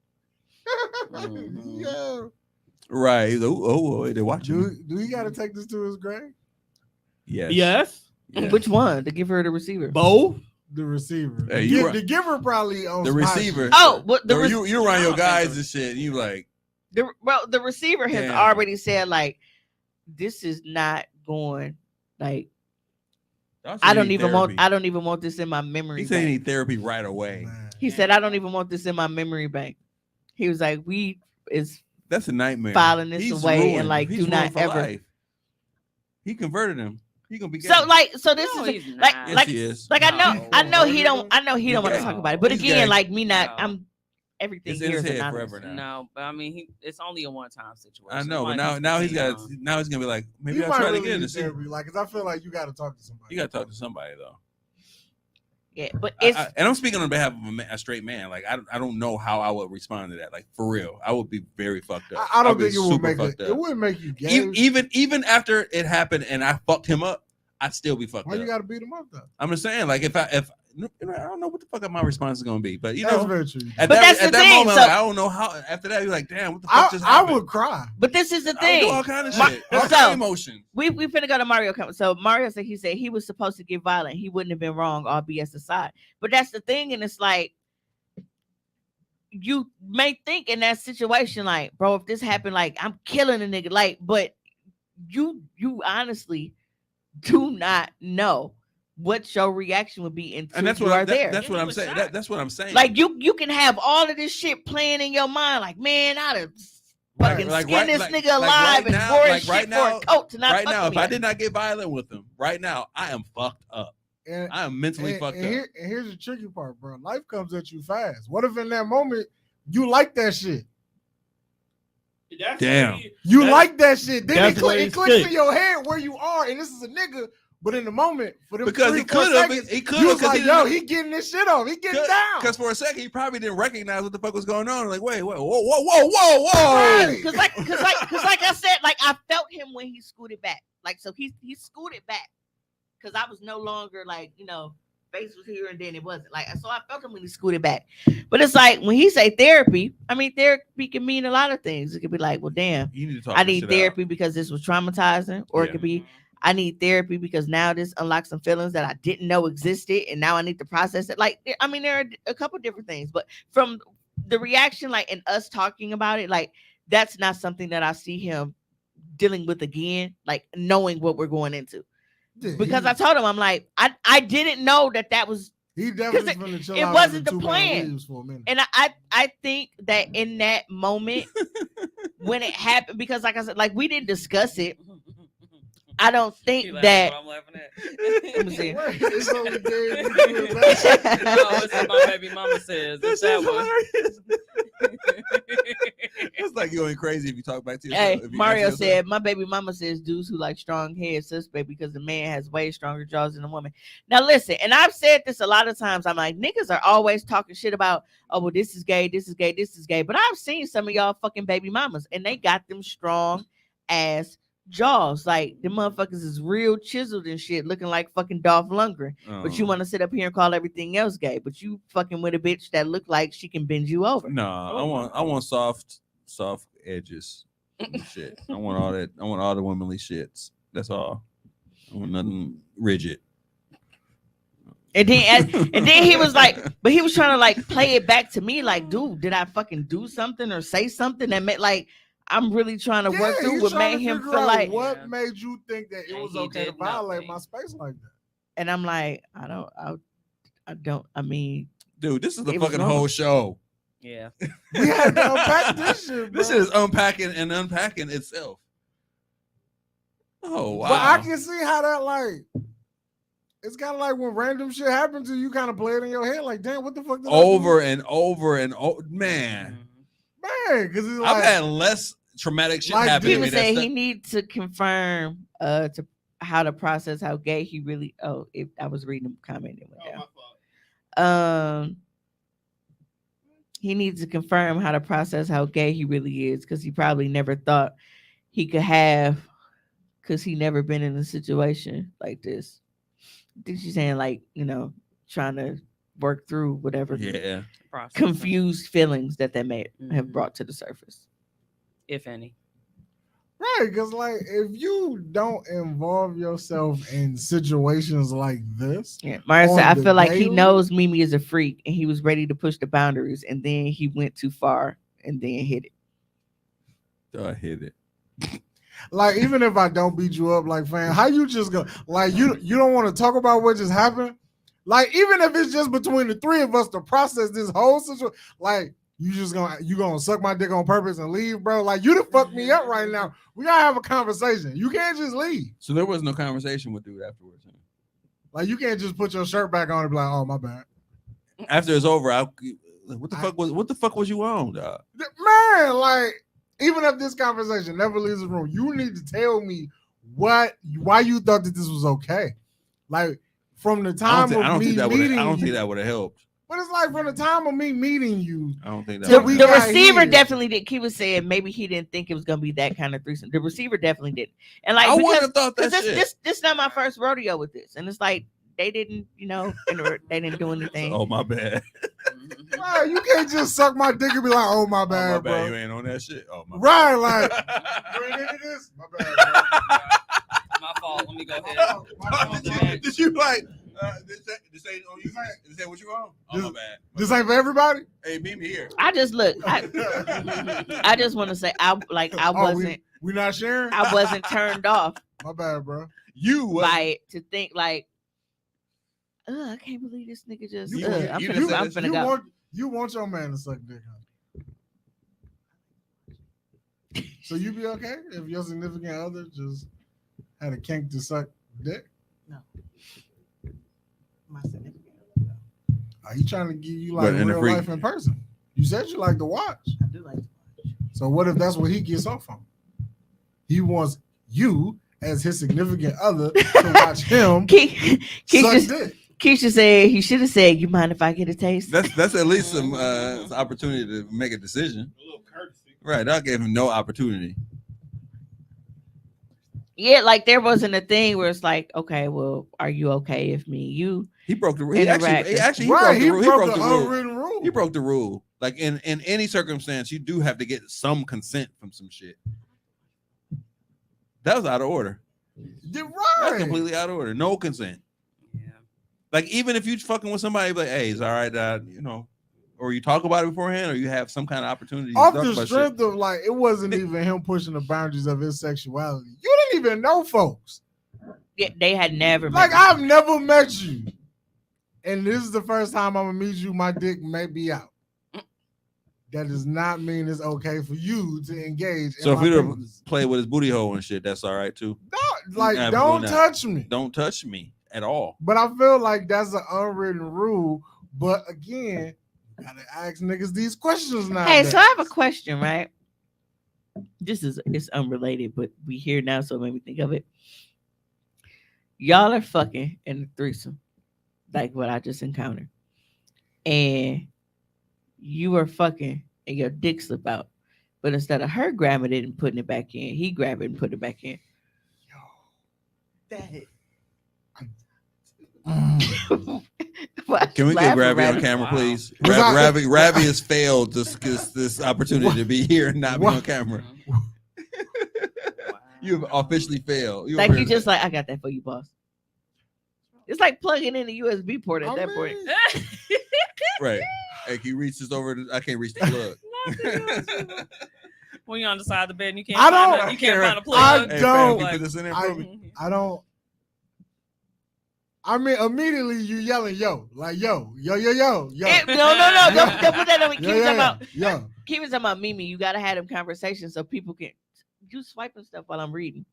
S5: Mhm.
S2: Yeah.
S4: Right. Oh, they're watching.
S2: Do he got to take this to his grave?
S4: Yes.
S1: Yes.
S4: Yes.
S3: Which one? To give her the receiver?
S1: Both.
S2: The receiver.
S4: Hey, you right.
S2: The giver probably owns
S4: The
S2: some hot
S4: receiver.
S2: shit.
S3: Oh, what the
S4: you around your
S5: No,
S4: guys
S5: thank
S4: and shit, and you like,
S3: the receiver has
S4: Damn.
S3: already said, like, this is not going, like, I don't even want this in my memory
S4: He said he
S3: bank.
S4: need therapy right away.
S2: Man.
S3: He said, I don't even want this in my memory bank. He was like, weed is
S4: That's a nightmare.
S3: filing this
S4: He's
S3: away and
S4: ruined.
S3: like
S4: He's
S3: do not
S4: ruined for
S3: ever.
S4: life. He converted him. He gonna be gay.
S3: So this
S5: No,
S3: is
S5: he's
S3: like
S5: not.
S4: Yes,
S3: like
S4: he is.
S3: like
S5: No.
S3: I know he don't want to
S4: He's
S3: talk
S4: gay.
S3: about it. But
S4: He's
S3: again,
S4: gay.
S3: like me not
S5: No.
S3: I'm everything
S4: It's in
S3: here
S4: his
S3: is
S4: head
S3: anonymous.
S4: forever now.
S5: No, but I mean, it's only a one-time situation.
S4: I know, but
S5: Like,
S4: now he's got.
S5: um,
S4: Now he's gonna be like, maybe
S2: You
S4: I'll
S2: might
S4: try it
S2: really
S4: again
S2: need
S4: and see.
S2: therapy, like, cause I feel like you got to talk to somebody.
S4: You gotta talk to somebody though.
S3: Yeah, but it's
S4: and I'm speaking on behalf of a straight man. Like I don't know how I would respond to that. Like for real, I would be very fucked up.
S2: I don't
S4: I'd be
S2: think it would
S4: super
S2: make
S4: fucked
S2: it.
S4: up.
S2: It wouldn't make you gay.
S4: Even after it happened and I fucked him up, I'd still be fucked
S2: Why
S4: up.
S2: you gotta beat him up though?
S4: I'm just saying, like if I don't know what the fuck my response is gonna be, but you
S2: That's
S4: know,
S2: very true.
S4: at
S3: But
S4: that,
S3: that's the
S4: at that
S3: thing,
S4: moment,
S3: so-
S4: like, I don't know how. After that, you're like, damn, what the fuck just
S2: I
S4: happened?
S2: would cry.
S3: but this is the
S4: I would
S3: thing.
S4: do all kind of
S3: Ma-
S4: shit, all
S3: so-
S4: kind of emotions.
S3: We finna go to Mario. So Mario said he was supposed to get violent. He wouldn't have been wrong, all BS aside. But that's the thing, and it's like you may think in that situation, like, bro, if this happened, like I'm killing a nigga, like, but you honestly do not know what your reaction would be until
S4: And that's
S3: you
S4: what
S3: are there.
S4: that's what
S5: Yeah,
S4: I'm
S5: he
S4: saying.
S5: was shocked.
S4: That's what I'm saying.
S3: Like you can have all of this shit playing in your mind, like, man, I'd have fucking skin this nigga alive and wore his shit for a coat to not
S4: right
S3: fuck
S4: now,
S3: with
S4: if
S3: me.
S4: I did not get violent with him, right now, I am fucked up.
S2: And,
S4: I am mentally fucked up.
S2: and here's the tricky part, bro. Life comes at you fast. What if in that moment you like that shit?
S4: Damn.
S2: You
S1: That's-
S2: like that shit. Then
S1: that's
S2: it,
S1: where
S2: it
S1: it's
S2: clicks
S1: sick.
S2: in your head where you are, and this is a nigga. But in the moment, for them
S4: Because
S2: 3
S4: he
S2: or 4
S4: could have,
S2: seconds,
S4: he could
S2: you
S4: have,
S2: was like, yo, he getting this shit off. He getting down.
S4: Because for a second, he probably didn't recognize what the fuck was going on. Like, wait, whoa.
S2: Right.
S3: Cause like I said, like I felt him when he scooted back. Like so he scooted back because I was no longer like, you know, face was here and then it wasn't. Like so I felt him when he scooted back. But it's like when he say therapy, I mean therapy can mean a lot of things. It could be like, well, damn,
S4: You need to talk
S3: I
S4: this
S3: need
S4: shit
S3: therapy because this was traumatizing, or it
S4: Yeah.
S3: could be I need therapy because now this unlocks some feelings that I didn't know existed, and now I need to process it. Like, I mean, there are a couple different things, but from the reaction, like, and us talking about it, like, that's not something that I see him dealing with again, like, knowing what we're going into.
S2: Yeah,
S3: Because
S2: he,
S3: I told him, I'm like, I didn't know that was,
S2: he definitely
S3: 'cause
S2: finna chill
S3: it
S2: out
S3: wasn't
S2: on
S3: the
S2: 2 man
S3: plan.
S2: leaves for a minute.
S3: and I think that in that moment when it happened, because like I said, like we didn't discuss it. I don't think
S5: He laughing,
S3: that.
S5: but I'm laughing at.
S3: Let me see.
S2: Wait, it's only Dave you do it back.
S5: No, it's what my baby mama says. It's that one.
S4: It's like you ain't crazy if you talk back to yourself.
S3: Hey,
S4: if you answer
S3: Mario
S4: yourself.
S3: said, my baby mama says dudes who like strong head suspect because the man has way stronger jaws than the woman. Now listen, and I've said this a lot of times. I'm like, niggas are always talking shit about, oh, well, this is gay, this is gay, this is gay. But I've seen some of y'all fucking baby mamas and they got them strong ass jaws. Like the motherfuckers is real chiseled and shit, looking like fucking Dolph Lundgren. But you want to sit up here and call everything else gay, but you fucking with a bitch that look like she can bend you over.
S4: No, I want soft edges. and shit. I want all that. I want all the womanly shits. That's all. I want nothing rigid.
S3: And then he was like, but he was trying to like play it back to me, like, dude, did I fucking do something or say something that meant like I'm really trying to work through
S2: he's
S3: what
S2: trying
S3: made
S2: to
S3: him
S2: figure
S3: feel
S2: out
S3: like,
S2: what
S5: Yeah.
S2: made you think that it
S5: And
S2: was
S5: he
S2: okay to
S5: did
S2: violate
S5: nothing.
S2: my space like that.
S3: and I'm like, I mean,
S4: Dude, this is the
S3: It was
S4: fucking
S3: normal.
S4: whole show.
S5: Yeah.
S2: We had to unpack this shit, bro.
S4: This is unpacking and unpacking itself. Oh wow!
S2: But I can see how that like. It's kind of like when random shit happens to you, you kind of play it in your head, like, damn, what the fuck? Did I do?
S4: over and over and over, man.
S2: Man, because it's like
S4: I've had less traumatic shit
S2: Like
S4: happen to
S3: people
S4: me.
S3: say
S4: That's
S3: he needs to confirm to how to process how gay he really. Oh, if I was reading a comment, it went down. He needs to confirm how to process how gay he really is because he probably never thought he could have, because he never been in a situation like this. I think she's saying like, you know, trying to work through whatever
S4: yeah.
S3: confused feelings that they may have
S5: Mhm.
S3: brought to the surface.
S5: If any.
S2: right, because like if you don't involve yourself in situations like this,
S3: Yeah, Mario said,
S2: On
S3: I
S2: the
S3: feel like he
S2: daily?
S3: knows Mimi is a freak and he was ready to push the boundaries and then he went too far and then hit it.
S4: I hit it.
S2: like even if I don't beat you up, like fam, how you just go like you don't want to talk about what just happened? Like even if it's just between the three of us to process this whole situation, like you gonna suck my dick on purpose and leave, bro? Like you done fucked me up right now. We gotta have a conversation. You can't just leave.
S4: So there was no conversation with dude afterwards. Huh?
S2: Like you can't just put your shirt back on and be like, oh my bad.
S4: After it's over, what the fuck was you on, dog?
S2: Man, like even if this conversation never leaves the room, you need to tell me why you thought that this was okay. Like from the
S4: I
S2: time
S4: don't, think, I
S2: of
S4: don't
S2: me
S4: think that would.
S2: meeting
S4: I don't
S2: you.
S4: think that would have helped.
S2: But it's like from the time of me meeting you.
S4: I don't think that.
S2: So
S3: The,
S2: we
S3: the
S2: got
S3: receiver
S2: here.
S3: definitely did. He was saying maybe he didn't think it was gonna be that kind of threesome. The receiver definitely did, and like
S4: I
S3: because
S4: wouldn't have thought that
S3: this
S4: shit.
S3: this not my first rodeo with this, and it's like they didn't, they didn't do anything.
S4: Oh my bad.
S2: Right, you can't just suck my dick and be like, "Oh my bad,
S4: Oh, my
S2: bro."
S4: bad. You ain't on that shit. Oh my
S2: Right, like
S4: bad.
S2: you ain't into this. My bad, bro.
S5: My fault. Let me go ahead.
S4: Did you like? This ain't on you. This ain't what you on. Oh my
S2: This-
S4: bad.
S2: This ain't for everybody.
S4: Hey, meet me here.
S3: I just look. I just want to say I
S2: Oh,
S3: wasn't
S2: we not sharing.
S3: I wasn't turned off
S2: My bad, bro.
S4: You was.
S3: by it to think like, I can't believe this nigga just.
S4: You-
S3: I'm
S4: you
S3: finna,
S4: just said
S3: I'm
S4: this-
S3: finna go.
S2: You want your man to suck dick, huh? So you be okay if your significant other just had a kink to suck dick?
S6: My significant.
S2: Are you trying to give you
S4: But
S2: like
S4: in the
S2: real
S4: freak-
S2: life in person? You said you like to watch.
S6: I do like to watch.
S2: So what if that's what he gets off on? He wants you as his significant other to watch him suck dick.
S3: Keisha said he should have said, "You mind if I get a taste?"
S4: That's at least some opportunity to make a decision.
S1: A little courtesy.
S4: Right. I gave him no opportunity.
S3: Yeah, like there wasn't a thing where it's like, okay, well, are you okay if me and you?
S4: He broke the rule. He
S3: Interacting.
S4: actually
S2: Right,
S4: he broke the rule. He broke the rule.
S2: unwritten rule.
S4: He broke the rule. Like in any circumstance, you do have to get some consent from some shit. That was out of order.
S2: You're
S4: That's
S2: right.
S4: completely out of order. No consent.
S5: Yeah.
S4: Like even if you fucking with somebody, like, hey, it's all right, or you talk about it beforehand, or you have some kind of opportunity. To
S2: Off
S4: talk
S2: the
S4: about
S2: strength of like, it wasn't even him pushing the boundaries of his sexuality. You didn't even know folks.
S3: Yeah, they had never met
S2: Like
S3: me.
S2: I've never met you, and this is the first time I'm gonna meet you. My dick may be out. That does not mean it's okay for you to engage.
S4: So
S2: in
S4: if
S2: my
S4: we were to
S2: business.
S4: play with his booty hole and shit, that's all right too.
S2: No, like
S4: Absolutely
S2: don't
S4: not.
S2: touch me.
S4: Don't touch me at all.
S2: But I feel like that's an unwritten rule. But again, you gotta ask niggas these questions now.
S3: Hey, so I have a question, right? It's unrelated, but we here now, so it made me think of it. Y'all are fucking in a threesome, like what I just encountered, and you are fucking, and your dick slip out, but instead of her grabbing it and putting it back in, he grab it and put it back in.
S6: That
S3: Why
S4: Can we
S3: you
S4: get
S3: laughing,
S4: Ravi on
S3: Ravi?
S4: camera,
S5: Wow.
S4: please?
S2: Was I-
S4: Ravi has failed this opportunity to be here and not be
S2: What?
S4: on camera. You have officially failed. You
S3: Like
S4: over
S3: you
S4: here-
S3: just like, I got that for you, boss. It's like plugging in a USB port at
S2: I
S3: that
S2: mean,
S3: point.
S4: right. Hey, can you reach this over? I can't reach the plug.
S5: When you're on the side of the bed and you can't
S2: I
S5: find
S2: don't-
S5: you can't find a
S2: I
S5: plug.
S4: Hey,
S2: don't-
S4: fam, can you put this in there for me?
S2: I don't. I mean, immediately you yelling, yo, like, yo.
S3: No. Don't put that on me. Keep talking about.
S2: yo.
S3: Keep talking about Mimi. You gotta have them conversations so people can. You swiping stuff while I'm reading.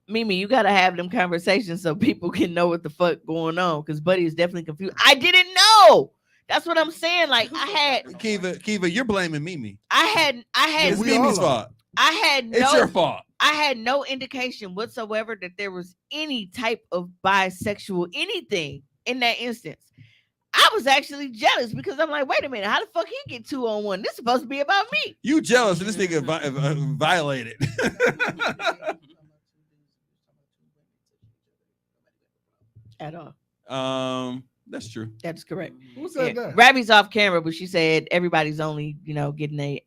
S3: Mimi, you gotta have them conversations so people can know what the fuck going on. Because Buddy is definitely confused. I didn't know. That's what I'm saying. Like
S4: Kiva, you're blaming Mimi.
S3: I had,
S4: It's
S2: we
S4: Mimi's
S2: all are.
S4: fault.
S3: I had
S4: It's
S3: no,
S4: your fault.
S3: I had no indication whatsoever that there was any type of bisexual anything in that instance. I was actually jealous because I'm like, wait a minute, how the fuck he get 2-on-1? This is supposed to be about me.
S4: You jealous? This nigga violated.
S3: At all.
S4: That's true.
S3: That's correct.
S2: Who said that?
S3: Ravi's off camera, but she said everybody's only, getting their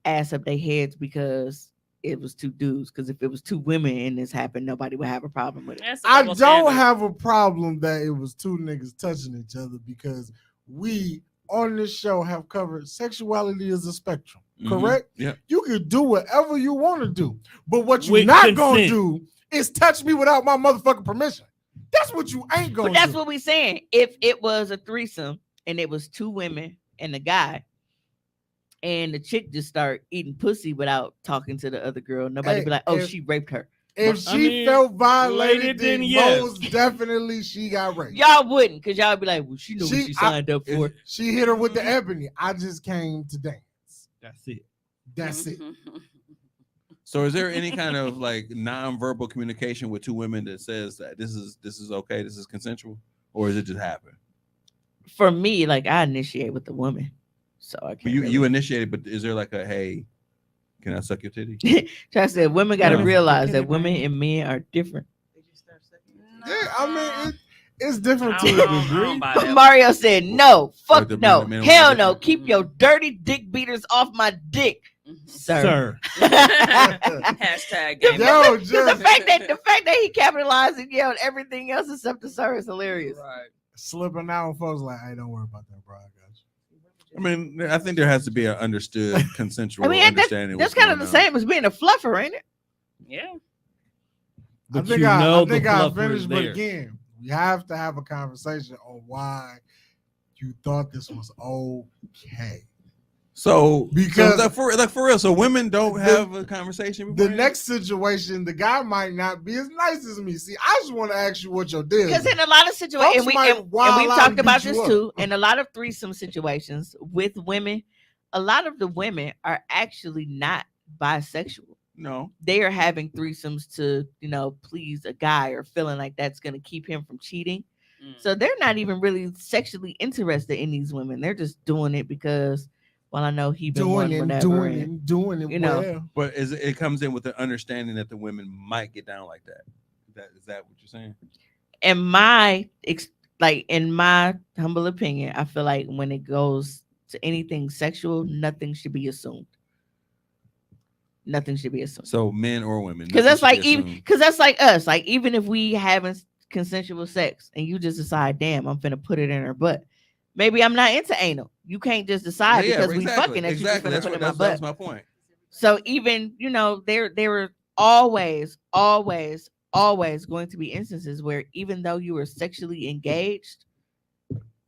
S3: ass up their heads because it was two dudes. Because if it was two women and this happened, nobody would have a problem with it.
S5: That's the
S2: I
S5: double
S2: don't
S5: standard.
S2: have a problem that it was two niggas touching each other because we on this show have covered sexuality as a spectrum.
S4: Mhm.
S2: Correct?
S4: Yeah.
S2: You can do whatever you want to do, but what you're
S1: With
S2: not gonna
S1: consent.
S2: do is touch me without my motherfucking permission. That's what you ain't gonna
S3: But that's
S2: do.
S3: what we saying. If it was a threesome and it was two women and a guy, and the chick just start eating pussy without talking to the other girl, nobody
S2: Hey,
S3: be like, "Oh,
S2: if-
S3: she raped her."
S2: If
S1: I
S2: she
S1: mean,
S2: felt violated,
S1: related,
S2: then
S1: then yes.
S2: most definitely she got raped.
S3: Y'all wouldn't, because y'all be like, "Well, she knew what she
S2: I-
S3: signed up for."
S2: She hit her with the ebony. I just came to dance.
S1: That's it.
S2: That's it.
S4: So is there any kind of like non-verbal communication with two women that says that this is okay, this is consensual, or is it just happen?
S3: For me, like I initiate with the woman, so I
S4: But
S3: can't.
S4: you initiated, but is there like a hey, can I suck your titty?
S3: I said women got to
S1: Yeah.
S3: realize that women and men are different.
S2: Yeah, I mean, it's different
S5: I
S2: to
S5: don't,
S2: a
S5: I don't
S2: degree.
S5: buy that.
S3: Mario said no, fuck
S4: the
S3: no,
S4: men- men
S3: hell
S4: want
S3: no,
S4: different-
S3: keep your dirty dick beaters off my dick, sir.
S5: Hashtag
S3: The,
S5: game.
S2: Yo,
S3: the
S2: just
S3: fact that he capitalized and yelled everything else except the sir is hilarious.
S5: Right.
S2: slipping out and folks like, hey, don't worry about that, bro. I got you.
S4: I mean, I think there has to be an understood, consensual
S3: I mean, that's
S4: understanding.
S3: that's
S4: what's
S3: kind of
S4: going
S3: the
S4: on.
S3: same as being a fluffer, ain't it?
S5: Yeah.
S1: But
S2: I think
S1: you know
S2: I think
S1: the
S2: I
S1: fluffer
S2: finished,
S1: is
S2: but
S1: there.
S2: again, we have to have a conversation on why you thought this was okay.
S4: So
S2: Because
S4: for real, so women don't
S2: the-
S4: have a conversation.
S2: The
S4: beforehand?
S2: next situation, the guy might not be as nice as me. See, I just want to ask you what your deal
S3: Because
S2: is.
S3: in a lot of situations,
S2: Folks might
S3: and
S2: wild
S3: we've
S2: out
S3: talked
S2: and
S3: about
S2: beat you
S3: this
S2: up.
S3: too, in a lot of threesome situations with women, a lot of the women are actually not bisexual.
S4: No.
S3: They are having threesomes to, please a guy or feeling like that's going to keep him from cheating. So they're not even really sexually interested in these women. They're just doing it because, well, I know he been
S2: doing
S3: one
S2: it,
S3: whatever.
S2: doing it
S3: you know.
S2: well.
S4: But it comes in with the understanding that the women might get down like that. Is that what you're saying?
S3: In my humble opinion, I feel like when it goes to anything sexual, nothing should be assumed. Nothing should be assumed.
S4: So men or women,
S3: Because
S4: nothing
S3: that's
S4: should be
S3: like
S4: assumed.
S3: that's like us. Like even if we having consensual sex and you just decide, damn, I'm finna put it in her butt. Maybe I'm not into anal. You can't just decide because we fucking that you just finna put it in my butt.
S4: That's my point.
S3: So even there were always going to be instances where even though you were sexually engaged,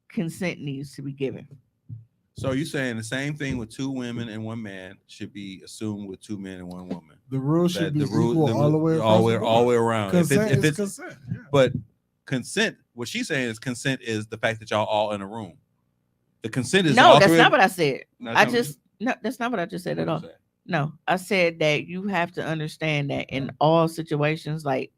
S3: consent needs to be given.
S4: So you're saying the same thing with two women and one man should be assumed with two men and one woman.
S2: The rule should
S4: That
S2: be
S4: the rule-
S2: equal all the way across the
S4: all the way
S2: board.
S4: around.
S2: Consent
S4: If
S2: is
S4: it's
S2: consent. Yeah.
S4: but consent, what she's saying is consent is the fact that y'all all in a room. The consent is
S3: No,
S4: all
S3: that's
S4: three
S3: not
S4: of-
S3: what I said.
S4: No,
S3: I
S4: that's not what
S3: just no, that's not what I just said at
S4: you
S3: all.
S4: said.
S3: No, I said that you have to understand that in all situations, like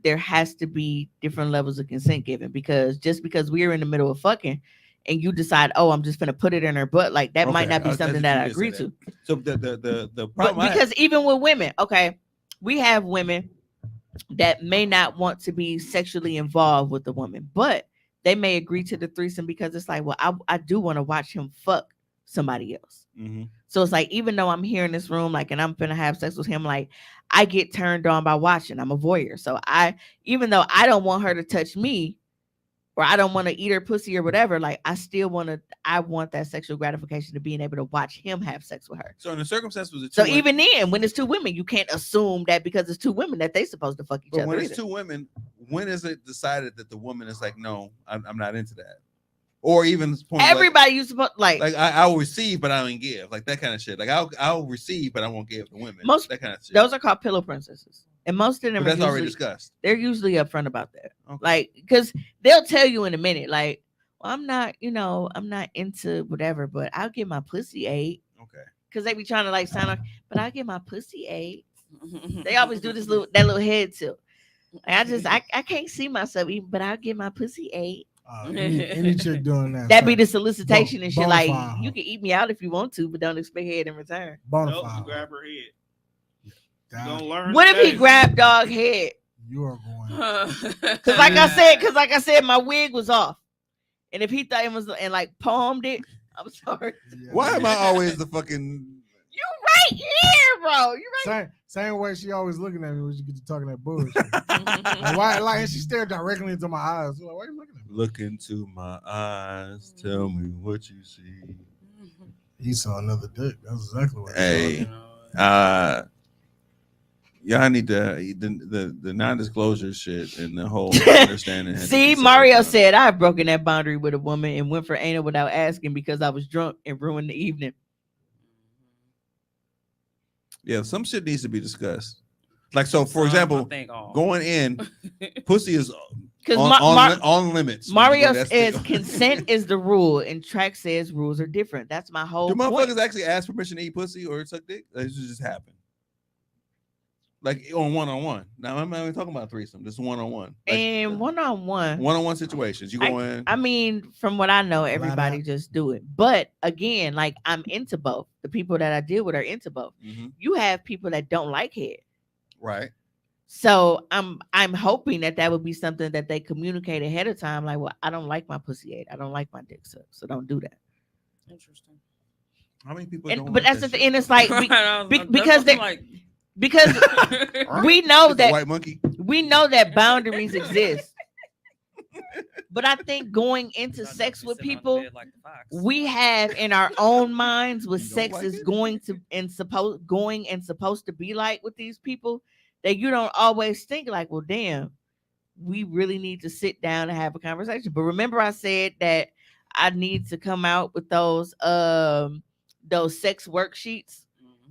S3: there has to be different levels of consent given because just because we're in the middle of fucking and you decide, oh, I'm just gonna put it in her butt, like that might
S4: Okay,
S3: not be
S4: I
S3: something
S4: think
S3: that
S4: you
S3: I
S4: did
S3: agree
S4: say
S3: to.
S4: So the
S3: But
S4: problem
S3: because even with women, okay, we have women that may not want to be sexually involved with the woman, but they may agree to the threesome because it's like, well, I do want to watch him fuck somebody else.
S4: Mhm.
S3: So it's like, even though I'm here in this room, like, and I'm gonna have sex with him, like, I get turned on by watching. I'm a voyeur. So even though I don't want her to touch me, or I don't want to eat her pussy or whatever, like, I want that sexual gratification of being able to watch him have sex with her.
S4: So in the circumstance was
S3: So even then, when it's two women, you can't assume that because it's two women that they supposed to fuck each
S4: but
S3: other.
S4: when it's
S3: either.
S4: two women, when is it decided that the woman is like, no, I'm not into that, or even this point,
S3: Everybody you supposed
S4: like I'll receive but I don't give, like that kind of shit. Like I'll receive but I won't give the women.
S3: Most
S4: that kind of shit.
S3: those are called pillow princesses, and most of them
S4: But that's
S3: are
S4: already
S3: usually,
S4: discussed.
S3: they're usually upfront about that.
S4: Okay.
S3: Like, because they'll tell you in a minute, like, well, I'm not into whatever, but I'll get my pussy ate.
S4: Okay.
S3: Because they be trying to like sign up, but I'll get my pussy ate. They always do that little head tilt. Like, I can't see myself eating, but I'll get my pussy ate.
S2: Any chick doing that.
S3: That be the solicitation and shit. Like,
S2: bonafide
S3: you
S2: hoe.
S3: can eat me out if you want to, but don't expect head in return.
S2: Bonafide
S8: Nope,
S2: hoe.
S8: you grab her head. You
S2: That-
S8: gonna learn.
S3: What if he
S8: today.
S3: grabbed dog head?
S2: You are going.
S3: Cause like I said, my wig was off, and if he thought it was and like palmed it, I'm sorry.
S2: Yeah.
S4: Why am I always the fucking?
S3: You right here, bro. You right.
S2: Same way she always looking at me when she get to talking that bullshit. Like, why? Like, and she stared directly into my eyes. Like, why are you looking at me?
S4: Look into my eyes. Tell me what you see.
S2: He saw another dick. That's exactly what.
S4: Hey, y'all need the non-disclosure shit and the whole understanding. had to
S3: See,
S4: be
S3: Mario
S4: settled.
S3: said I've broken that boundary with a woman and went for anal without asking because I was drunk and ruined the evening.
S4: Yeah, some shit needs to be discussed. Like, so for example, going in, pussy is
S3: Because
S4: on limits.
S3: Mario
S4: That's
S3: says
S4: the-
S3: consent is the rule, and Track says rules are different. That's my whole
S4: Do
S3: point.
S4: motherfuckers actually ask permission to eat pussy or suck dick? Or does it just happen? Like on one. Now I'm not even talking about threesome. Just one.
S3: And one-on-one.
S4: One situations. You go in.
S3: I mean, from what I know,
S2: Flat
S3: everybody
S2: out.
S3: just do it. But again, like I'm into both. The people that I deal with are into both.
S4: Mhm.
S3: You have people that don't like head.
S4: Right.
S3: So I'm hoping that would be something that they communicate ahead of time. Like, well, I don't like my pussy ate. I don't like my dick sucked. So don't do that.
S5: Interesting.
S4: How many people?
S3: And
S4: don't
S3: but
S4: like
S3: that's
S4: that
S3: the
S4: shit?
S3: and it's like because they
S5: like
S3: because we know
S4: It's a
S3: that
S4: white monkey.
S3: we know that boundaries exist. But I think going into sex with people, we have in our own minds what
S4: You don't
S3: sex
S4: like
S3: is
S4: it?
S3: going and supposed to be like with these people, that you don't always think like, well, damn, we really need to sit down and have a conversation. But remember, I said that I need to come out with those sex worksheets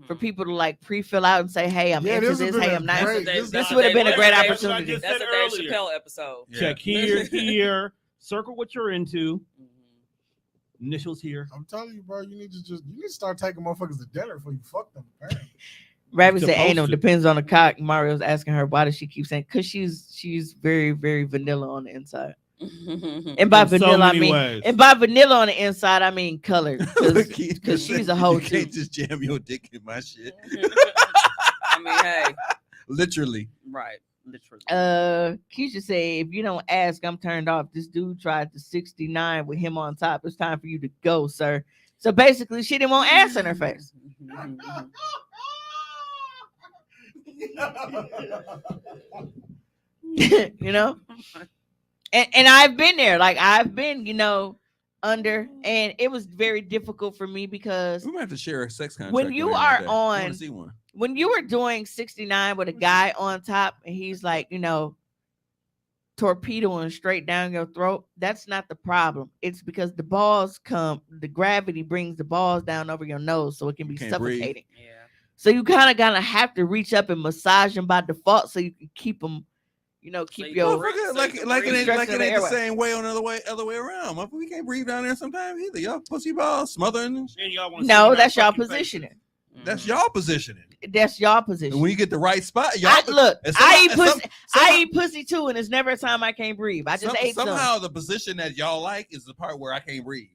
S3: for people to like pre-fill out and say, hey, I'm
S2: Yeah,
S3: into
S2: this
S3: this,
S2: has been
S3: hey,
S2: a
S3: I'm not.
S2: great-
S3: This would have been a great opportunity.
S5: That's a Dave Chappelle episode.
S4: Yeah.
S1: Check here, circle what you're into. Initials here.
S2: I'm telling you, bro, you need to start taking motherfuckers to dinner before you fuck them. Apparently.
S3: Rabbit said, ain't no,
S1: Supposed to.
S3: depends on the cock. Mario's asking her, why does she keep saying? Because she's very, very vanilla on the inside. And by
S1: In so
S3: vanilla, I
S1: many
S3: mean,
S1: ways.
S3: and by vanilla on the inside, I mean colored.
S4: Look, he-
S3: Because she's a hoe
S4: You
S3: too.
S4: can't just jam your dick in my shit.
S5: I mean, hey,
S4: Literally.
S5: right, literally.
S3: Keisha say, if you don't ask, I'm turned off. This dude tried to 69 with him on top. It's time for you to go, sir. So basically, she didn't want ass in her face. You know? And I've been there. Like I've been, under, and it was very difficult for me because
S4: We might have to share a sex contract.
S3: when you
S4: one
S3: are
S4: day. I wanna
S3: on-
S4: see one.
S3: when you were doing 69 with a guy on top and he's like, torpedoing straight down your throat, that's not the problem. It's because the gravity brings the balls down over your nose so it can
S4: You
S3: be
S4: can't breathe.
S3: suffocating.
S5: Yeah.
S3: So you kind of gonna have to reach up and massage them by default so you can keep them, keep
S5: you
S3: your
S5: breathe.
S4: Motherfucker,
S5: So
S4: like
S5: you can
S4: like it
S5: breathe.
S4: ain't like
S3: Stress
S4: it
S3: in
S4: ain't
S3: the
S4: the
S3: airway.
S4: same way on the other way around. Motherfucker, we can't breathe down there sometimes either. Y'all pussy balls smothering. And shit.
S8: And y'all wanna
S3: No,
S8: see
S3: that's
S8: my
S3: y'all
S8: fucking
S3: positioning.
S4: That's y'all positioning.
S3: That's y'all position.
S4: And when you get the right spot, y'all
S3: I, look,
S4: and
S3: I eat
S4: somehow-
S3: pussy.
S4: somehow-
S3: I eat pussy too, and it's never a time I can't breathe. I just ate some.
S4: somehow the position that y'all like is the part where I can't breathe.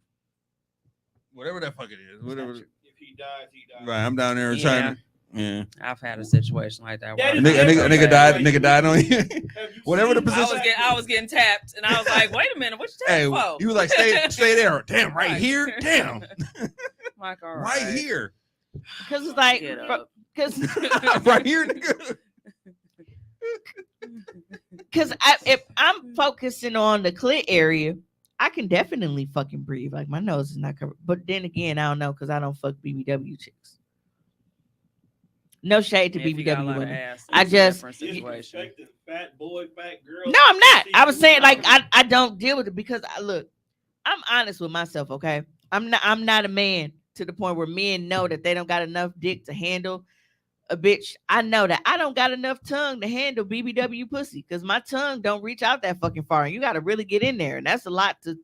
S4: Whatever that fuck it is. Whatever.
S8: If he dies, he dies.
S4: Right, I'm down there
S5: Yeah.
S4: trying to. Yeah.
S5: I've had a situation like that.
S8: That
S5: Where
S8: is
S5: I-
S4: Nigga died. Nigga died on you.
S8: Have you
S4: Whatever the
S8: seen
S4: position-
S5: I was getting tapped, and I was like, "Wait a minute, what you
S4: Hey,
S5: tapping for?"
S4: you was like, stay there. Damn, right
S5: Right.
S4: here. Damn,
S5: Like, all
S4: right
S5: right,
S4: here.
S3: Because it's like,
S5: Get up.
S3: because
S4: Right here, nigga.
S3: if I'm focusing on the clit area, I can definitely fucking breathe. Like my nose is not covered. But then again, I don't know because I don't fuck BBW chicks. No shade to
S5: If you got a
S3: BBW
S5: lot of
S3: women.
S5: ass,
S3: I
S5: it's a
S3: just-
S5: different situation.
S8: Disrespecting fat boy, fat girl.
S3: No, I'm not. I was saying like I don't deal with it because I'm honest with myself, okay? I'm not a man to the point where men know that they don't got enough dick to handle a bitch. I know that I don't got enough tongue to handle BBW pussy because my tongue don't reach out that fucking far. And you got to really get in there, and that's a lot to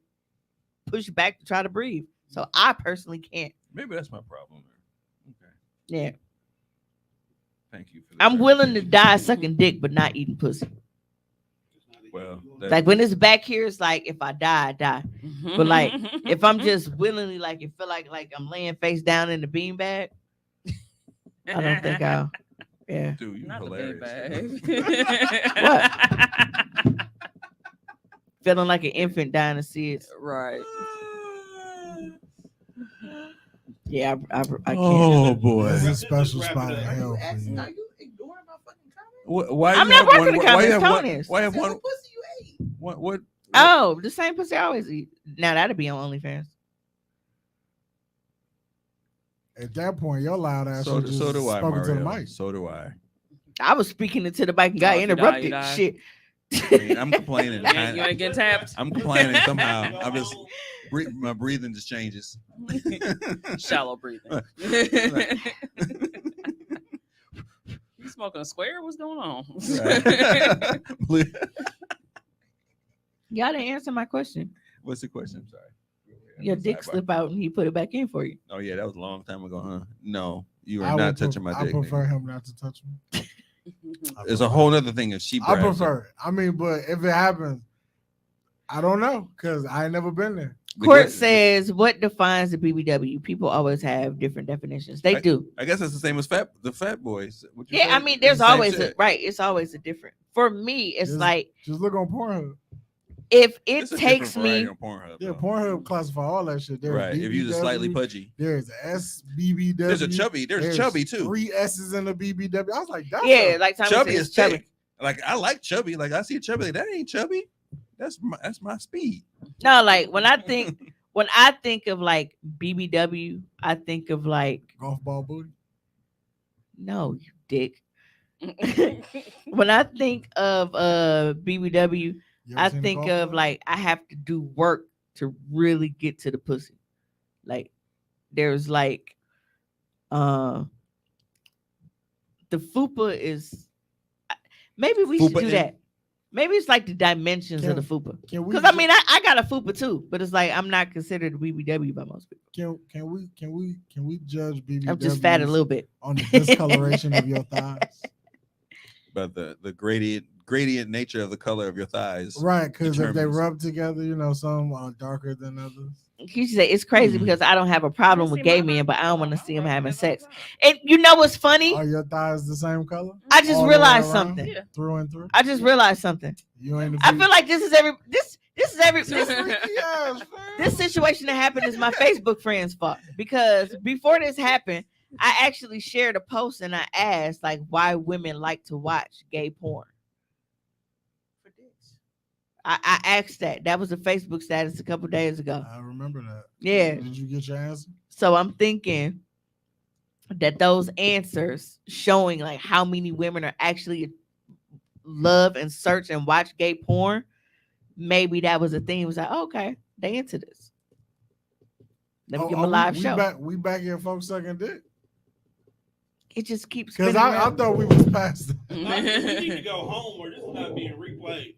S3: push back to try to breathe. So I personally can't.
S4: Maybe that's my problem. Okay.
S3: Yeah,
S4: Thank you for that.
S3: I'm willing to die sucking dick, but not eating pussy.
S4: Well,
S3: Like when it's back here, it's like if I die, I die. But like if I'm just willingly like it feel like I'm laying face down in the beanbag, I don't think I'll. Yeah.
S4: dude, you
S5: Not the
S4: hilarious.
S5: big bag.
S3: Feeling like an infant dying to see it.
S5: Right.
S3: Yeah, I can't.
S4: Oh boy.
S2: There's a
S8: Let's
S2: special
S8: wrap it
S2: spot
S8: up.
S2: in
S6: Are
S2: hell
S6: you
S2: for
S6: asking?
S2: you.
S6: Are you ignoring my fucking comment?
S4: Why
S3: I'm
S4: you
S3: not
S4: have
S3: working the
S4: why you
S3: comments,
S4: have
S3: Tone
S4: one?
S3: is.
S4: Why you have
S6: I said,
S4: one?
S6: what pussy you ate?
S4: What?
S3: Oh, the same pussy I always eat. Now that'd be on OnlyFans.
S2: At that point, your loud ass
S4: So
S2: would just
S4: do I,
S2: spoken to the
S4: Mario.
S2: mic.
S4: So do I.
S3: I was speaking into the mic and got
S5: Oh, if you die,
S3: interrupted.
S5: you die.
S3: Shit.
S4: I mean, I'm complaining.
S5: You ain't getting tapped.
S4: I'm complaining somehow. I'm just my breathing just changes.
S5: Shallow breathing. You smoking a square? What's going on?
S4: Right.
S3: Y'all didn't answer my question.
S4: What's the question? I'm sorry.
S3: Your dick
S4: Sidebar.
S3: slip out and he put it back in for you.
S4: Oh yeah, that was a long time ago, huh? No, you
S2: I
S4: are
S2: would
S4: not touching my
S2: I
S4: dick.
S2: prefer
S4: nigga.
S2: him not to touch me.
S4: It's a whole other thing if she
S2: I
S4: grabs it.
S2: prefer it. I mean, but if it happens, I don't know because I ain't never been there.
S3: Court says, what defines the BBW? People always have different definitions. They do.
S4: I guess it's the same as the fat boys. Would you
S3: Yeah,
S4: say?
S3: I mean,
S4: It's
S3: there's
S4: the same
S3: always
S4: shit.
S3: right. It's always a different. For me, it's
S2: Just-
S3: like
S2: Just look on Pornhub.
S3: if it
S4: It's a
S3: takes
S4: different variety
S3: me,
S4: on Pornhub.
S2: Yeah,
S4: though.
S2: Pornhub classify all that shit. There's
S4: Right. If you just slightly
S2: BBW,
S4: pudgy.
S2: There's SBBW.
S4: There's a chubby. There's chubby too.
S2: 3 S's in the BBW. I was like, that's
S3: yeah, like Tommy
S4: Chubby
S3: says,
S4: is
S3: chubby.
S4: thick. Like I like chubby. Like I see chubby. Like, that ain't chubby. That's my speed.
S3: No, like when I think of like BBW, I think of like
S2: golf ball booty.
S3: no, you dick. When I think of BBW,
S2: You ever
S3: I
S2: seen a
S3: think
S2: golf
S3: of
S2: ball?
S3: like I have to do work to really get to the pussy. Like there's like the fupa is maybe we should
S4: Fupa
S3: do
S4: in?
S3: that. Maybe it's like the dimensions of the fupa.
S2: Can we?
S3: Because I mean I got a fupa too, but it's like I'm not considered a BBW by most people.
S2: can we judge BBW?
S3: I'm just fat a little bit.
S2: on the discoloration of your thighs.
S4: But the gradient nature of the color of your thighs.
S2: Right, because if they
S4: determines-
S2: rub together, some are darker than others.
S3: You say it's crazy
S4: Mhm.
S3: because I don't have a problem with gay men, but I don't want to see them having sex. And you know what's funny?
S2: Are your thighs the same color?
S3: I just
S2: all the way
S3: realized
S2: around?
S3: something.
S5: Yeah.
S2: Through and through.
S3: I just realized something.
S2: You ain't.
S3: I feel like this is every
S2: yes,
S3: this situation that happened is my Facebook friend's fault because before this happened, I actually shared a post and I asked like why women like to watch gay porn. I asked that. That was a Facebook status a couple days ago.
S2: I remember that.
S3: Yeah.
S2: Did you get your answer?
S3: So I'm thinking that those answers showing like how many women are actually love and search and watch gay porn, maybe that was a thing. It was like, okay, they into this. Let me give them a live show.
S2: We back here, folks sucking dick.
S3: It just keeps
S2: Because
S3: spinning
S2: I
S3: around.
S2: thought we was past that.
S8: We need to go home or this is not being replayed.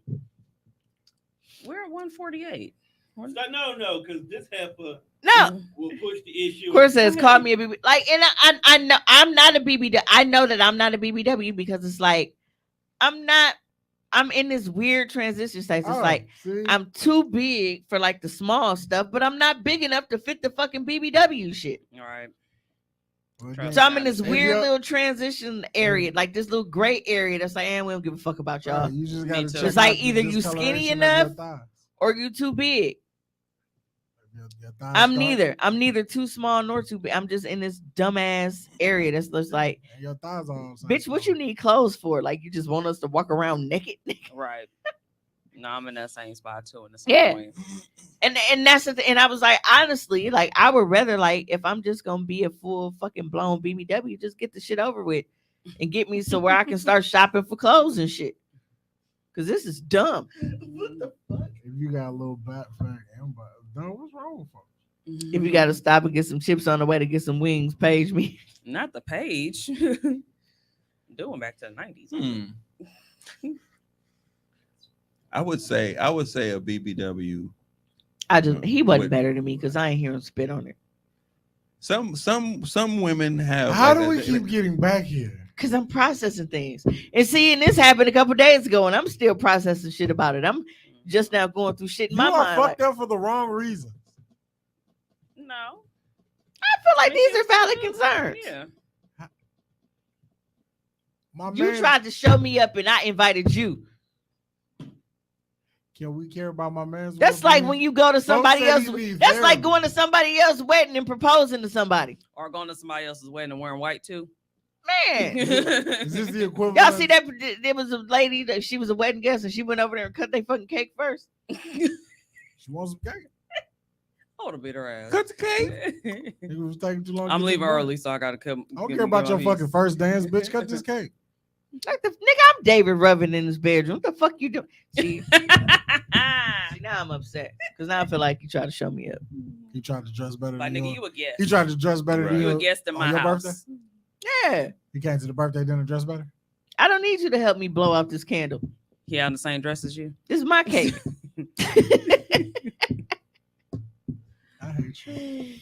S5: We're at 148.
S8: No, because this heifer
S3: No,
S8: will push the issue.
S3: of course says call me a BB. Like, and I know I'm not a BBW. I know that I'm not a BBW because it's like I'm in this weird transition stage. It's
S2: Oh,
S3: like
S2: see?
S3: I'm too big for like the small stuff, but I'm not big enough to fit the fucking BBW shit.
S5: All right.
S2: Well,
S5: Try
S3: So I'm in this
S2: If
S3: weird
S2: you're-
S3: little transition area, like this little gray area that's like, we don't give a fuck about y'all.
S2: Right, you just gotta
S5: too.
S2: check
S3: It's like
S2: out the
S3: either you
S2: discoloration
S3: skinny
S2: of your
S3: enough
S2: thighs.
S3: or you too big.
S2: Your thighs
S3: I'm
S2: start-
S3: neither. I'm neither too small nor too big. I'm just in this dumbass area that's just like,
S2: and your thighs are all the same
S3: bitch, what
S2: color.
S3: you need clothes for? Like you just want us to walk around naked?
S5: Right. No, I'm in that same spot too. In the same
S3: Yeah.
S5: way.
S3: And that's the thing. And I was like, honestly, like I would rather like if I'm just gonna be a full fucking blown BBW, just get the shit over with and get me so where I can start shopping for clothes and shit. Cause this is dumb.
S2: What the fuck? If you got a little back fat and butt, no, what's wrong with folks?
S3: If you gotta stop and get some chips on the way to get some wings, page me.
S5: Not the page. Doing back to the 90s.
S4: I would say a BBW.
S3: He wasn't
S4: Would-
S3: better than me because I ain't hear him spit on it.
S4: Some women have.
S2: How
S4: like
S2: do
S4: a-
S2: we keep getting back here?
S3: Cause I'm processing things. And seeing this happened a couple days ago, and I'm still processing shit about it. I'm just now going through shit in
S2: You
S3: my
S2: are
S3: mind.
S2: fucked
S3: like,
S2: up for the wrong reasons.
S5: No.
S3: I feel like these are valid concerns.
S5: Yeah.
S2: My
S3: You
S2: man,
S3: tried to show me up, and I invited you.
S2: can we care about my man's?
S3: That's like when you go to somebody
S2: said
S3: else.
S2: he be
S3: That's like
S2: very-
S3: going to somebody else's wedding and proposing to somebody.
S5: Or going to somebody else's wedding and wearing white too.
S3: Man,
S2: Is this the equivalent?
S3: y'all see that? There was a lady that she was a wedding guest, and she went over there and cut their fucking cake first.
S2: She wants some cake.
S5: I would have beat her ass.
S4: Cut the cake.
S2: It was taking too long. to
S5: I'm
S2: get
S5: leaving
S2: this done.
S5: early, so I gotta come.
S2: I don't care about your fucking first dance, bitch. Cut this cake.
S3: Like the nigga, I'm David Rubbin in his bedroom. What the fuck you doing? See, now I'm upset because now I feel like you try to show me up.
S2: He tried to dress better
S5: Like
S2: than
S5: nigga,
S2: you.
S5: you a guest.
S2: He tried to dress better than
S5: You
S2: you.
S5: a guest in
S2: on
S5: my
S2: your
S5: house.
S2: birthday?
S3: Yeah,
S2: He came to the birthday dinner dressed better.
S3: I don't need you to help me blow out this candle.
S5: He on the same dress as you.
S3: This is my cake.
S2: I hate you.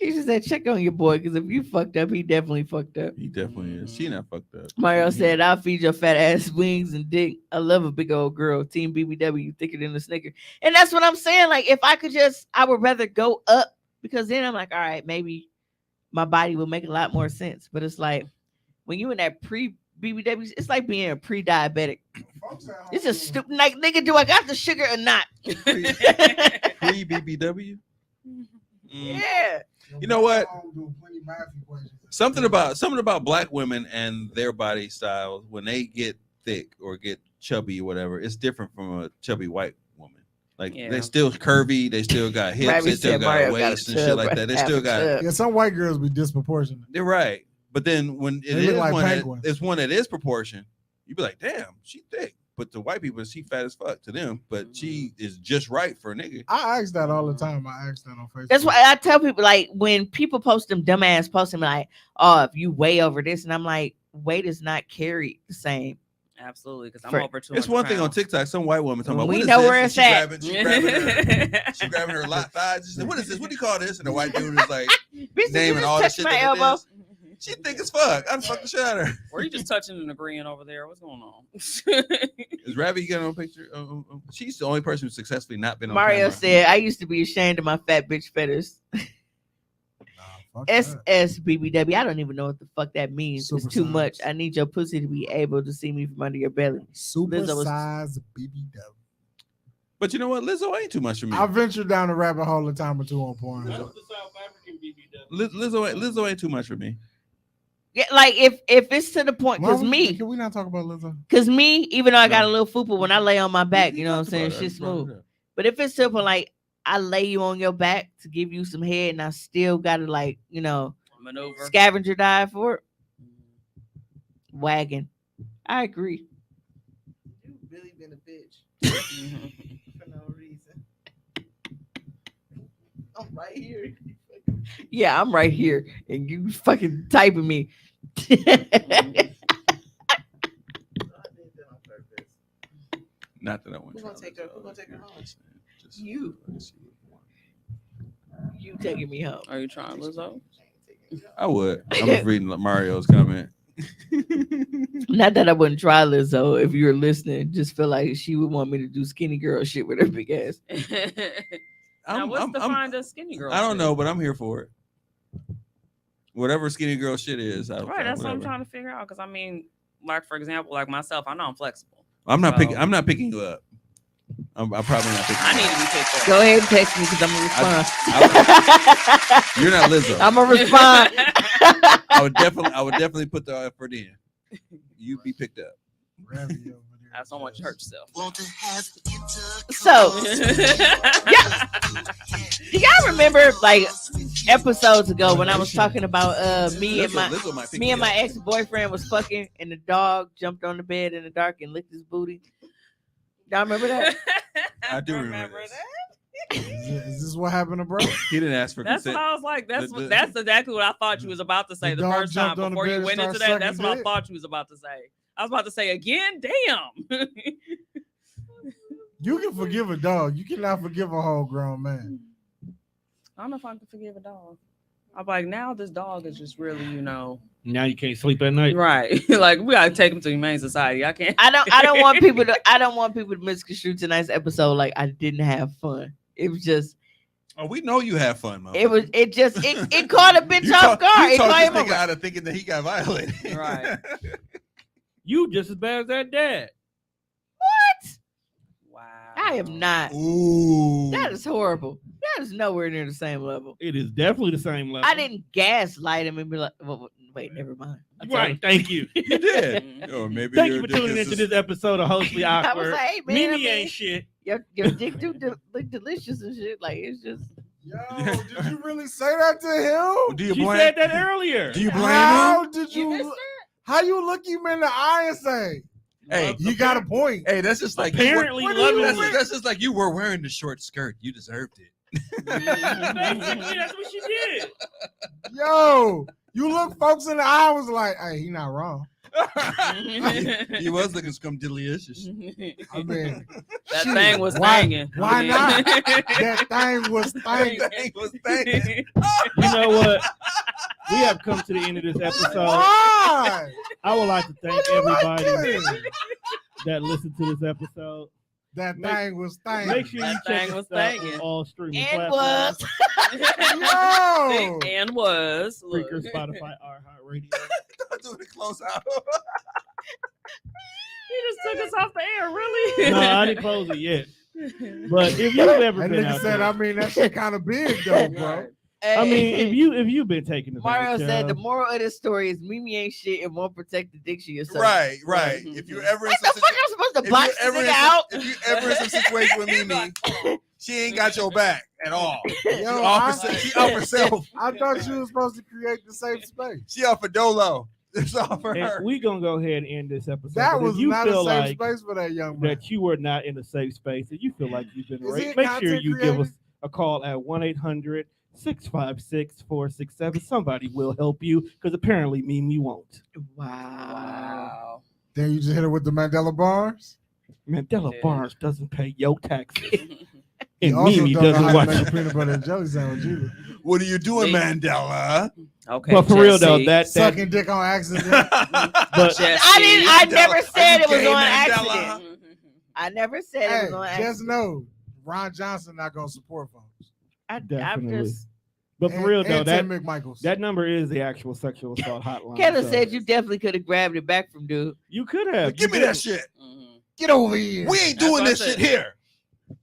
S3: Keisha She said, check on your boy, because if you fucked up, he definitely fucked up.
S4: He definitely is. She not fucked up.
S3: Mario
S4: She-
S3: said, I'll feed your fat ass wings and dick. I love a big old girl. Team BBW, thicker than a snicker. And that's what I'm saying. Like, if I could just, I would rather go up, because then I'm like, all right, maybe my body will make a lot more sense. But it's like, when you in that pre-BBW, it's like being a pre-diabetic. It's just stupid. Like, nigga, do I got the sugar or not?
S4: Pre-BBW?
S3: Yeah.
S4: You know what? Something about black women and their body styles when they get thick or get chubby or whatever, it's different from a chubby white woman. Like they still curvy, they still got hips,
S3: Ravi
S4: they still
S3: said
S4: got
S3: Mario
S4: a
S3: got a
S4: waist and
S3: chub,
S4: shit like that. They
S3: half
S4: still
S3: a
S4: got.
S3: chub.
S2: Yeah, some white girls be disproportionate.
S4: They're right, but then when it
S2: They
S4: is
S2: look like
S4: one,
S2: penguins.
S4: it's one that is proportion. You be like, damn, she thick. But the white people, she fat as fuck to them, but she is just right for a nigga.
S2: I ask that all the time. I ask that on Facebook.
S3: That's why I tell people, like, when people post them dumbass posts, I'm like, oh, if you weigh over this, and I'm like, weight is not carried the same.
S5: Absolutely, because I'm
S3: For-
S5: over 200
S4: It's one thing on
S5: pounds.
S4: TikTok. Some white woman talking about
S3: We
S4: what is
S3: know
S4: this?
S3: where
S4: And
S3: it's
S4: she
S3: at.
S4: She grabbing her lot thighs. She said, "What is this? What do you call this?" And the white dude is like
S3: Bitch, did you
S4: naming
S3: just
S4: all the
S3: touch
S4: shit
S3: my
S4: that
S3: elbow?
S4: it is. She thick as fuck. I'd fuck the shit out of her.
S5: Or you just touching and agreeing over there? What's going on?
S4: Is Ravi getting on a picture? She's the only person who's successfully not been on
S3: Mario
S4: camera.
S3: said, I used to be ashamed of my fat bitch fetish.
S2: Fuck that.
S3: SSBBW. I don't even know what the fuck that means.
S2: Super
S3: It's too much.
S2: size.
S3: I need your pussy to be able to see me from under your belly.
S2: Super
S3: Lizzo was-
S2: size BBW.
S4: But you know what? Lizzo ain't too much for me.
S2: I ventured down the rabbit hole a time or two on porn.
S8: That's the South African BBW.
S4: Lizzo ain't too much for me.
S3: Yeah, like if it's to the point,
S2: Why
S3: because
S2: we- Can we not talk about Lizzo?
S3: even though I got
S4: No.
S3: a little fupa when I lay on my back, you know what I'm
S4: talked
S3: saying?
S4: about it. I
S3: Shit
S4: just brought it
S3: smooth.
S4: up.
S3: But if it's to the point, like I lay you on your back to give you some head, and I still gotta, like, you know,
S5: Maneuver.
S3: scavenger dive for it, wagon. I agree.
S6: You really been a bitch
S5: Mhm.
S6: for no reason. I'm right here.
S3: Yeah, I'm right here, and you fucking typing me.
S6: I did that on purpose.
S4: Not that I want.
S6: Who gonna take her? Who gonna take her home?
S4: Just-
S3: You. You taking me home?
S5: Are you trying, Lizzo?
S4: I would. I'm just reading Mario's comment.
S3: Not that I wouldn't try Lizzo. If you were listening, just feel like she would want me to do skinny girl shit with her big ass.
S5: Now, what's defined as skinny girl?
S4: I don't
S5: shit?
S4: know, but I'm here for it. Whatever skinny girl shit is,
S5: Right, that's what I'm trying to figure out. Because I mean, like for example, like myself, I know I'm flexible.
S4: I'm not
S5: So-
S4: picking. I'm not picking you up. I'm probably not picking.
S5: I
S4: you
S5: need
S4: up.
S5: to be picked up.
S3: Go ahead and text me because I'm gonna respond.
S4: You're not Lizzo.
S3: I'm gonna respond.
S4: I would definitely put the effort in. You be picked up.
S5: I have so much hurt self.
S3: So, do y'all remember like episodes ago when I was talking about me and
S4: Lizzo might pick
S3: my
S4: you up.
S3: ex-boyfriend was fucking and the dog jumped on the bed in the dark and licked his booty? Y'all remember that?
S4: I do remember this.
S2: Is this what happened to bro?
S4: He didn't ask for
S5: That's
S4: consent.
S5: what I was like. That's
S4: The-
S5: that's exactly what I thought you was about to say
S2: The
S5: the
S2: dog
S5: first time
S2: jumped on the
S5: before
S2: bed
S5: you
S2: and
S5: went into
S2: started
S5: that. That's
S2: sucking
S5: what I
S2: dick?
S5: thought you was about to say. I was about to say again. Damn.
S2: You can forgive a dog. You cannot forgive a whole grown man.
S5: I don't know if I can forgive a dog. I'm like, now this dog is just really,
S1: Now you can't sleep at night.
S5: right. Like we gotta take him to humane society. I can't.
S3: I don't want people to misconstrue tonight's episode like I didn't have fun. It was just
S4: Oh, we know you have fun, motherfucker.
S3: it caught a bitch off guard. It
S4: You talked
S3: caught
S4: this
S3: him
S4: nigga
S3: over.
S4: out of thinking that he got violated.
S5: Right.
S1: You just as bad as that dad.
S5: Wow.
S3: I am not.
S4: Ooh.
S3: That is horrible. That is nowhere near the same level.
S1: It is definitely the same level.
S3: I didn't gaslight him and be like, wait, never mind. I told
S1: Right.
S3: him.
S1: Thank you.
S4: You did. Or maybe
S1: Thank
S4: your
S1: you for
S4: dick
S1: tuning
S4: is
S1: into
S4: just-
S1: this episode of Hoecially
S3: I was
S1: Awkward.
S3: like, hey man,
S1: Mimi
S3: I mean,
S1: ain't shit.
S3: your dick do look delicious and shit. Like it's just
S2: Yo, did you really say that to him?
S4: Do you
S1: She
S4: blame?
S1: said that earlier.
S4: Do you blame
S2: How
S4: him?
S2: did
S3: You missed
S2: you? How you look him in the eye and say,
S4: Hey,
S2: "You got a point"?
S4: hey, that's just like
S1: Apparently
S2: What
S1: loving
S2: do you
S1: me.
S2: mean?
S4: that's just like you were wearing the short skirt. You deserved it.
S1: Basically, that's what she did.
S2: Yo, you look folks in the eye. Was like, "Hey, he not wrong."
S4: He was looking scumdiddlyicious.
S2: I mean,
S5: That
S2: shit,
S5: thing was
S2: why-
S5: banging.
S2: Why not? That thing was thing.
S4: Thing was banging.
S1: You know what? We have come to the end of this episode.
S2: Why?
S1: I would like to thank everybody that listened to this episode.
S2: That
S1: Make-
S2: thing was thing.
S1: Make sure you
S5: That
S1: check
S5: thing
S1: us
S5: was
S1: out
S5: banging.
S1: on all streaming
S3: And
S1: platforms.
S2: Yo!
S5: And was. Look.
S1: Spreaker, Spotify, iHeartRadio.
S4: Doing the close out.
S5: He just took us off the air, really?
S1: No, I didn't close it yet. But if you've ever
S2: That
S1: been
S2: nigga
S1: out
S2: said,
S1: there,
S2: I mean, that shit kind of big though, bro.
S1: I mean, if you've been taking the
S3: Mario
S1: bait,
S3: said the
S1: child,
S3: moral of the story is Mimi ain't shit and won't protect the dick she yourself.
S4: Right.
S5: Mhm.
S4: If you're ever in
S3: What
S4: some
S3: the fuck I'm supposed to
S4: if
S3: box
S4: you're
S3: this
S4: ever
S3: nigga
S4: in
S3: out?
S4: if you ever in some situation with Mimi, she ain't got your back at all. She
S2: Yo,
S4: off herself.
S2: I thought you was supposed to create the safe space.
S4: She off for Dolo. It's all for
S1: and
S4: her.
S1: we gonna go ahead and end this episode.
S2: That
S1: But
S2: was
S1: if you
S2: not a
S1: feel
S2: safe
S1: like
S2: space for that young man.
S1: that you were not in a safe space and you feel like you've been
S2: Is he
S1: raped,
S2: a
S1: make sure
S2: content
S1: you give
S2: creator?
S1: us a call at 1-800-656-467. Somebody will help you because apparently Mimi won't.
S3: Wow.
S2: Then you just hit her with the Mandela bars.
S1: Mandela
S5: Yeah.
S1: Barnes doesn't pay your taxes.
S2: He
S1: And
S2: also
S1: Mimi
S2: don't know
S1: doesn't
S2: how to
S1: watch
S2: make a
S1: it.
S2: peanut butter and jelly sandwich either.
S4: What are you doing,
S5: Me?
S4: Mandela?
S5: Okay.
S1: But for real though,
S5: Jesse.
S1: that
S2: Sucking dick on accident.
S1: but
S5: Jesse.
S3: I never said it was
S4: gay,
S3: on
S4: Mandela?
S3: accident. I never said it
S2: Hey,
S3: was on
S2: just
S3: accident.
S2: know Ron Johnson not gonna support folks.
S3: I'm
S1: Definitely.
S3: just.
S1: but for real though,
S2: and
S1: that
S2: Tim McMichaels.
S1: that number is the actual sexual assault hotline.
S3: Kayla
S1: so
S3: said you definitely could have grabbed it back from dude.
S1: you could have.
S4: Give
S1: You
S4: me that
S1: didn't.
S4: shit.
S5: Mhm.
S2: Get over here.
S4: We ain't
S5: That's
S4: doing
S5: what I
S4: this shit
S5: said.
S4: here.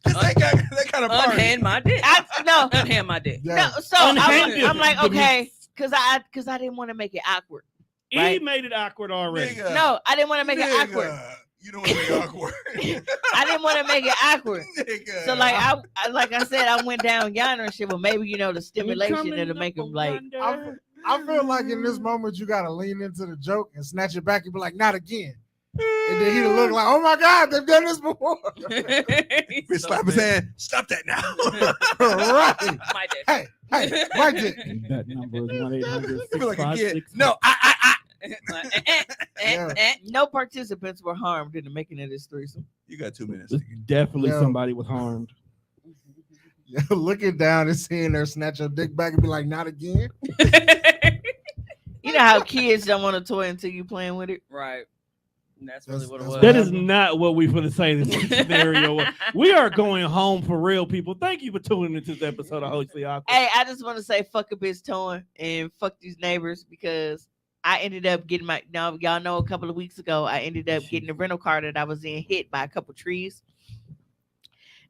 S4: 'Cause they got that kind of party.
S5: Unhand my dick.
S3: No,
S5: Unhand my dick.
S2: Yeah.
S3: no. So
S1: Unhand
S3: I'm like,
S1: it,
S3: okay, because I didn't want to make it awkward.
S1: He
S3: Right.
S1: made it awkward already.
S4: Nigga.
S3: No, I didn't want to make it
S4: Nigga.
S3: awkward.
S4: You don't want to make it awkward.
S3: I didn't want to make it awkward.
S4: Nigga.
S3: So like like I said, I went down yonder and shit. But maybe the
S1: We
S3: stimulation
S1: coming
S3: it'll make
S1: up
S3: him
S1: on
S3: like.
S1: Wonder.
S2: I feel like in this moment you gotta lean into the joke and snatch it back and be like, not again. And then he'd look like, oh my God, they've done this before.
S4: Bitch slap his hand. Stop that now.
S2: Right.
S5: My dick.
S2: Hey, my dick.
S1: That number is 1-800-656.
S4: You be like a kid. No, I.
S2: Yeah.
S3: No participants were harmed in the making of this threesome.
S4: You got 2 minutes.
S1: Definitely
S2: Yo.
S1: somebody was harmed.
S2: Looking down and seeing her snatch her dick back and be like, not again.
S3: You know how kids don't want a toy until you playing with it.
S5: Right. And that's really what it
S2: That's
S5: was.
S1: That is not what we going to say in this scenario. We are going home for real, people. Thank you for tuning into this episode of Hoecially Awkward.
S3: Hey, I just want to say fuck a bitch towing and fuck these neighbors because I ended up getting y'all know a couple of weeks ago I ended up getting the rental car that I was in hit by a couple trees.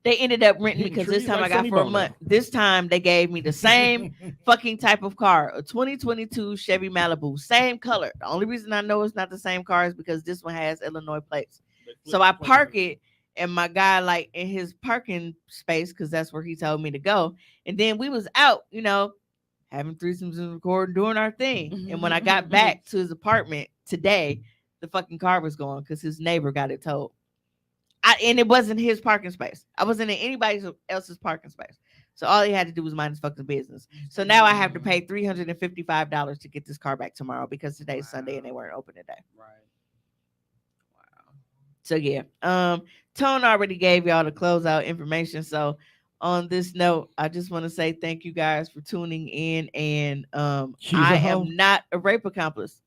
S3: They ended up renting
S1: Hitting
S3: because this
S1: trees
S3: time
S1: like
S3: I got
S1: Sonny
S3: for a
S1: Bono.
S3: month. This time they gave me the same fucking type of car, a 2022 Chevy Malibu, same color. The only reason I know it's not the same car is because this one has Illinois plates. So I park it, and my guy like in his parking space because that's where he told me to go. And then we was out, having threesomes and recording, doing our thing. And when I got back to his apartment today, the fucking car was gone because his neighbor got it towed. And it wasn't his parking space. I wasn't in anybody else's parking space. So all he had to do was mind his fucking business. So now I have to pay $355 to get this car back tomorrow because today's Sunday and they weren't open today.
S5: Right. Wow.
S3: So yeah, Tone already gave y'all the closeout information. So on this note, I just want to say thank you guys for tuning in. And
S1: She's a
S3: I
S1: hoe.
S3: am not a rape accomplice.